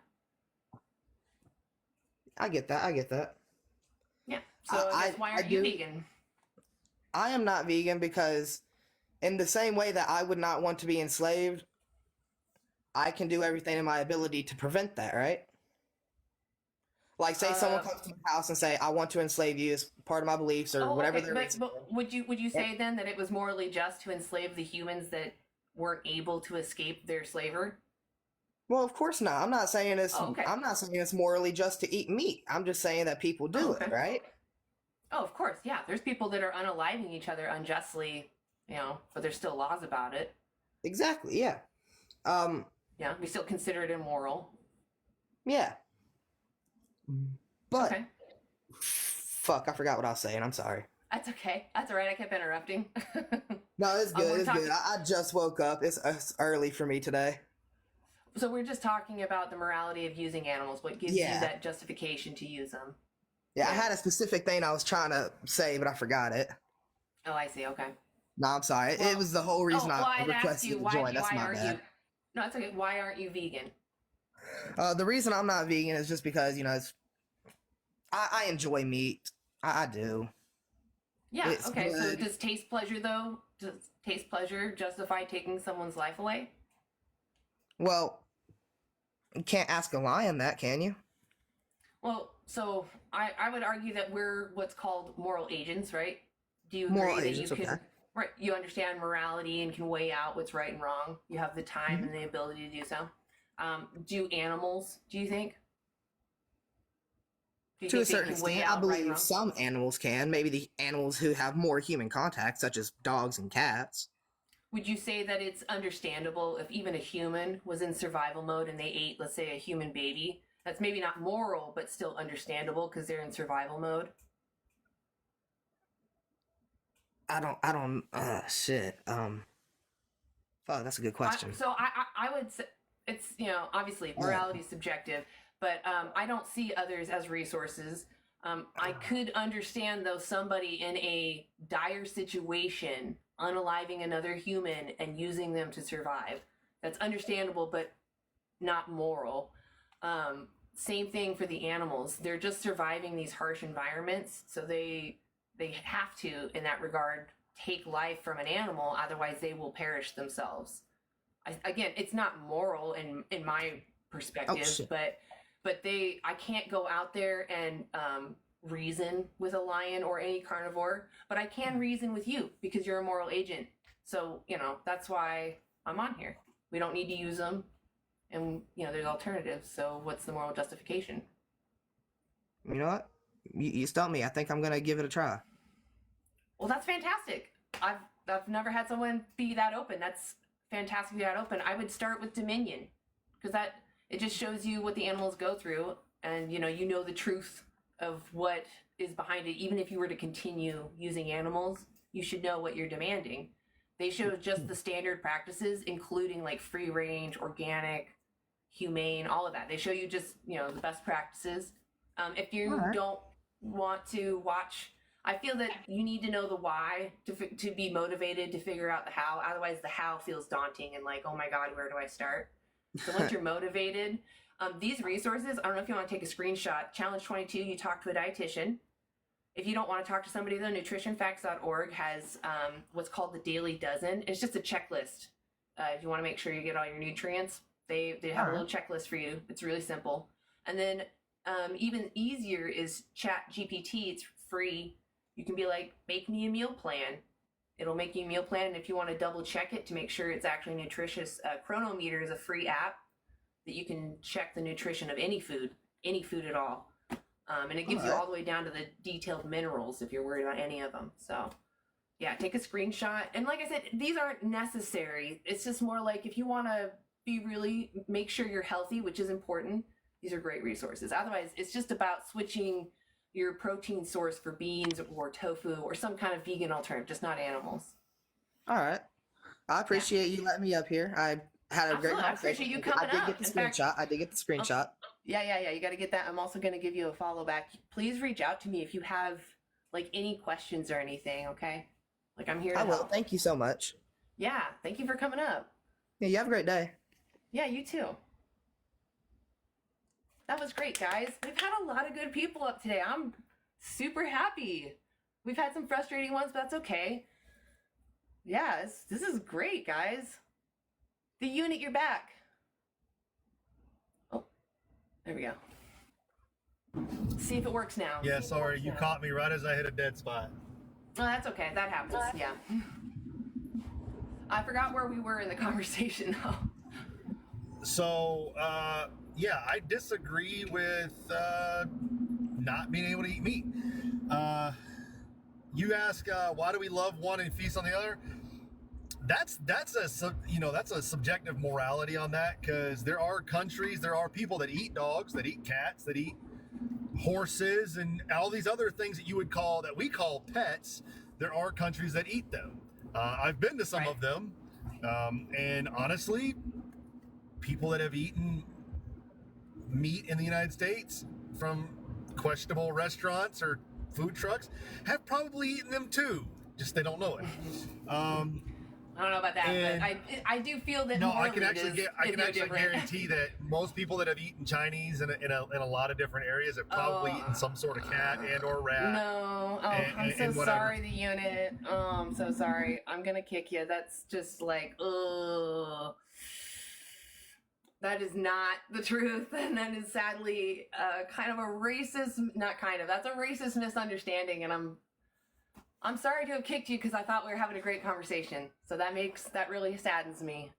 I get that. Yeah. So why aren't you vegan? I am not vegan because in the same way that I would not want to be enslaved, I can do everything in my ability to prevent that, right? Like, say someone comes to my house and say, I want to enslave you as part of my beliefs or whatever their reason. But would you say then that it was morally just to enslave the humans that weren't able to escape their slavery? Well, of course not. I'm not saying I'm not saying it's morally just to eat meat. I'm just saying that people do it, right? Oh, of course, yeah. There's people that are unaliving each other unjustly, but there's still laws about it. Exactly, yeah. Yeah, we still consider it immoral. Yeah. But fuck, I forgot what I was saying. I'm sorry. That's okay. That's all right. I kept interrupting. No, it's good. It's good. I just woke up. It's early for me today. So we're just talking about the morality of using animals. What gives you that justification to use them? Yeah, I had a specific thing I was trying to say, but I forgot it. Oh, I see. Okay. No, I'm sorry. It was the whole reason I requested you to join. That's my bad. No, it's okay. Why aren't you vegan? The reason I'm not vegan is just because, I enjoy meat. I do. Yeah. It's Okay. So good. does taste pleasure though? Does taste pleasure justify taking someone's life away? Well, you can't ask a lion that, can you? Well, so I would argue that we're what's called moral agents, right? Do you agree Moral that agents, you can, okay. right? You understand morality and can weigh out what's right and wrong. You have the time and the ability to do so. Do animals? Do you think? Do you To a think they certain can weigh extent, I out right and believe wrong? some animals can. Maybe the animals who have more human contact, such as dogs and cats. Would you say that it's understandable if even a human was in survival mode and they ate, let's say, a human baby? That's maybe not moral, but still understandable because they're in survival mode. Shit. Fuck, that's a good question. I would say it's, obviously morality is subjective, but I don't see others as resources. I could understand though somebody in a dire situation unaliving another human and using them to survive. That's understandable, but not moral. Same thing for the animals. They're just surviving these harsh environments, so they have to, in that regard, take life from an animal. Otherwise, they will perish themselves. Again, it's not moral in my perspective, but I can't go out there and reason with a lion or any carnivore, but I can reason with you because you're a moral agent. So, that's why I'm on here. We don't need to use them, and, there's alternatives. So what's the moral justification? You know what? You stumped me. I think I'm gonna give it a try. Well, that's fantastic. I've never had someone be that open. That's fantastic to be that open. I would start with Dominion because it just shows you what the animals go through, and you know the truth of what is behind it. Even if you were to continue using animals, you should know what you're demanding. They show just the standard practices, including like free range, organic, humane, all of that. They show you just the best practices. If you don't want to watch, I feel that you need to know the why to be motivated to figure out the how. Otherwise, the how feels daunting and like, oh my God, where do I start? So once you're motivated, these resources, I don't know if you want to take a screenshot. Challenge 22, you talk to a dietitian. If you don't want to talk to somebody, though, nutritionfacts.org has what's called the Dailey Dozen. It's just a checklist. If you want to make sure you get all your nutrients, they have a little checklist for you. It's really simple. And then even easier is ChatGPT. It's free. You can be like, make me a meal plan. It'll make you a meal plan. And if you want to double check it to make sure it's actually nutritious, Cronometer is a free app that you can check the nutrition of any food at all. And it gives you all the way down to the detailed minerals if you're worried about any of them. So yeah, take a screenshot. And like I said, these aren't necessary. It's just more like if you want to make sure you're healthy, which is important, these are great resources. Otherwise, it's just about switching your protein source for beans or tofu or some kind of vegan alternative, just not animals. All right. I appreciate you letting me up here. I had a great conversation. I appreciate you coming I did get the screenshot. I did get the screenshot. Yeah. You got to get that. I'm also going to give you a follow back. Please reach out to me if you have like any questions or anything. Okay. Like I'm here to help. I will. Thank you so much. Yeah. Thank you for coming up. Yeah. You have a great day. Yeah. You too. That was great, guys. We've had a lot of good people up today. I'm super happy. We've had some frustrating ones, but that's okay. Yeah, this is great, guys. The unit, you're back. Oh, there we go. See if it works now. Yeah, sorry, you caught me right as I hit a dead spot. Oh, that's okay. That happens. Yeah. I forgot where we were in the conversation, though. So, yeah, I disagree with not being able to eat meat. You ask, why do we love one and feast on the other? That's a subjective morality on that, because there are countries, there are people that eat dogs, that eat cats, that eat horses, and all these other things that we call pets. There are countries that eat them. I've been to some of them, and honestly, people that have eaten meat in the United States from questionable restaurants or food trucks have probably eaten them too, just they don't know it. I don't know about that, And but I do feel that no, I morally can actually different. guarantee that most people that have eaten Chinese in a lot of different areas have probably eaten some sort of cat and or rat. No, I'm so sorry, the unit. Oh, I'm so sorry. I'm gonna kick you. That's just like, ugh. That is not the truth, and that is sadly kind of a racist. Not kind of. That's a racist misunderstanding, and I'm sorry to have kicked you because I thought we were having a great conversation. So that really saddens me.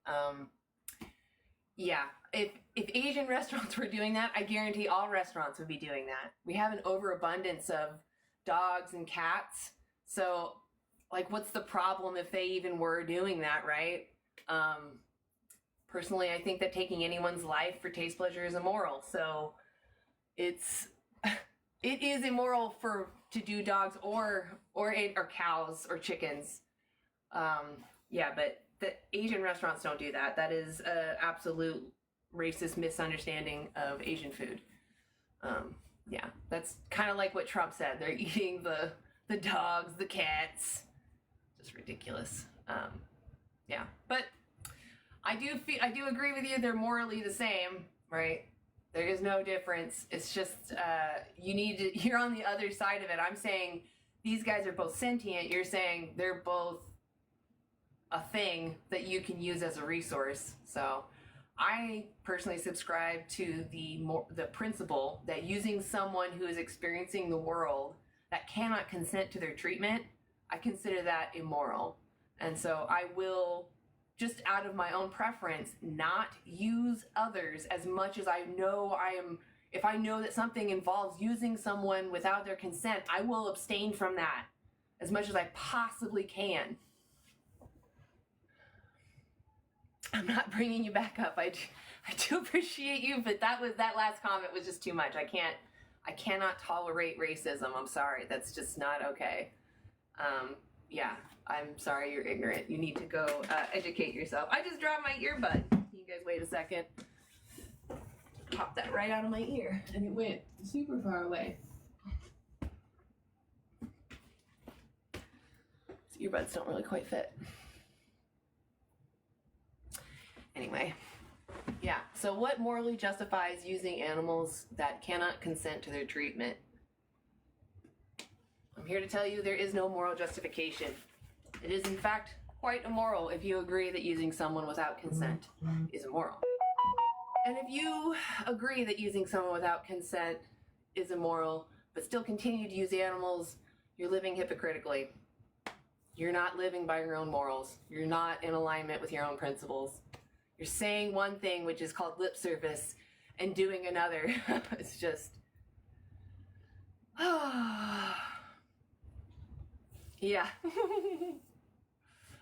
Yeah, if Asian restaurants were doing that, I guarantee all restaurants would be doing that. We have an overabundance of dogs and cats. So, like, what's the problem if they even were doing that, right? Personally, I think that taking anyone's life for taste pleasure is immoral. So, it is immoral to do dogs or cows or chickens. Yeah, but the Asian restaurants don't do that. That is an absolute racist misunderstanding of Asian food. Yeah, that's kind of like what Trump said. They're eating the dogs, the cats. Just ridiculous. Yeah, but I do agree with you. They're morally the same, right? There is no difference. It's just you're on the other side of it. I'm saying these guys are both sentient. You're saying they're both a thing that you can use as a resource. So I personally subscribe to the principle that using someone who is experiencing the world that cannot consent to their treatment, I consider that immoral. And so I will, just out of my own preference, not use others as much as I know if I know that something involves using someone without their consent, I will abstain from that as much as I possibly can. I'm not bringing you back up. I do appreciate you, but that last comment was just too much. I cannot tolerate racism. I'm sorry. That's just not okay. Yeah, I'm sorry you're ignorant. You need to go educate yourself. I just dropped my earbud. You guys wait a second. Popped that right out of my ear, and it went super far away. These earbuds don't really quite fit. Anyway, yeah, so what morally justifies using animals that cannot consent to their treatment? I'm here to tell you there is no moral justification. It is, in fact, quite immoral if you agree that using someone without consent is immoral. And if you agree that using someone without consent is immoral, but still continue to use animals, you're living hypocritically. You're not living by your own morals. You're not in alignment with your own principles. You're saying one thing, which is called lip service, and doing another. It's just... Yeah.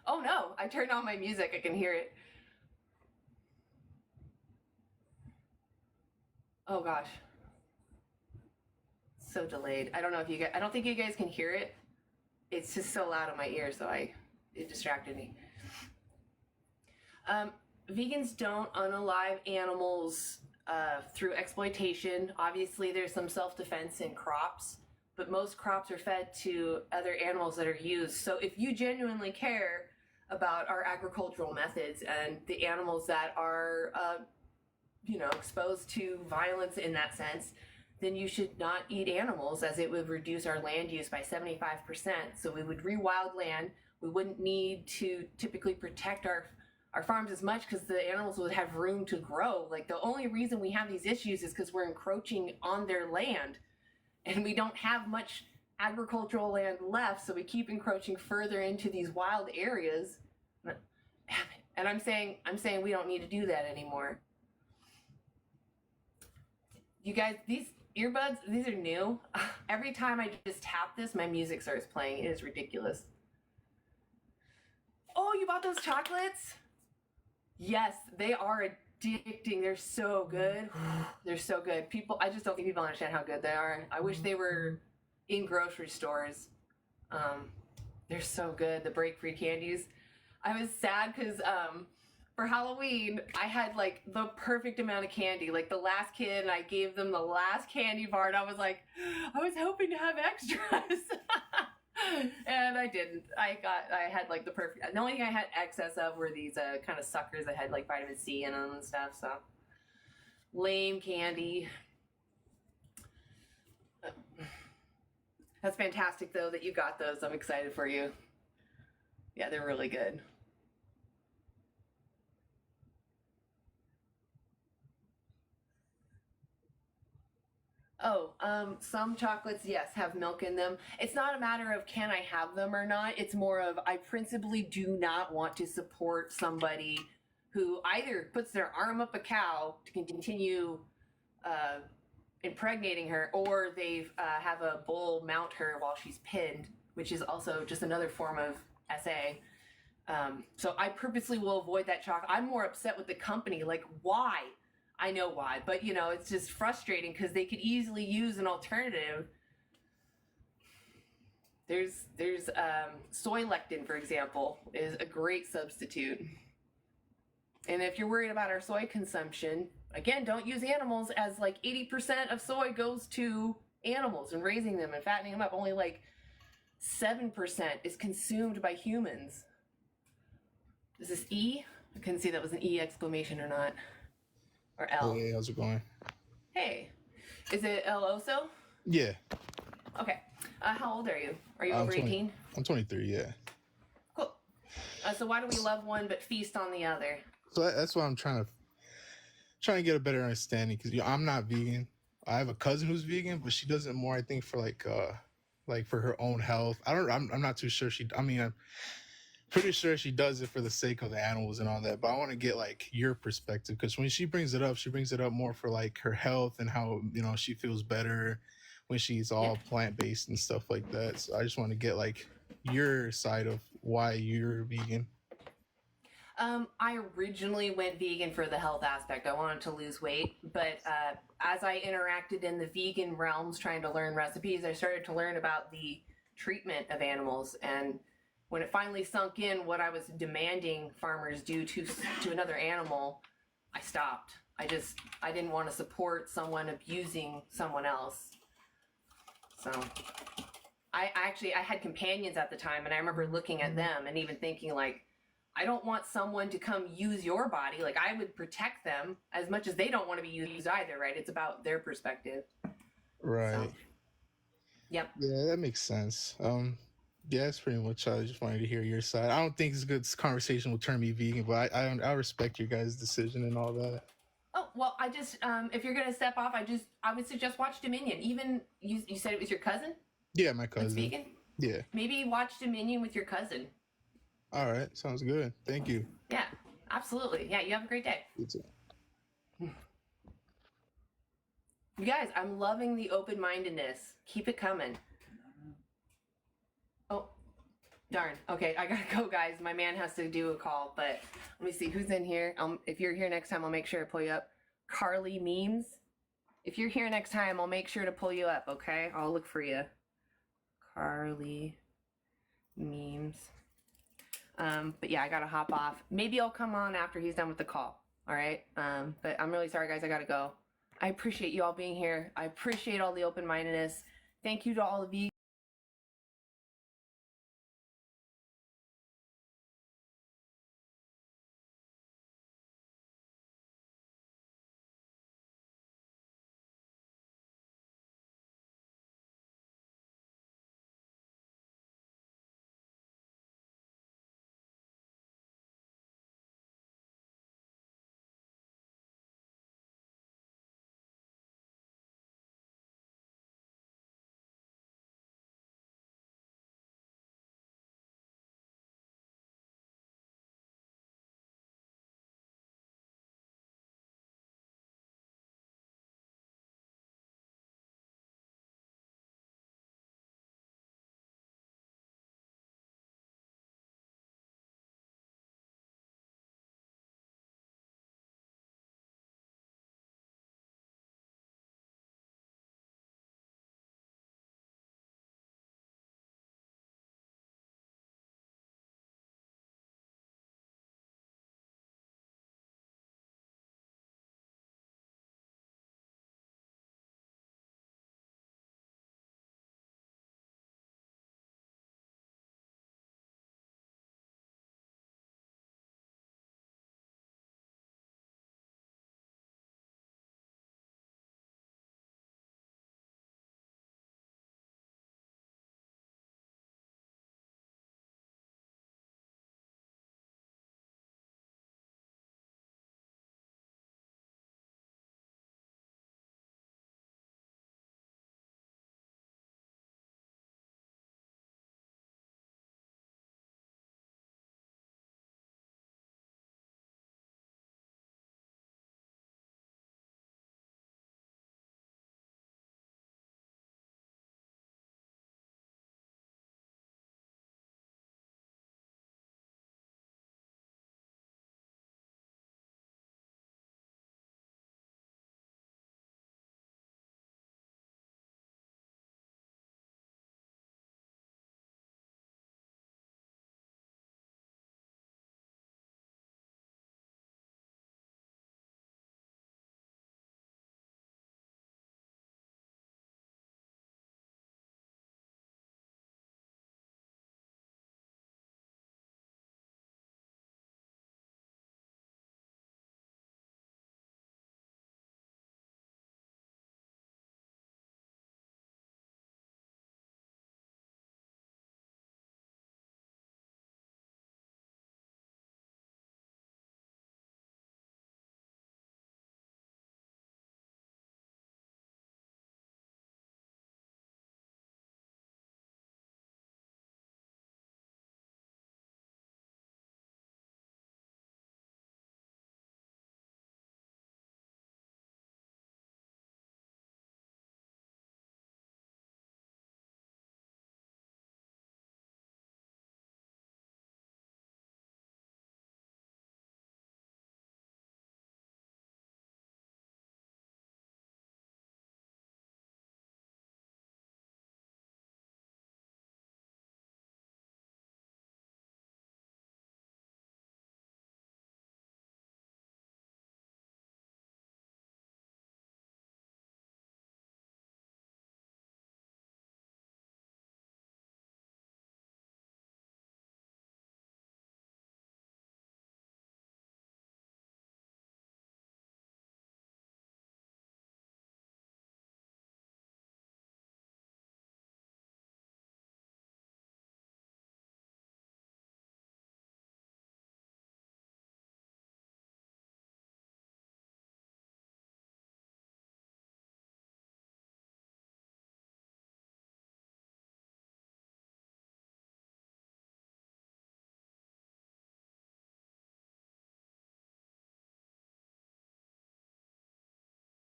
Oh no, I turned on my music. I can hear it. Oh gosh. So delayed. I don't know if you guys... I don't think you guys can hear it. It's just so loud in my ear, so it distracted me. Vegans don't unalive animals through exploitation. Obviously, there's some self-defense in crops, but most crops are fed to other animals that are used. So if you genuinely care about our agricultural methods and the animals that are, exposed to violence in that sense, then you should not eat animals, as it would reduce our land use by 75%. So we would rewild land. We wouldn't need to typically protect our farms as much because the animals would have room to grow. Like, the only reason we have these issues is because we're encroaching on their land and we don't have much agricultural land left, so we keep encroaching further into these wild areas. And I'm saying we don't need to do that anymore. You guys, these earbuds, these are new. Every time I just tap this, my music starts playing. It is ridiculous. Oh, you bought those chocolates? Yes, they are addicting. They're so good. They're so good. I just don't think people understand how good they are. I wish they were in grocery stores. They're so good. The break-free candies. I was sad because for Halloween, I had like the perfect amount of candy. Like the last kid, and I gave them the last candy bar, and I was like, I was hoping to have extras. And I didn't. I had like the perfect. The only thing I had excess of were these kind of suckers that had like vitamin C in them and stuff. So lame candy. That's fantastic though that you got those. I'm excited for you. Yeah, they're really good. Oh, some chocolates, yes, have milk in them. It's not a matter of can I have them or not. It's more of I principally do not want to support somebody who either puts their arm up a cow to continue impregnating her, or they have a bull mount her while she's pinned, which is also just another form of SA. So I purposely will avoid that chocolate. I'm more upset with the company. Like, why? I know why, but you know, it's just frustrating because they could easily use an alternative. There's soy lectin, for example, is a great substitute. And if you're worried about our soy consumption, again, don't use animals, as like 80% of soy goes to animals and raising them and fattening them up. Only like 7% is consumed by humans. Is this E? I couldn't see that was an E exclamation or not. Or L. Hey, how's it going? Hey, is it El Oso? Yeah. Okay. How old are you? Are you over 18? I'm 23, yeah. Cool. So why do we love one but feast on the other? So that's why I'm trying to get a better understanding, because I'm not vegan. I have a cousin who's vegan, but she does it more, I think, for like for her own health. I'm not too sure I'm pretty sure she does it for the sake of the animals and all that, but I want to get like your perspective, because when she brings it up more for like her health and how, you know, she feels better when she's all plant-based and stuff like that. So I just want to get like your side of why you're vegan. I originally went vegan for the health aspect. I wanted to lose weight, but as I interacted in the vegan realms trying to learn recipes, I started to learn about the treatment of animals. And when it finally sunk in what I was demanding farmers do to another animal, I stopped. I didn't want to support someone abusing someone else. So I had companions at the time, and I remember looking at them and even thinking like, I don't want someone to come use your body. Like, I would protect them as much as they don't want to be used either, right? It's about their perspective. Right. So, yep. Yeah, that makes sense. Yeah, that's pretty much. I just wanted to hear your side. I don't think it's a good conversation will turn me vegan, but I respect your guys' decision and all that. Oh, well, I just, if you're going to step off, I would suggest watch Dominion. Even, you said it was your cousin? Yeah, my cousin. That's vegan? Yeah. Maybe watch Dominion with your cousin. All right, sounds good. Thank you. Yeah, absolutely. Yeah, you have a great day. You too. You guys, I'm loving the open-mindedness. Keep it coming. Oh, darn. Okay, I gotta go, guys. My man has to do a call, but let me see who's in here. If you're here next time, I'll make sure to pull you up. Carly Memes. If you're here next time, I'll make sure to pull you up, okay? I'll look for you. Carly Memes. But yeah, I gotta hop off. Maybe I'll come on after he's done with the call. All right. But I'm really sorry, guys. I gotta go. I appreciate you all being here. I appreciate all the open-mindedness. Thank you to all of you.